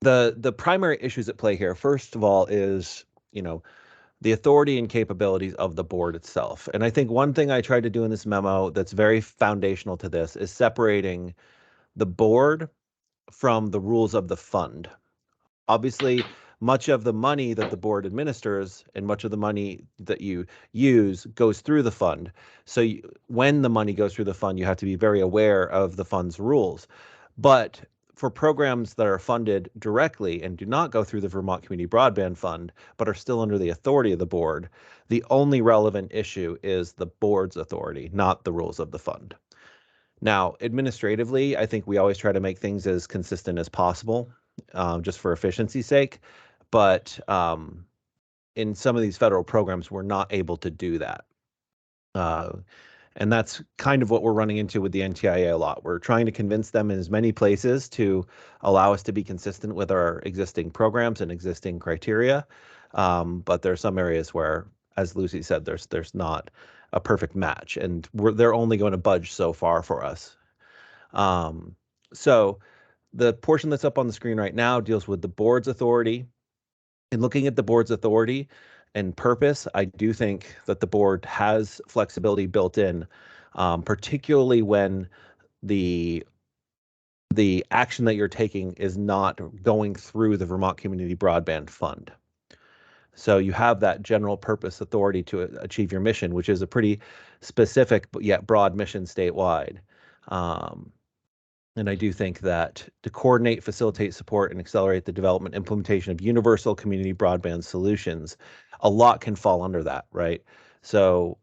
the primary issues at play here, first of all, is the authority and capabilities of the board itself. And I think one thing I tried to do in this memo that's very foundational to this is separating the board from the rules of the fund. Obviously, much of the money that the board administers and much of the money that you use goes through the fund. So when the money goes through the fund, you have to be very aware of the fund's rules. But for programs that are funded directly and do not go through the Vermont Community Broadband Fund, but are still under the authority of the board, the only relevant issue is the board's authority, not the rules of the fund. Now, administratively, I think we always try to make things as consistent as possible, just for efficiency's sake. But in some of these federal programs, we're not able to do that. And that's kind of what we're running into with the NTIA a lot. We're trying to convince them in as many places to allow us to be consistent with our existing programs and existing criteria. But there are some areas where, as Lucy said, there's not a perfect match, and they're only going to budge so far for us. So the portion that's up on the screen right now deals with the board's authority. And looking at the board's authority and purpose, I do think that the board has flexibility built in, particularly when the action that you're taking is not going through the Vermont Community Broadband Fund. So you have that general purpose authority to achieve your mission, which is a pretty specific but yet broad mission statewide. And I do think that to coordinate, facilitate, support, and accelerate the development implementation of universal community broadband solutions, a lot can fall under that, right? So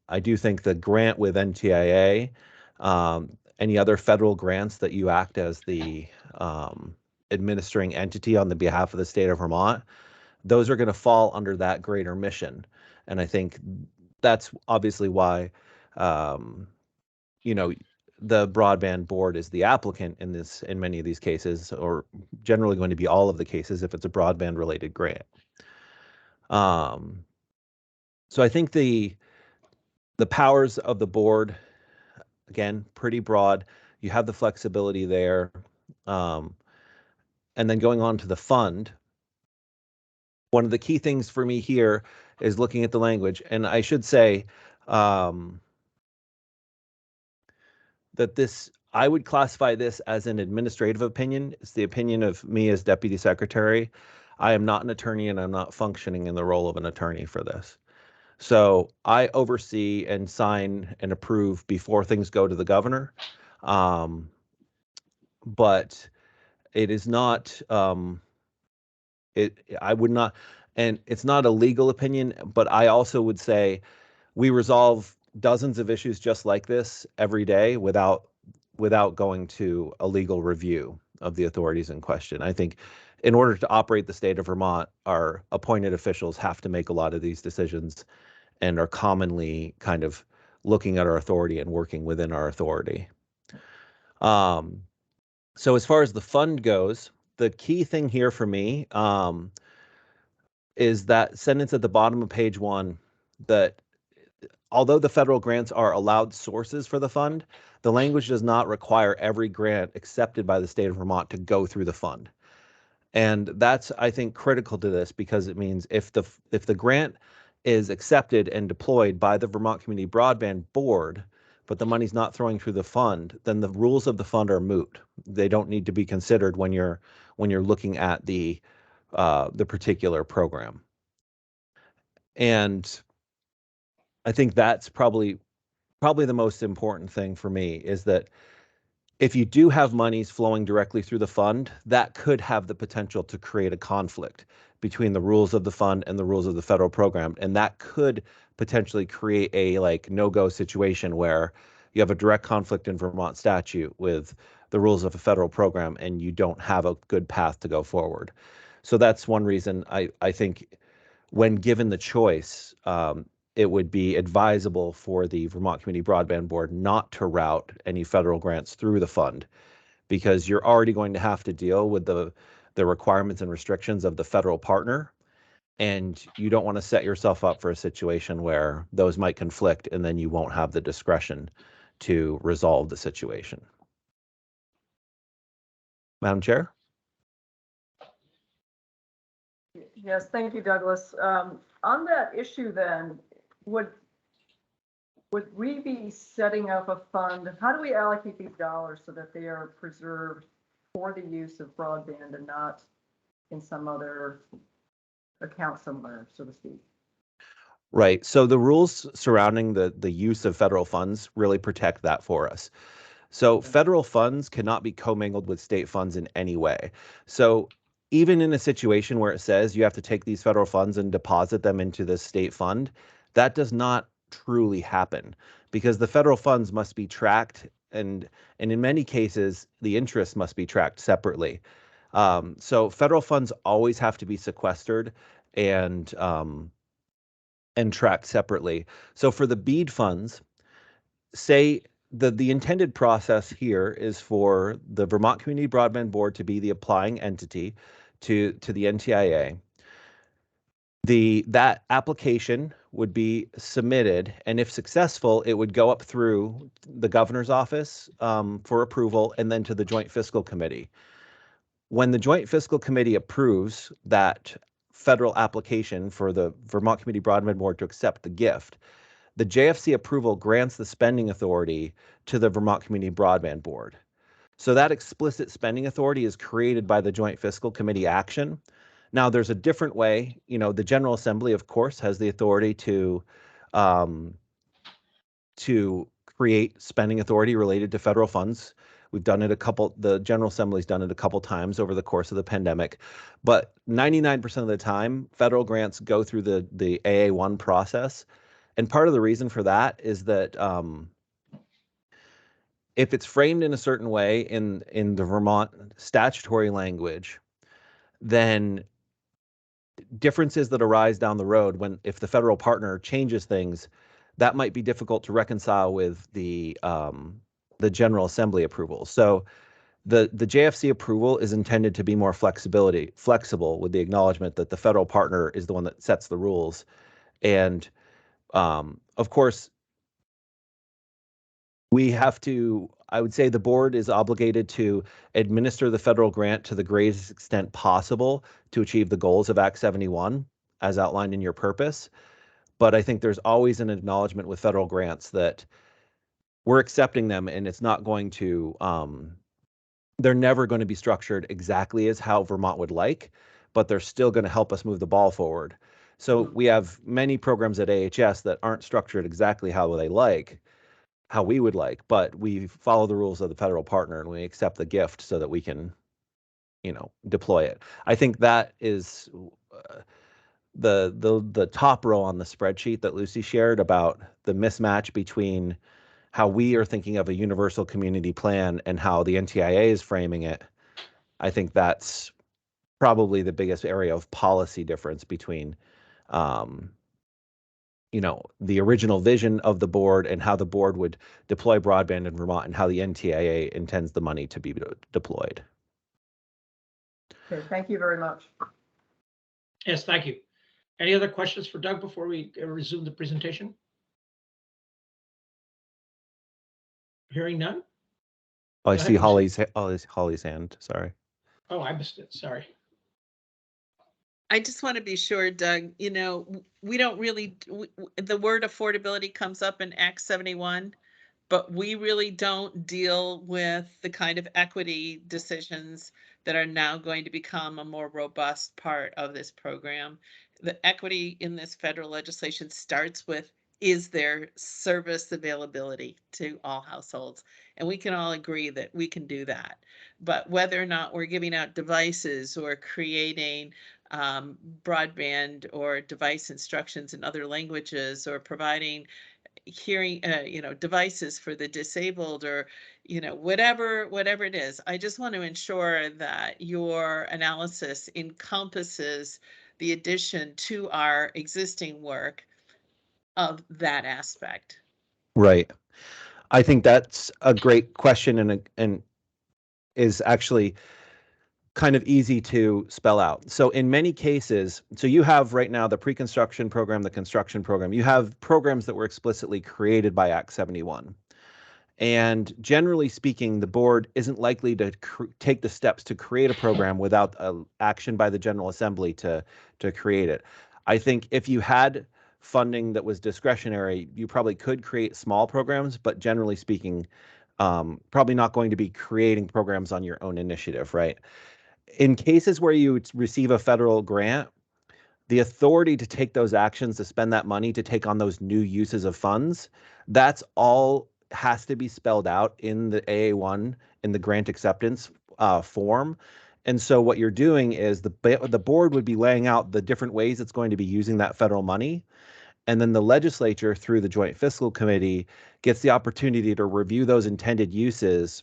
I do think the grant with NTIA, any other federal grants that you act as the administering entity on the behalf of the state of Vermont, those are going to fall under that greater mission. And I think that's obviously why, the broadband board is the applicant in many of these cases, or generally going to be all of the cases if it's a broadband related grant. So I think the powers of the board, again, pretty broad. You have the flexibility there. And then going on to the fund, one of the key things for me here is looking at the language. And I should say that I would classify this as an administrative opinion. It's the opinion of me as deputy secretary. I am not an attorney, and I'm not functioning in the role of an attorney for this. So I oversee and sign and approve before things go to the governor. But it is not, I would not, and it's not a legal opinion, but I also would say we resolve dozens of issues just like this every day without going to a legal review of the authorities in question. I think in order to operate the state of Vermont, our appointed officials have to make a lot of these decisions and are commonly kind of looking at our authority and working within our authority. So as far as the fund goes, the key thing here for me is that sentence at the bottom of page 1, that although the federal grants are allowed sources for the fund, the language does not require every grant accepted by the state of Vermont to go through the fund. And that's, I think, critical to this, because it means if the grant is accepted and deployed by the Vermont Community Broadband Board, but the money's not throwing through the fund, then the rules of the fund are moot. They don't need to be considered when you're looking at the particular program. And I think that's probably the most important thing for me, is that if you do have monies flowing directly through the fund, that could have the potential to create a conflict between the rules of the fund and the rules of the federal program. And that could potentially create a like no-go situation where you have a direct conflict in Vermont statute with the rules of a federal program and you don't have a good path to go forward. So that's one reason I think when given the choice, it would be advisable for the Vermont Community Broadband Board not to route any federal grants through the fund, because you're already going to have to deal with the requirements and restrictions of the federal partner, and you don't want to set yourself up for a situation where those might conflict and then you won't have the discretion to resolve the situation. Madam Chair? Yes, thank you, Douglas. On that issue then, would we be setting up a fund? How do we allocate these dollars so that they are preserved for the use of broadband and not in some other account somewhere, so to speak? Right. So the rules surrounding the use of federal funds really protect that for us. So federal funds cannot be commingled with state funds in any way. So even in a situation where it says you have to take these federal funds and deposit them into the state fund, that does not truly happen, because the federal funds must be tracked, and in many cases the interest must be tracked separately. So federal funds always have to be sequestered and tracked separately. So for the BEAD funds, say the intended process here is for the Vermont Community Broadband Board to be the applying entity to the NTIA. That application would be submitted, and if successful, it would go up through the governor's office for approval, and then to the Joint Fiscal Committee. When the Joint Fiscal Committee approves that federal application for the Vermont Community Broadband Board to accept the gift, the JFC approval grants the spending authority to the Vermont Community Broadband Board. So that explicit spending authority is created by the Joint Fiscal Committee action. Now, there's a different way. You know, the General Assembly, of course, has the authority to create spending authority related to federal funds. We've done it the General Assembly's done it a couple times over the course of the pandemic, but 99% of the time, federal grants go through the AA1 process. And part of the reason for that is that if it's framed in a certain way in the Vermont statutory language, then differences that arise down the road if the federal partner changes things, that might be difficult to reconcile with the General Assembly approval. So the JFC approval is intended to be more flexible with the acknowledgement that the federal partner is the one that sets the rules. And of course, I would say the board is obligated to administer the federal grant to the greatest extent possible to achieve the goals of Act 71 as outlined in your purpose. But I think there's always an acknowledgement with federal grants that we're accepting them, and it's not going to, they're never going to be structured exactly as how Vermont would like, but they're still going to help us move the ball forward. So we have many programs at AHS that aren't structured exactly how we would like, but we follow the rules of the federal partner and we accept the gift so that we can, deploy it. I think that is the top row on the spreadsheet that Lucy shared about the mismatch between how we are thinking of a universal community plan and how the NTIA is framing it. I think that's probably the biggest area of policy difference between the original vision of the board and how the board would deploy broadband in Vermont and how the NTIA intends the money to be deployed. Okay, thank you very much. Yes, thank you. Any other questions for Doug before we resume the presentation? Hearing none? Oh, I Go see ahead, Holly's hand. Sorry. Oh, I missed it. Sorry. I just want to be sure, Doug, we don't really, the word affordability comes up in Act 71, but we really don't deal with the kind of equity decisions that are now going to become a more robust part of this program. The equity in this federal legislation starts with is there service availability to all households? And we can all agree that we can do that. But whether or not we're giving out devices or creating broadband or device instructions in other languages, or providing hearing, devices for the disabled, or, whatever it is, I just want to ensure that your analysis encompasses the addition to our existing work of that aspect. Right. I think that's a great question, and is actually kind of easy to spell out. So in many cases, so you have right now the pre-construction program, the construction program, you have programs that were explicitly created by Act 71. And generally speaking, the board isn't likely to take the steps to create a program without action by the General Assembly to create it. I think if you had funding that was discretionary, you probably could create small programs, but generally speaking, probably not going to be creating programs on your own initiative, right? In cases where you receive a federal grant, the authority to take those actions, to spend that money, to take on those new uses of funds, that's all has to be spelled out in the AA1, in the grant acceptance form. And so what you're doing is the board would be laying out the different ways it's going to be using that federal money. And then the legislature, through the Joint Fiscal Committee, gets the opportunity to review those intended uses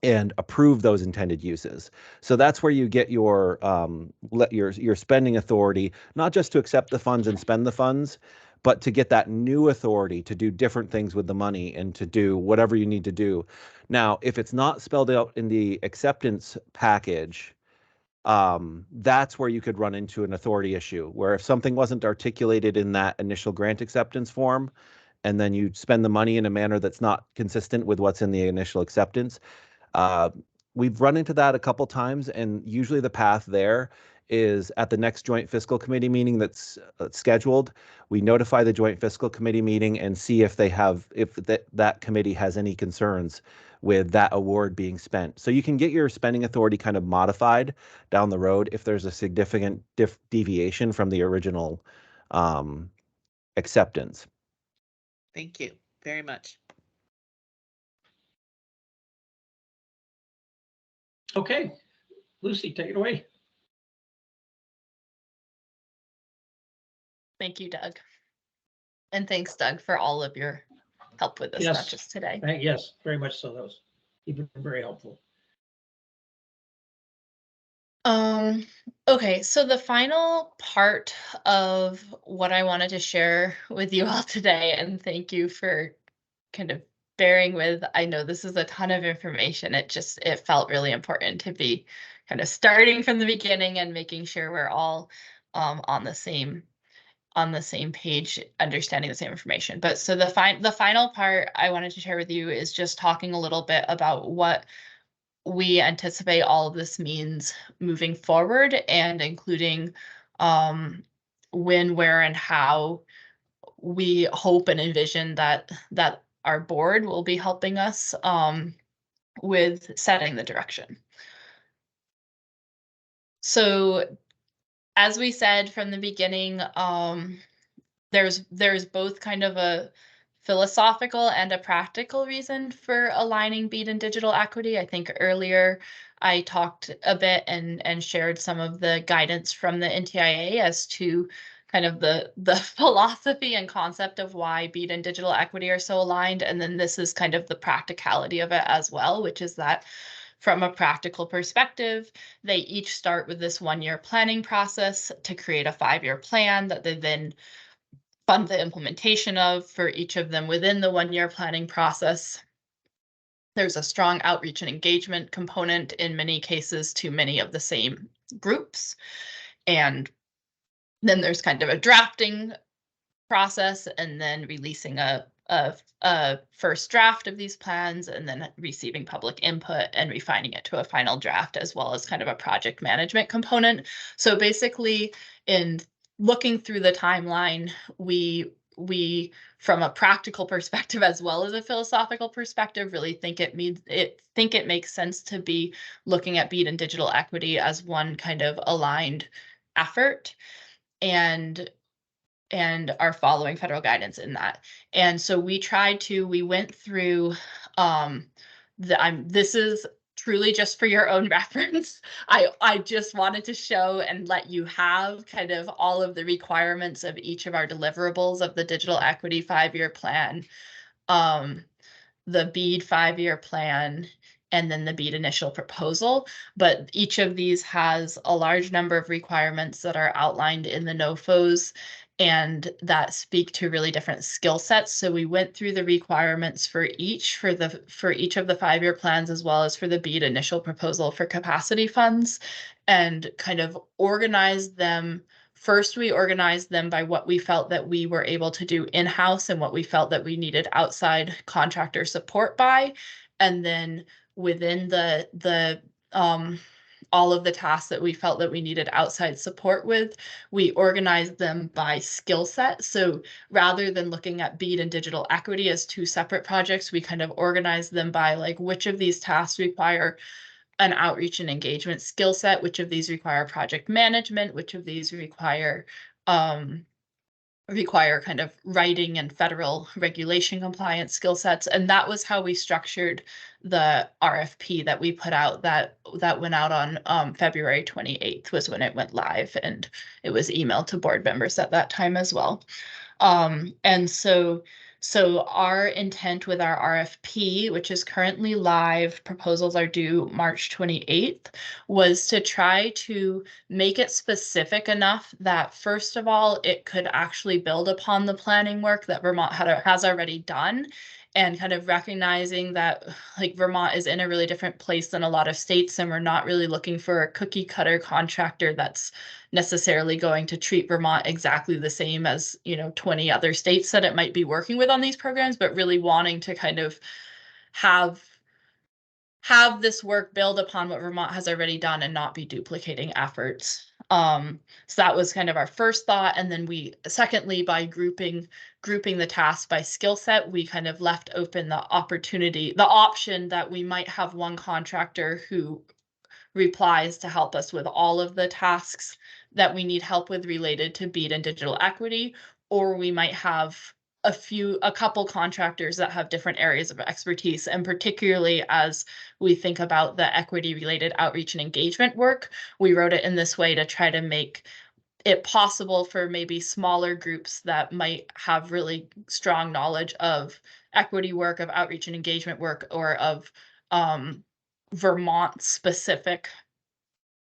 and approve those intended uses. So that's where you get your spending authority, not just to accept the funds and spend the funds, but to get that new authority to do different things with the money and to do whatever you need to do. Now, if it's not spelled out in the acceptance package, that's where you could run into an authority issue, where if something wasn't articulated in that initial grant acceptance form, and then you spend the money in a manner that's not consistent with what's in the initial acceptance, we've run into that a couple times, and usually the path there is at the next Joint Fiscal Committee meeting that's scheduled. We notify the Joint Fiscal Committee meeting and see if that committee has any concerns with that award being spent. So you can get your spending authority kind of modified down the road if there's a significant deviation from the original acceptance. Thank you very much. Okay, Lucy, take it away. Thank you, Doug. And thanks, Doug, for all of your help with this, Yes. not just today. Yes, very much so. That was even very helpful. Okay, so the final part of what I wanted to share with you all today, and thank you for kind of bearing with, I know this is a ton of information. It felt really important to be kind of starting from the beginning and making sure we're all on the same page, understanding the same information. But so the final part I wanted to share with you is just talking a little bit about what we anticipate all of this means moving forward, and including when, where, and how we hope and envision that our board will be helping us with setting the direction. So as we said from the beginning, there's both kind of a philosophical and a practical reason for aligning BEAD and digital equity. I think earlier I talked a bit and shared some of the guidance from the NTIA as to kind of the philosophy and concept of why BEAD and digital equity are so aligned. And then this is kind of the practicality of it as well, which is that from a practical perspective, they each start with this 1-year planning process to create a 5-year plan that they then fund the implementation of for each of them within the 1-year planning process. There's a strong outreach and engagement component in many cases to many of the same groups. And then there's kind of a drafting process, and then releasing a first draft of these plans, and then receiving public input and refining it to a final draft, as well as kind of a project management component. So basically, in looking through the timeline, we from a practical perspective as well as a philosophical perspective really think it makes sense to be looking at BEAD and digital equity as one kind of aligned effort. And are following federal guidance in that. And so we went through, this is truly just for your own reference. I just wanted to show and let you have kind of all of the requirements of each of our deliverables of the digital equity 5-year plan, the BEAD 5-year plan, and then the BEAD initial proposal. But each of these has a large number of requirements that are outlined in the NOFOs and that speak to really different skill sets. So we went through the requirements for each of the 5-year plans, as well as for the BEAD initial proposal for capacity funds, and kind of organized them. First, we organized them by what we felt that we were able to do in-house and what we felt that we needed outside contractor support by. And then within the all of the tasks that we felt that we needed outside support with, we organized them by skill set. So rather than looking at BEAD and digital equity as 2 separate projects, we kind of organized them by like which of these tasks require an outreach and engagement skill set, which of these require project management, which of these require kind of writing and federal regulation compliance skill sets. And that was how we structured the RFP that we put out, that went out on February 28th was when it went live, and it was emailed to board members at that time as well. And so our intent with our RFP, which is currently live, proposals are due March 28th, was to try to make it specific enough that, first of all, it could actually build upon the planning work that Vermont has already done, and kind of recognizing that like Vermont is in a really different place than a lot of states, and we're not really looking for a cookie cutter contractor that's necessarily going to treat Vermont exactly the same as, 20 other states that it might be working with on these programs, but really wanting to kind of have this work build upon what Vermont has already done and not be duplicating efforts. So that was kind of our first thought. And then secondly, by grouping the tasks by skill set, we kind of left open the option that we might have one contractor who replies to help us with all of the tasks that we need help with related to BEAD and digital equity, or we might have a couple contractors that have different areas of expertise. And particularly as we think about the equity related outreach and engagement work, we wrote it in this way to try to make it possible for maybe smaller groups that might have really strong knowledge of equity work, of outreach and engagement work, or of Vermont specific,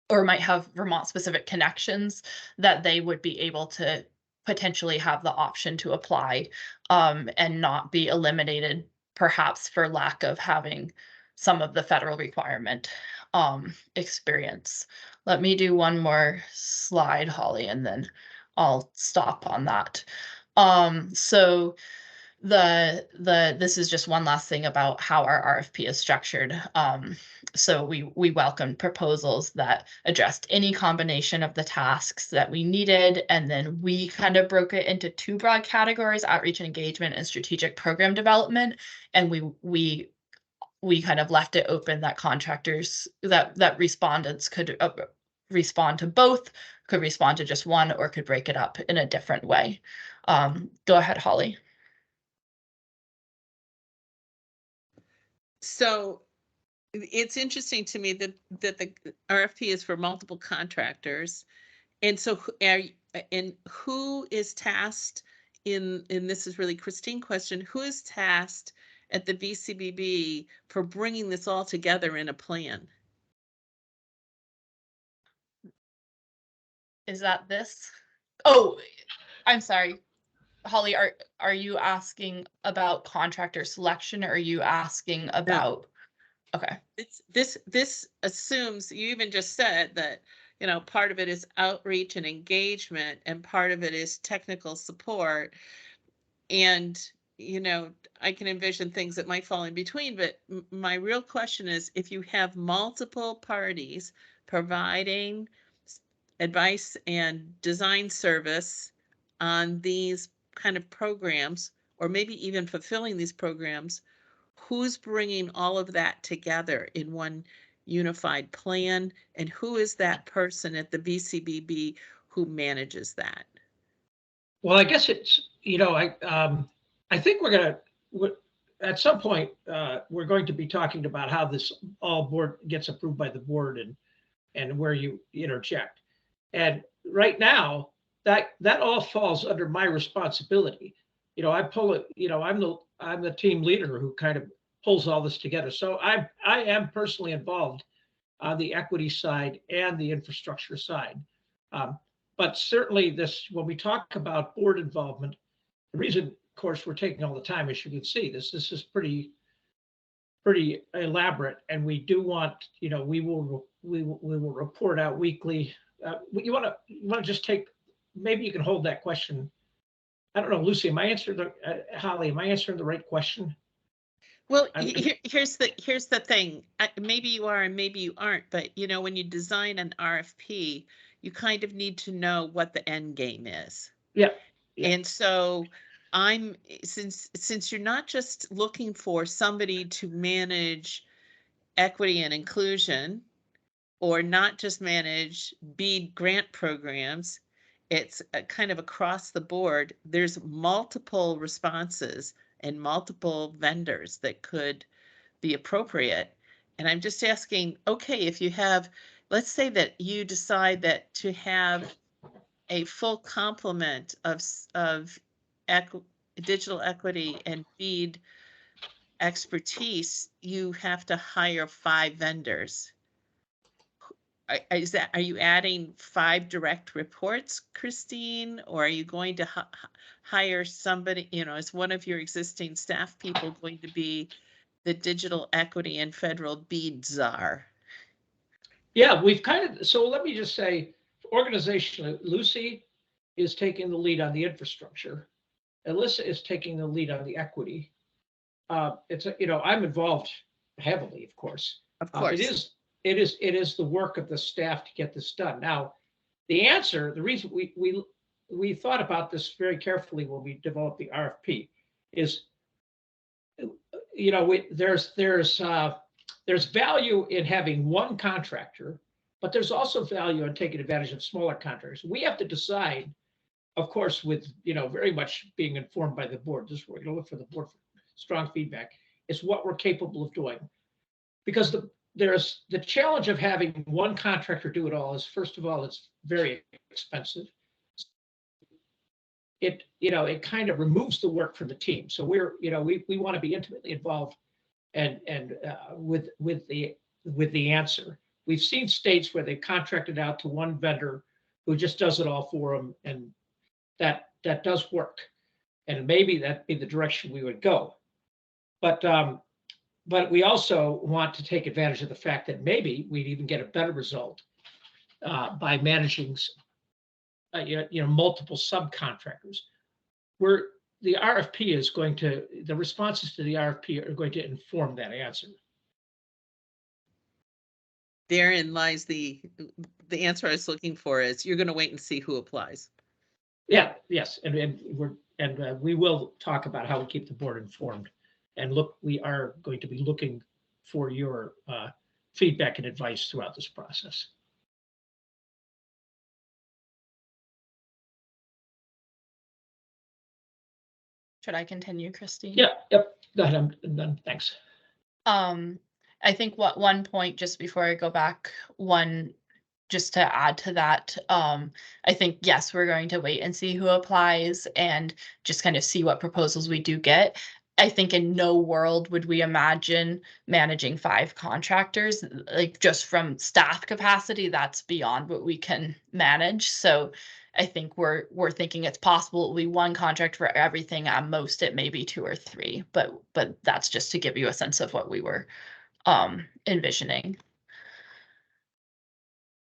or might have Vermont specific connections, that they would be able to potentially have the option to apply and not be eliminated, perhaps for lack of having some of the federal requirement experience. Let me do one more slide, Holly, and then I'll stop on that. So this is just one last thing about how our RFP is structured. So we welcomed proposals that addressed any combination of the tasks that we needed, and then we kind of broke it into 2 broad categories: outreach and engagement and strategic program development. And we kind of left it open that contractors, that respondents could respond to both, could respond to just one, or could break it up in a different way. Go ahead, Holly. So it's interesting to me that the RFP is for multiple contractors. And so who is tasked in this is really Christine question, who is tasked at the VCBB for bringing this all together in a plan? Is that this? Oh, I'm sorry. Holly, are you asking about contractor selection, or are you asking about? No. Okay. This assumes, you even just said that, part of it is outreach and engagement, and part of it is technical support. And, I can envision things that might fall in between, but my real question is, if you have multiple parties providing advice and design service on these kind of programs, or maybe even fulfilling these programs, who's bringing all of that together in one unified plan, and who is that person at the VCBB who manages that? Well, I guess it's, I think at some point, we're going to be talking about how this all board gets approved by the board and where you interject. And right now, that all falls under my responsibility. I pull it, I'm the team leader who kind of pulls all this together. So I am personally involved on the equity side and the infrastructure side. But certainly when we talk about board involvement, the reason, of course, we're taking all the time, as you can see, this is pretty elaborate, and we do want, we will report out weekly. You want to just take, maybe you can hold that question. I don't know, Lucy, Holly, am I answering the right question? Well, here's the thing. Maybe you are and maybe you aren't, but when you design an RFP, you kind of need to know what the end game is. Yeah. And so since you're not just looking for somebody to manage equity and inclusion, or not just manage BEAD grant programs, it's kind of across the board. There's multiple responses and multiple vendors that could be appropriate. And I'm just asking, okay, if you have, let's say that you decide that to have a full complement of digital equity and BEAD expertise, you have to hire 5 vendors. Are you adding 5 direct reports, Christine, or are you going to hire somebody, is one of your existing staff people going to be the digital equity and federal BEAD czar? Yeah, so let me just say, organizationally, Lucy is taking the lead on the infrastructure. Alyssa is taking the lead on the equity. I'm involved heavily, of course. Of course. It is the work of the staff to get this done. Now, the reason we thought about this very carefully when we developed the RFP is, there's value in having one contractor, but there's also value in taking advantage of smaller contractors. We have to decide, of course, with very much being informed by the board. This is where we're going to look for the board for strong feedback. It's what we're capable of doing, because there's the challenge of having one contractor do it all is, first of all, it's very expensive. It kind of removes the work from the team. So we want to be intimately involved and with the answer. We've seen states where they contracted out to one vendor who just does it all for them, and that does work. And maybe that'd be the direction we would go. But we also want to take advantage of the fact that maybe we'd even get a better result by managing multiple subcontractors. The responses to the RFP are going to inform that answer. Therein lies the answer I was looking for, is you're going to wait and see who applies. Yeah, yes, and we will talk about how we keep the board informed. And we are going to be looking for your feedback and advice throughout this process. Should I continue, Christine? Yeah, yep. Go ahead. I'm done. Thanks. I think one point just before I go back, just to add to that, I think, yes, we're going to wait and see who applies and just kind of see what proposals we do get. I think in no world would we imagine managing 5 contractors, like just from staff capacity, that's beyond what we can manage. So I think we're thinking it's possible it'll be 1 contract for everything. At most, it may be 2 or 3, but that's just to give you a sense of what we were envisioning.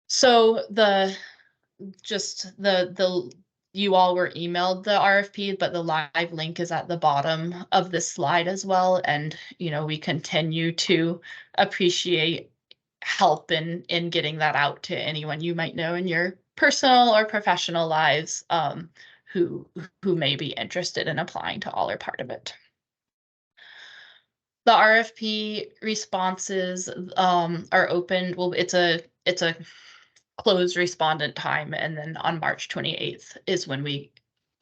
So you all were emailed the RFP, but the live link is at the bottom of this slide as well. And, we continue to appreciate help in getting that out to anyone you might know in your personal or professional lives who may be interested in applying to all or part of it. The RFP responses are open. Well, it's a closed respondent time, and then on March 28th is when we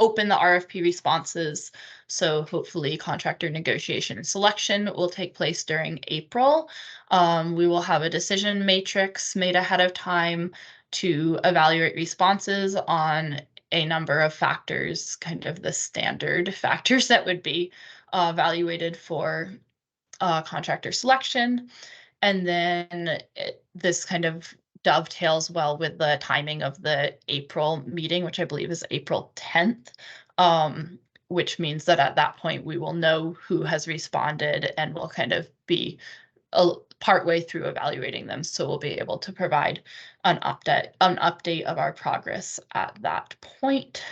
open the RFP responses. So hopefully contractor negotiation and selection will take place during April. We will have a decision matrix made ahead of time to evaluate responses on a number of factors, kind of the standard factors that would be evaluated for contractor selection. And then this kind of dovetails well with the timing of the April meeting, which I believe is April 10th, which means that at that point we will know who has responded and we'll kind of be partway through evaluating them. So we'll be able to provide an update of our progress at that point.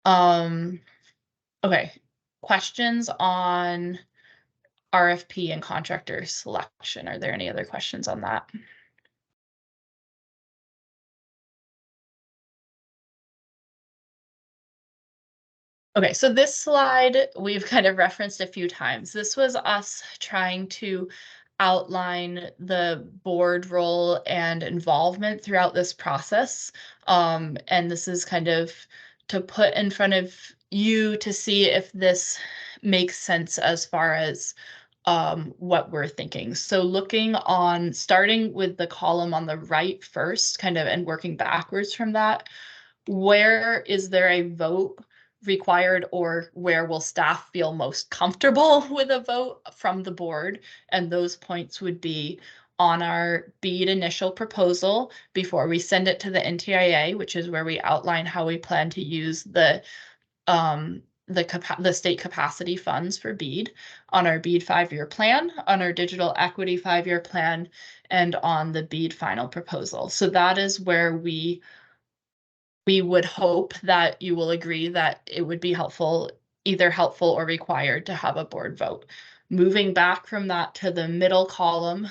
Okay, questions on RFP and contractor selection? Are there any other questions on that? Okay, so this slide we've kind of referenced a few times. This was us trying to outline the board role and involvement throughout this process. And this is kind of to put in front of you to see if this makes sense as far as what we're thinking. So looking on, starting with the column on the right first, kind of, and working backwards from that, where is there a vote required, or where will staff feel most comfortable with a vote from the board? And those points would be on our BEAD initial proposal before we send it to the NTIA, which is where we outline how we plan to use the state capacity funds for BEAD, on our BEAD 5-year plan, on our digital equity 5-year plan, and on the BEAD final proposal. So that is where we would hope that you will agree that it would be helpful, either helpful or required, to have a board vote. Moving back from that to the middle column,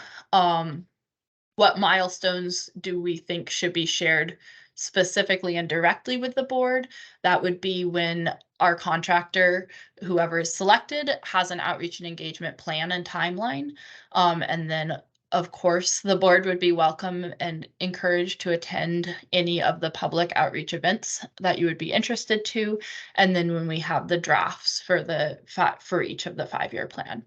what milestones do we think should be shared specifically and directly with the board? That would be when our contractor, whoever is selected, has an outreach and engagement plan and timeline. And then, of course, the board would be welcome and encouraged to attend any of the public outreach events that you would be interested to. And then when we have the drafts for each of the 5-year plan.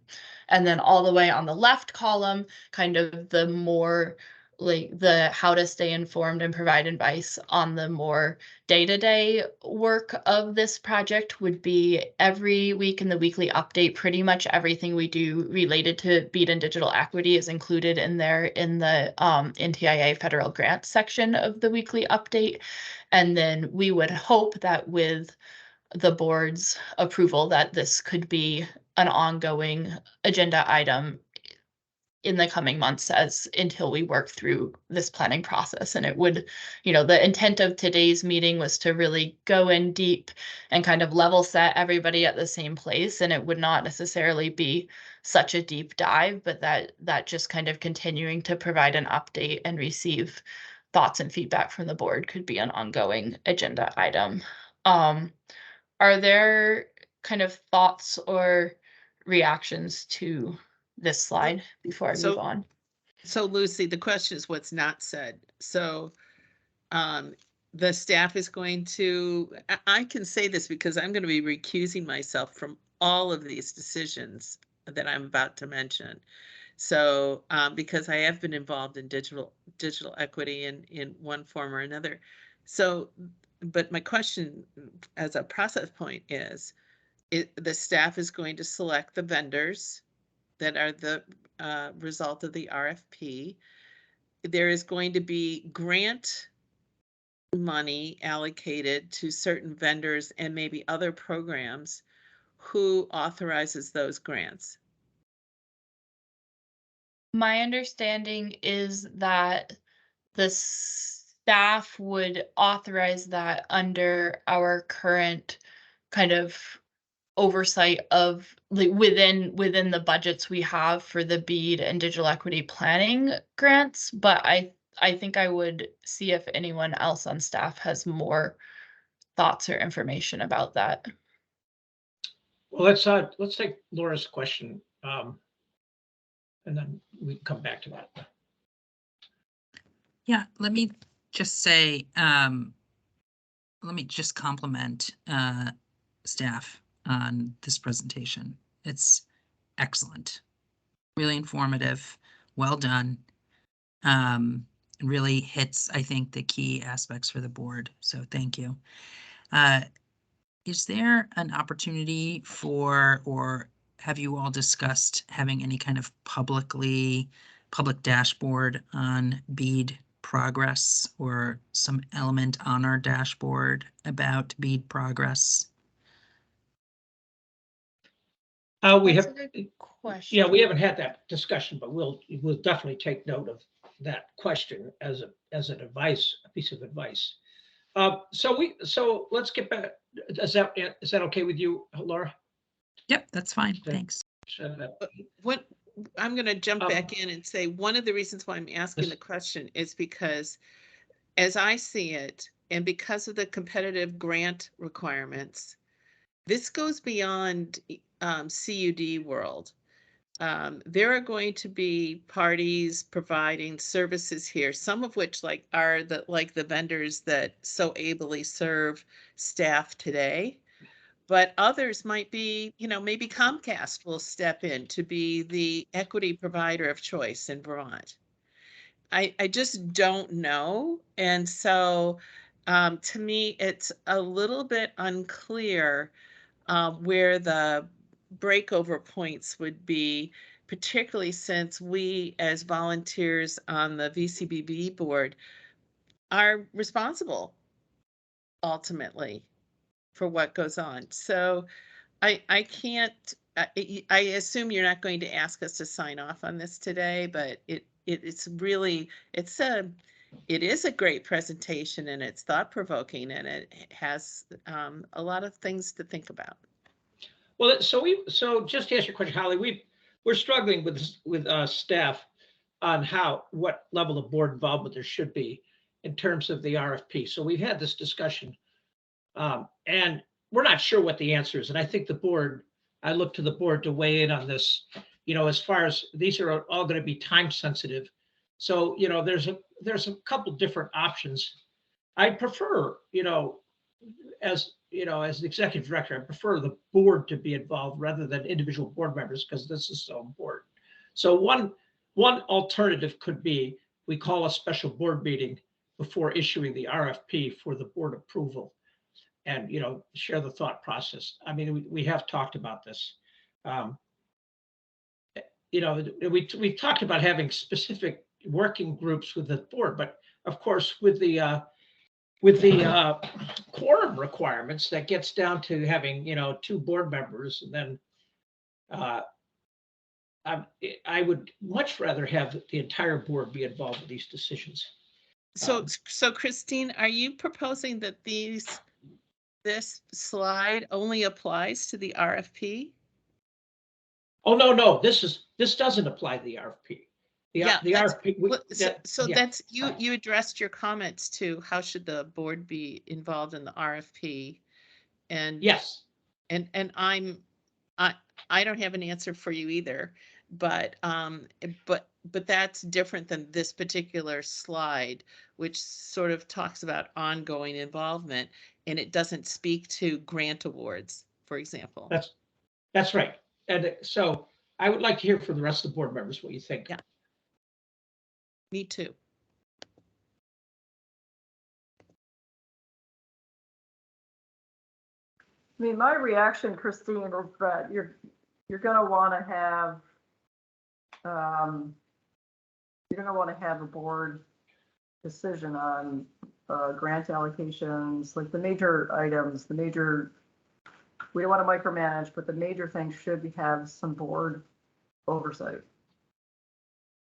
And then all the way on the left column, kind of the more like the how to stay informed and provide advice on the more day-to-day work of this project, would be every week in the weekly update. Pretty much everything we do related to BEAD and digital equity is included in there in the NTIA federal grant section of the weekly update. And then we would hope that with the board's approval, that this could be an ongoing agenda item in the coming months until we work through this planning process. And it would, the intent of today's meeting was to really go in deep and kind of level set everybody at the same place. And it would not necessarily be such a deep dive, but that just kind of continuing to provide an update and receive thoughts and feedback from the board could be an ongoing agenda item. Are there kind of thoughts or reactions to this slide before I move on? So Lucy, the question is what's not said. So the staff is going to, I can say this because I'm going to be recusing myself from all of these decisions that I'm about to mention. So because I have been involved in digital equity in one form or another. So, but my question as a process point is, the staff is going to select the vendors that are the result of the RFP. There is going to be grant money allocated to certain vendors and maybe other programs. Who authorizes those grants? My understanding is that the staff would authorize that under our current kind of oversight of within the budgets we have for the BEAD and digital equity planning grants. But I think I would see if anyone else on staff has more thoughts or information about that. Well, let's take Laura's question, and then we can come back to that. Yeah, let me just say, let me just compliment staff on this presentation. It's excellent, really informative, well done. Really hits, I think, the key aspects for the board. So thank you. Is there an opportunity for, or have you all discussed having any kind of public dashboard on BEAD progress, or some element on our dashboard about BEAD progress? We That's have, a good question. yeah, we haven't had that discussion, but we'll definitely take note of that question as an advice, a piece of advice. So let's get back. Is that okay with you, Laura? Yep, that's fine. Thanks. What I'm going to jump back in and say, one of the reasons why I'm asking the question is because, as I see it, and because of the competitive grant requirements, this goes beyond CUD world. There are going to be parties providing services here, some of which are the vendors that so ably serve staff today. But others might be, maybe Comcast will step in to be the equity provider of choice in Vermont. I just don't know. And so to me, it's a little bit unclear where the breakover points would be, particularly since we as volunteers on the VCBB board are responsible ultimately for what goes on. So I can't, I assume you're not going to ask us to sign off on this today, but it is a great presentation, and it's thought-provoking, and it has a lot of things to think about. Well, so just to answer your question, Holly, we're struggling with staff on what level of board involvement there should be in terms of the RFP. So we've had this discussion, and we're not sure what the answer is. And I think I look to the board to weigh in on this, as far as these are all going to be time sensitive. So, there's a couple different options. I prefer, as the executive director, I prefer the board to be involved rather than individual board members, because this is so important. So one alternative could be we call a special board meeting before issuing the RFP for the board approval, and share the thought process. I mean, we have talked about this. We talked about having specific working groups with the board, but of course with the quorum requirements, that gets down to having 2 board members, and then I would much rather have the entire board be involved with these decisions. So Christine, are you proposing that this slide only applies to the RFP? Oh, no, this doesn't apply to the RFP. The RFP. That's you addressed your comments to how should the board be involved in the RFP, and yes, and I don't have an answer for you either, but that's different than this particular slide, which sort of talks about ongoing involvement, and it doesn't speak to grant awards, for example. That's right. And so I would like to hear from the rest of the board members what you think. Yeah. Me too. I mean, my reaction, Christine, is that you're going to want to have a board decision on grant allocations, like the major items, we don't want to micromanage, but the major things should have some board oversight.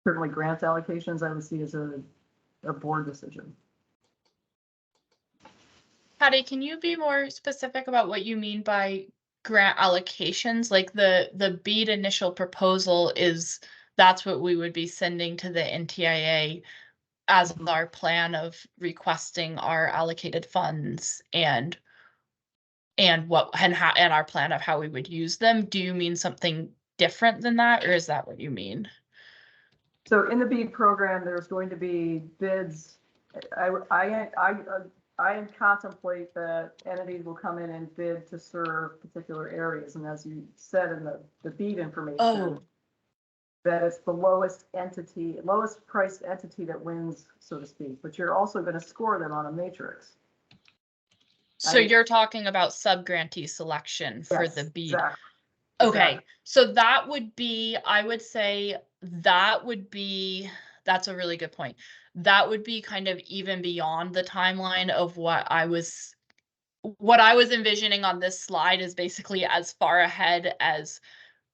Certainly grant allocations I would see as a board decision. Patty, can you be more specific about what you mean by grant allocations? Like the BEAD initial proposal that's what we would be sending to the NTIA as our plan of requesting our allocated funds and our plan of how we would use them. Do you mean something different than that, or is that what you mean? So in the BEAD program, there's going to be bids. I contemplate that entities will come in and bid to serve particular areas, and as you said in the BEAD information, Oh. that it's the lowest priced entity that wins, so to speak, but you're also going to score them on a matrix. So you're talking about subgrantee selection for Yes, the BEAD. exactly. Okay, so that would be, I would say that would be, that's a really good point. That would be kind of even beyond the timeline of what I was envisioning on this slide is basically as far ahead as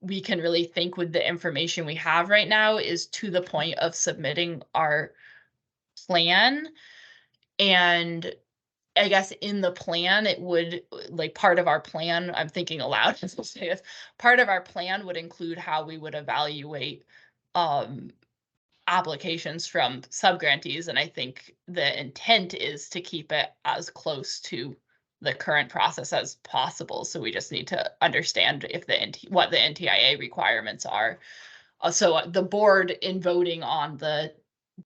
we can really think with the information we have right now is to the point of submitting our plan. And I guess in the plan, it would, like, part of our plan, I'm thinking aloud as I say this, part of our plan would include how we would evaluate applications from subgrantees. And I think the intent is to keep it as close to the current process as possible. So we just need to understand if what the NTIA requirements are. So the board, in voting on the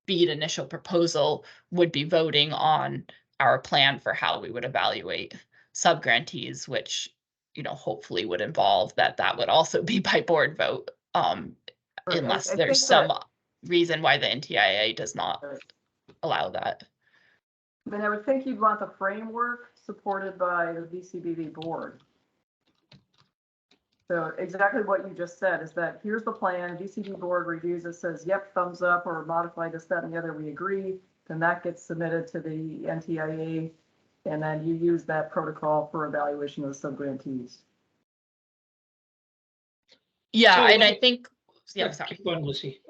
BEAD initial proposal, would be voting on our plan for how we would evaluate subgrantees, which, you know, hopefully would involve that would also be by board vote, unless I there's think some reason why the NTIA does not allow that. I mean, I would think you'd want the framework supported by the VCBV board. So exactly what you just said is that here's the plan, VCB board reviews it, says, yep, thumbs up, or modify this, that, and the other, we agree. Then that gets submitted to the NTIA, and then you use that protocol for evaluation of the subgrantees. Yeah, So, and I think, yeah, Keep sorry. going, Lucy.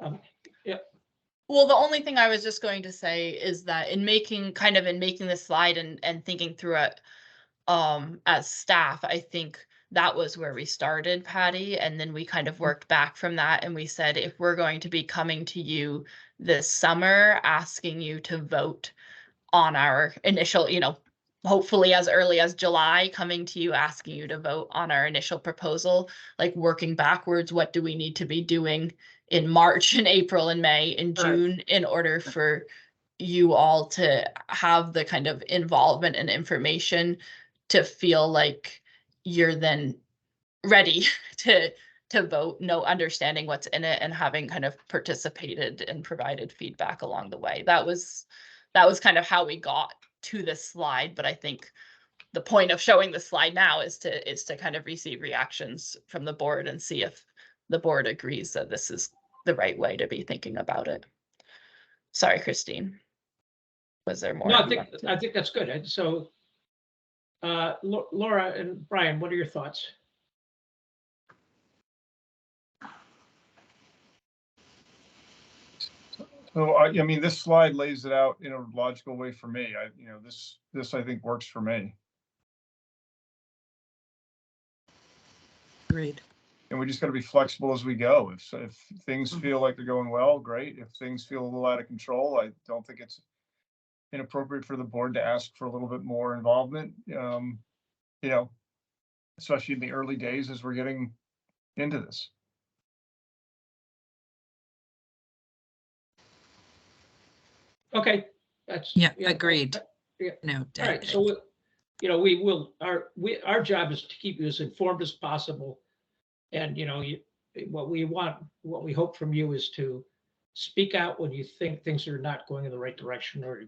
Well, the only thing I was just going to say is that in making this slide and thinking through it as staff, I think that was where we started, Patty, and then we kind of worked back from that, and we said, if we're going to be coming to you this summer asking you to vote on our initial, you know, hopefully as early as July, coming to you asking you to vote on our initial proposal, like working backwards, what do we need to be doing in March and April and May and June in order for you all to have the kind of involvement and information to feel like you're then ready to vote, understanding what's in it and having kind of participated and provided feedback along the way. That was kind of how we got to this slide, but I think the point of showing the slide now is to kind of receive reactions from the board and see if the board agrees that this is the right way to be thinking about it. Sorry, Christine. Was there more? No, I think that's good. So, Laura and Brian, what are your thoughts? So I mean, this slide lays it out in a logical way for me. This I think works for me. Agreed. And we just got to be flexible as we go. If things feel like they're going well, great. If things feel a little out of control, I don't think it's inappropriate for the board to ask for a little bit more involvement. Especially in the early days as we're getting into this. Okay, that's Agreed. Yeah. No. All right, so our job is to keep you as informed as possible, and what we hope from you is to speak out when you think things are not going in the right direction, or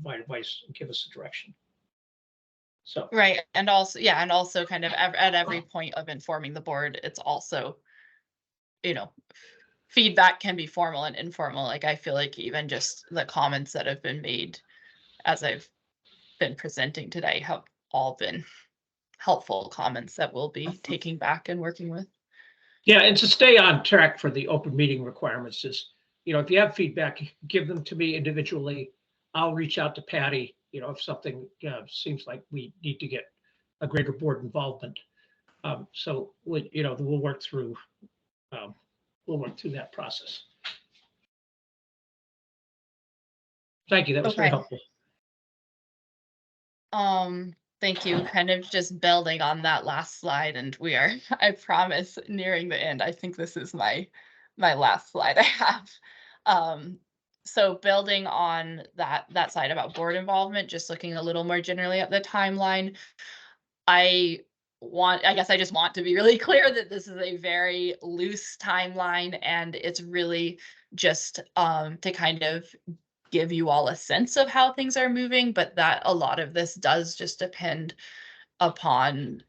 provide advice and give us a direction. So right, and also kind of at every point of informing the board, it's also, feedback can be formal and informal. Like, I feel like even just the comments that have been made as I've been presenting today have all been helpful comments that we'll be taking back and working with. yeah, and to stay on track for the open meeting requirements is, if you have feedback, give them to me individually. I'll reach out to Patty, if something seems like we need to get a greater board involvement. So we'll work through that process. Thank you. That was very helpful. Thank you. Kind of just building on that last slide, and we are, I promise, nearing the end. I think this is my last slide I have. So building on that side about board involvement, just looking a little more generally at the timeline, I guess I just want to be really clear that this is a very loose timeline, and it's really just to kind of give you all a sense of how things are moving, but that a lot of this does just depend upon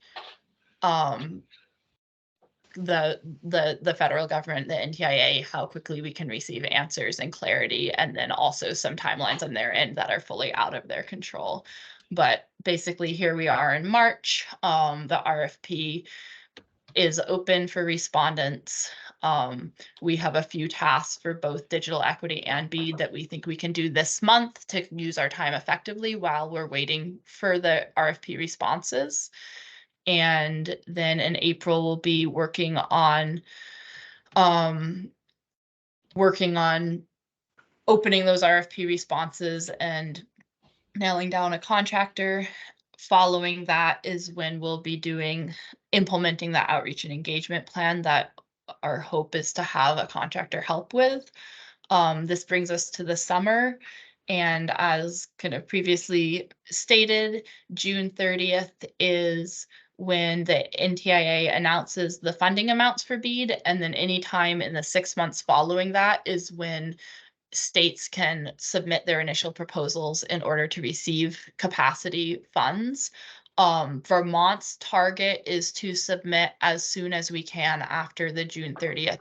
the federal government, the NTIA, how quickly we can receive answers and clarity, and then also some timelines on their end that are fully out of their control. But basically, here we are in March. The RFP is open for respondents. We have a few tasks for both digital equity and BEAD that we think we can do this month to use our time effectively while we're waiting for the RFP responses. And then in April, we'll be working on opening those RFP responses and nailing down a contractor. Following that is when we'll be implementing the outreach and engagement plan that our hope is to have a contractor help with. This brings us to the summer. And as kind of previously stated, June 30th is when the NTIA announces the funding amounts for BEAD. And then anytime in the 6 months following that is when states can submit their initial proposals in order to receive capacity funds. Vermont's target is to submit as soon as we can after the June 30th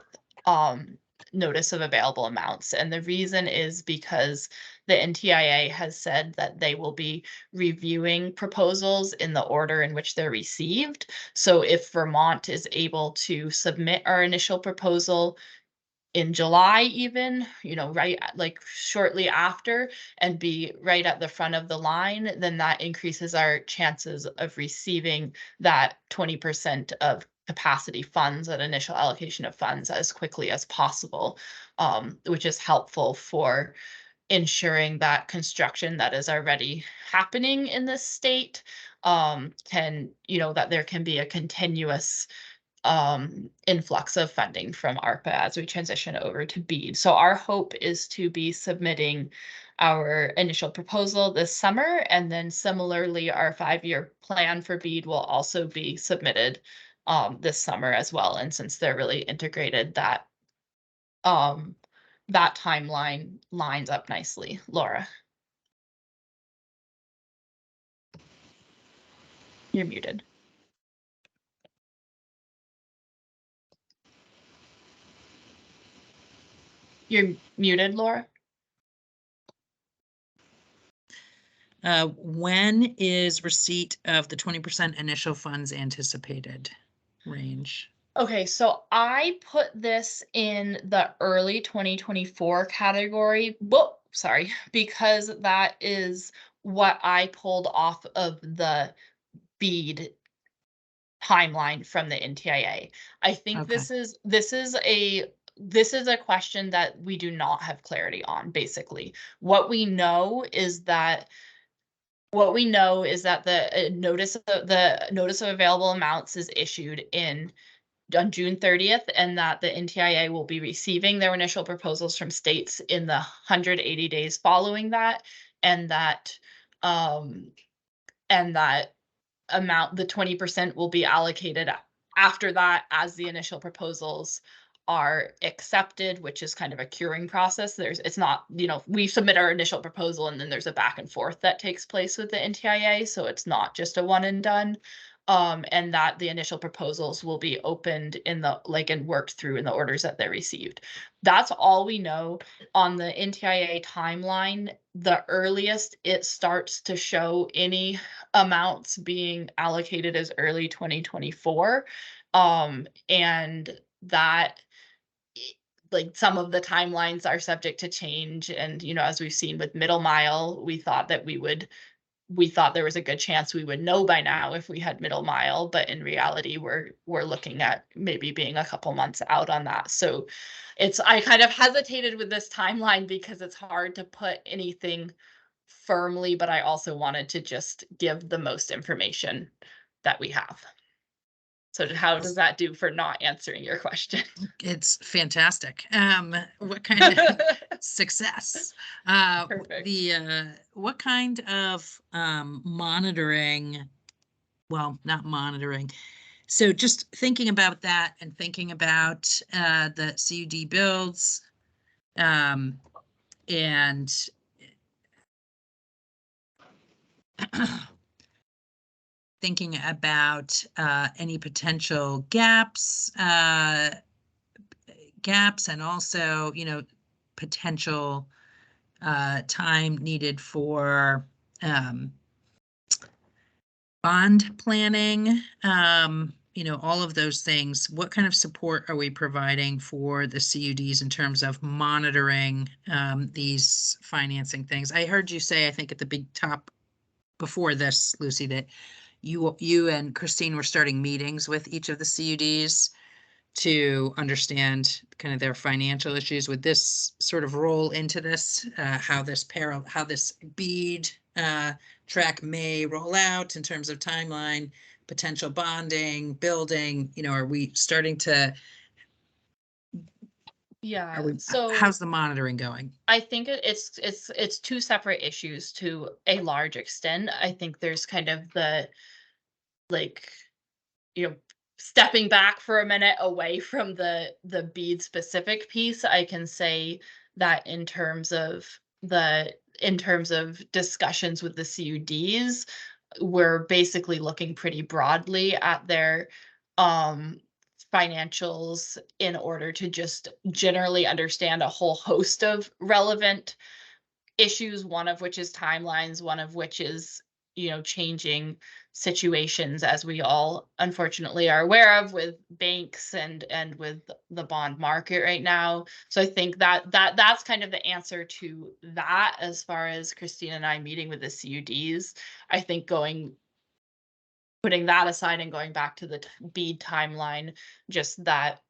notice of available amounts. And the reason is because the NTIA has said that they will be reviewing proposals in the order in which they're received. So if Vermont is able to submit our initial proposal in July, even, right, like shortly after, and be right at the front of the line, then that increases our chances of receiving that 20% of capacity funds, that initial allocation of funds, as quickly as possible, which is helpful for ensuring that construction that is already happening in this state that there can be a continuous influx of funding from ARPA as we transition over to BEAD. So our hope is to be submitting our initial proposal this summer, and then similarly, our 5-year plan for BEAD will also be submitted this summer as well. And since they're really integrated, that timeline lines up nicely. Laura, you're muted. You're muted, Laura. When is receipt of the 20% initial funds anticipated range? Okay, so I put this in the early 2024 category. Well, sorry, because that is what I pulled off of the BEAD timeline from the NTIA. I think Okay. this is a question that we do not have clarity on, basically. What we know is that the notice of available amounts is issued on June 30th, and that the NTIA will be receiving their initial proposals from states in the 180 days following that, and that amount, the 20%, will be allocated after that as the initial proposals are accepted, which is kind of a curing process. It's not, we submit our initial proposal and then there's a back and forth that takes place with the NTIA. So it's not just a one and done. And that the initial proposals will be opened and worked through in the orders that they're received. That's all we know on the NTIA timeline. The earliest it starts to show any amounts being allocated as early 2024. And that some of the timelines are subject to change. And, as we've seen with Middle Mile, we thought there was a good chance we would know by now if we had Middle Mile, but in reality, we're looking at maybe being a couple months out on that. So I kind of hesitated with this timeline because it's hard to put anything firmly, but I also wanted to just give the most information that we have. So how does that do for not answering your question? It's fantastic. What kind of success? Perfect. What kind of monitoring? Well, not monitoring. So just thinking about that and thinking about the CUD builds, and thinking about any potential gaps, and also, potential time needed for bond planning, all of those things. What kind of support are we providing for the CUDs in terms of monitoring these financing things? I heard you say, I think at the big top before this, Lucy, that you and Christine were starting meetings with each of the CUDs to understand kind of their financial issues. Would this sort of roll into this, how this BEAD track may roll out in terms of timeline, potential bonding, building, are we starting to, Yeah. how's the monitoring going? I think it's two separate issues to a large extent. I think there's kind of the, like, stepping back for a minute away from the BEAD specific piece. I can say that in terms of discussions with the CUDs, we're basically looking pretty broadly at their financials in order to just generally understand a whole host of relevant issues, one of which is timelines, one of which is, changing situations, as we all unfortunately are aware of, with banks and with the bond market right now. So I think that's kind of the answer to that. As far as Christine and I meeting with the CUDs, I think putting that aside and going back to the BEAD timeline, just that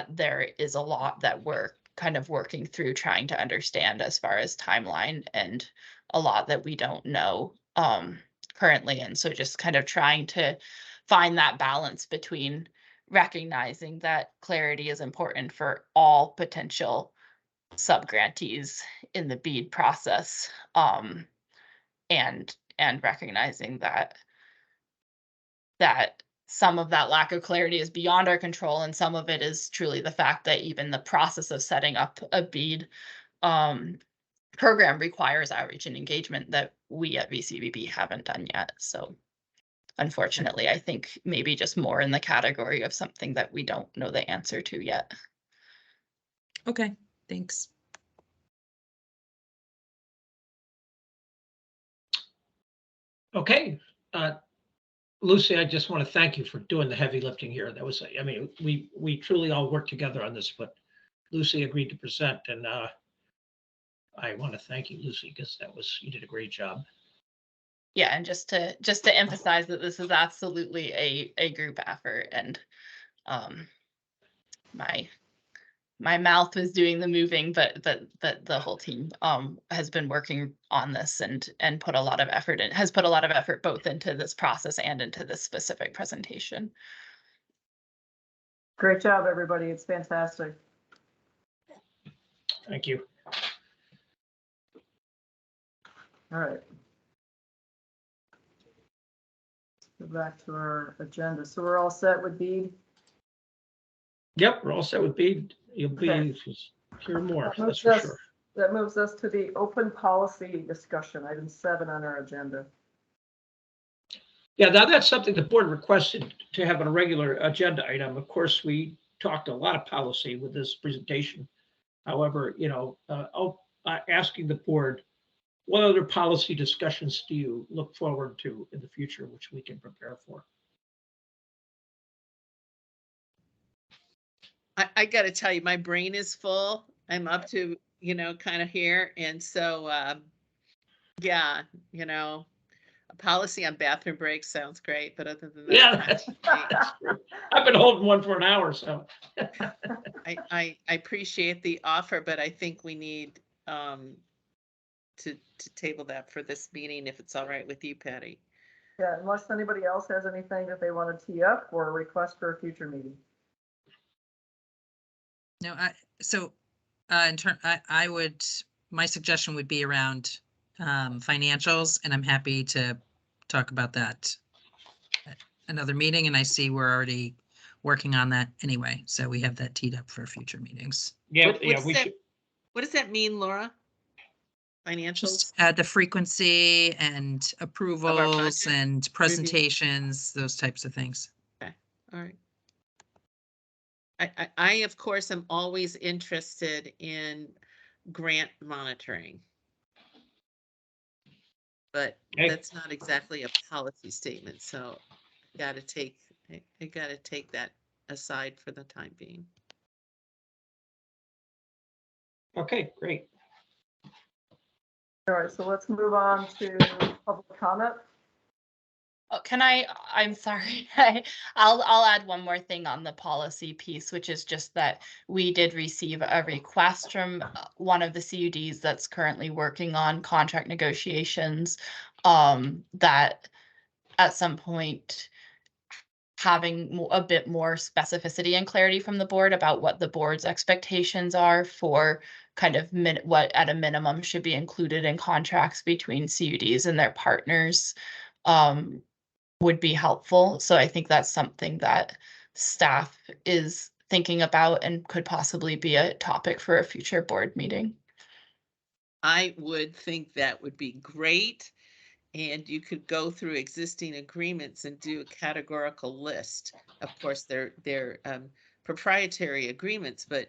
there is a lot that we're kind of working through, trying to understand as far as timeline, and a lot that we don't know currently. And so just kind of trying to find that balance between recognizing that clarity is important for all potential subgrantees in the BEAD process, and recognizing that some of that lack of clarity is beyond our control, and some of it is truly the fact that even the process of setting up a BEAD program requires outreach and engagement that we at VCBB haven't done yet. So unfortunately, I think maybe just more in the category of something that we don't know the answer to yet. Okay, thanks. Okay. Lucy, I just want to thank you for doing the heavy lifting here. That was, I mean, we truly all worked together on this, but Lucy agreed to present, and I want to thank you, Lucy, because you did a great job. Yeah, and just to emphasize that this is absolutely a group effort, and my mouth was doing the moving, but the whole team has been working on this and put a lot of effort in, has put a lot of effort both into this process and into this specific presentation. Great job, everybody. It's fantastic. Thank you. All right. Let's go back to our agenda. So we're all set with BEAD? Yep, we're all set with BEAD. You'll be Okay. hear more, That that's moves for sure. That moves us to the open policy discussion, item 7 on our agenda. Yeah, now that's something the board requested to have on a regular agenda item. Of course, we talked a lot of policy with this presentation. However, asking the board, what other policy discussions do you look forward to in the future, which we can prepare for? I got to tell you, my brain is full. I'm up to, kind of here. And so, yeah, a policy on bathroom breaks sounds great, but other than that, Yeah, that's true. I've been holding one for an hour, so. I appreciate the offer, but I think we need to table that for this meeting, if it's all right with you, Patty. Yeah, unless anybody else has anything that they want to tee up or request for a future meeting. No, I would, my suggestion would be around financials, and I'm happy to talk about that at another meeting, and I see we're already working on that anyway, so we have that teed up for future meetings. Yeah, What- yeah, what's we that- should, What does that mean, Laura? Financials? Just add the frequency and approvals budget and presentations, those types of things. Okay, all right. I of course am always interested in grant monitoring. But Okay. that's not exactly a policy statement, so I gotta take that aside for the time being. okay, great. All right, so let's move on to public comment. Oh, I'm sorry. I'll add one more thing on the policy piece, which is just that we did receive a request from one of the CUDs that's currently working on contract negotiations, that at some point having a bit more specificity and clarity from the board about what the board's expectations are for kind of what at a minimum should be included in contracts between CUDs and their partners. Would be helpful. So I think that's something that staff is thinking about and could possibly be a topic for a future board meeting. I would think that would be great. And you could go through existing agreements and do a categorical list. Of course, they're proprietary agreements, but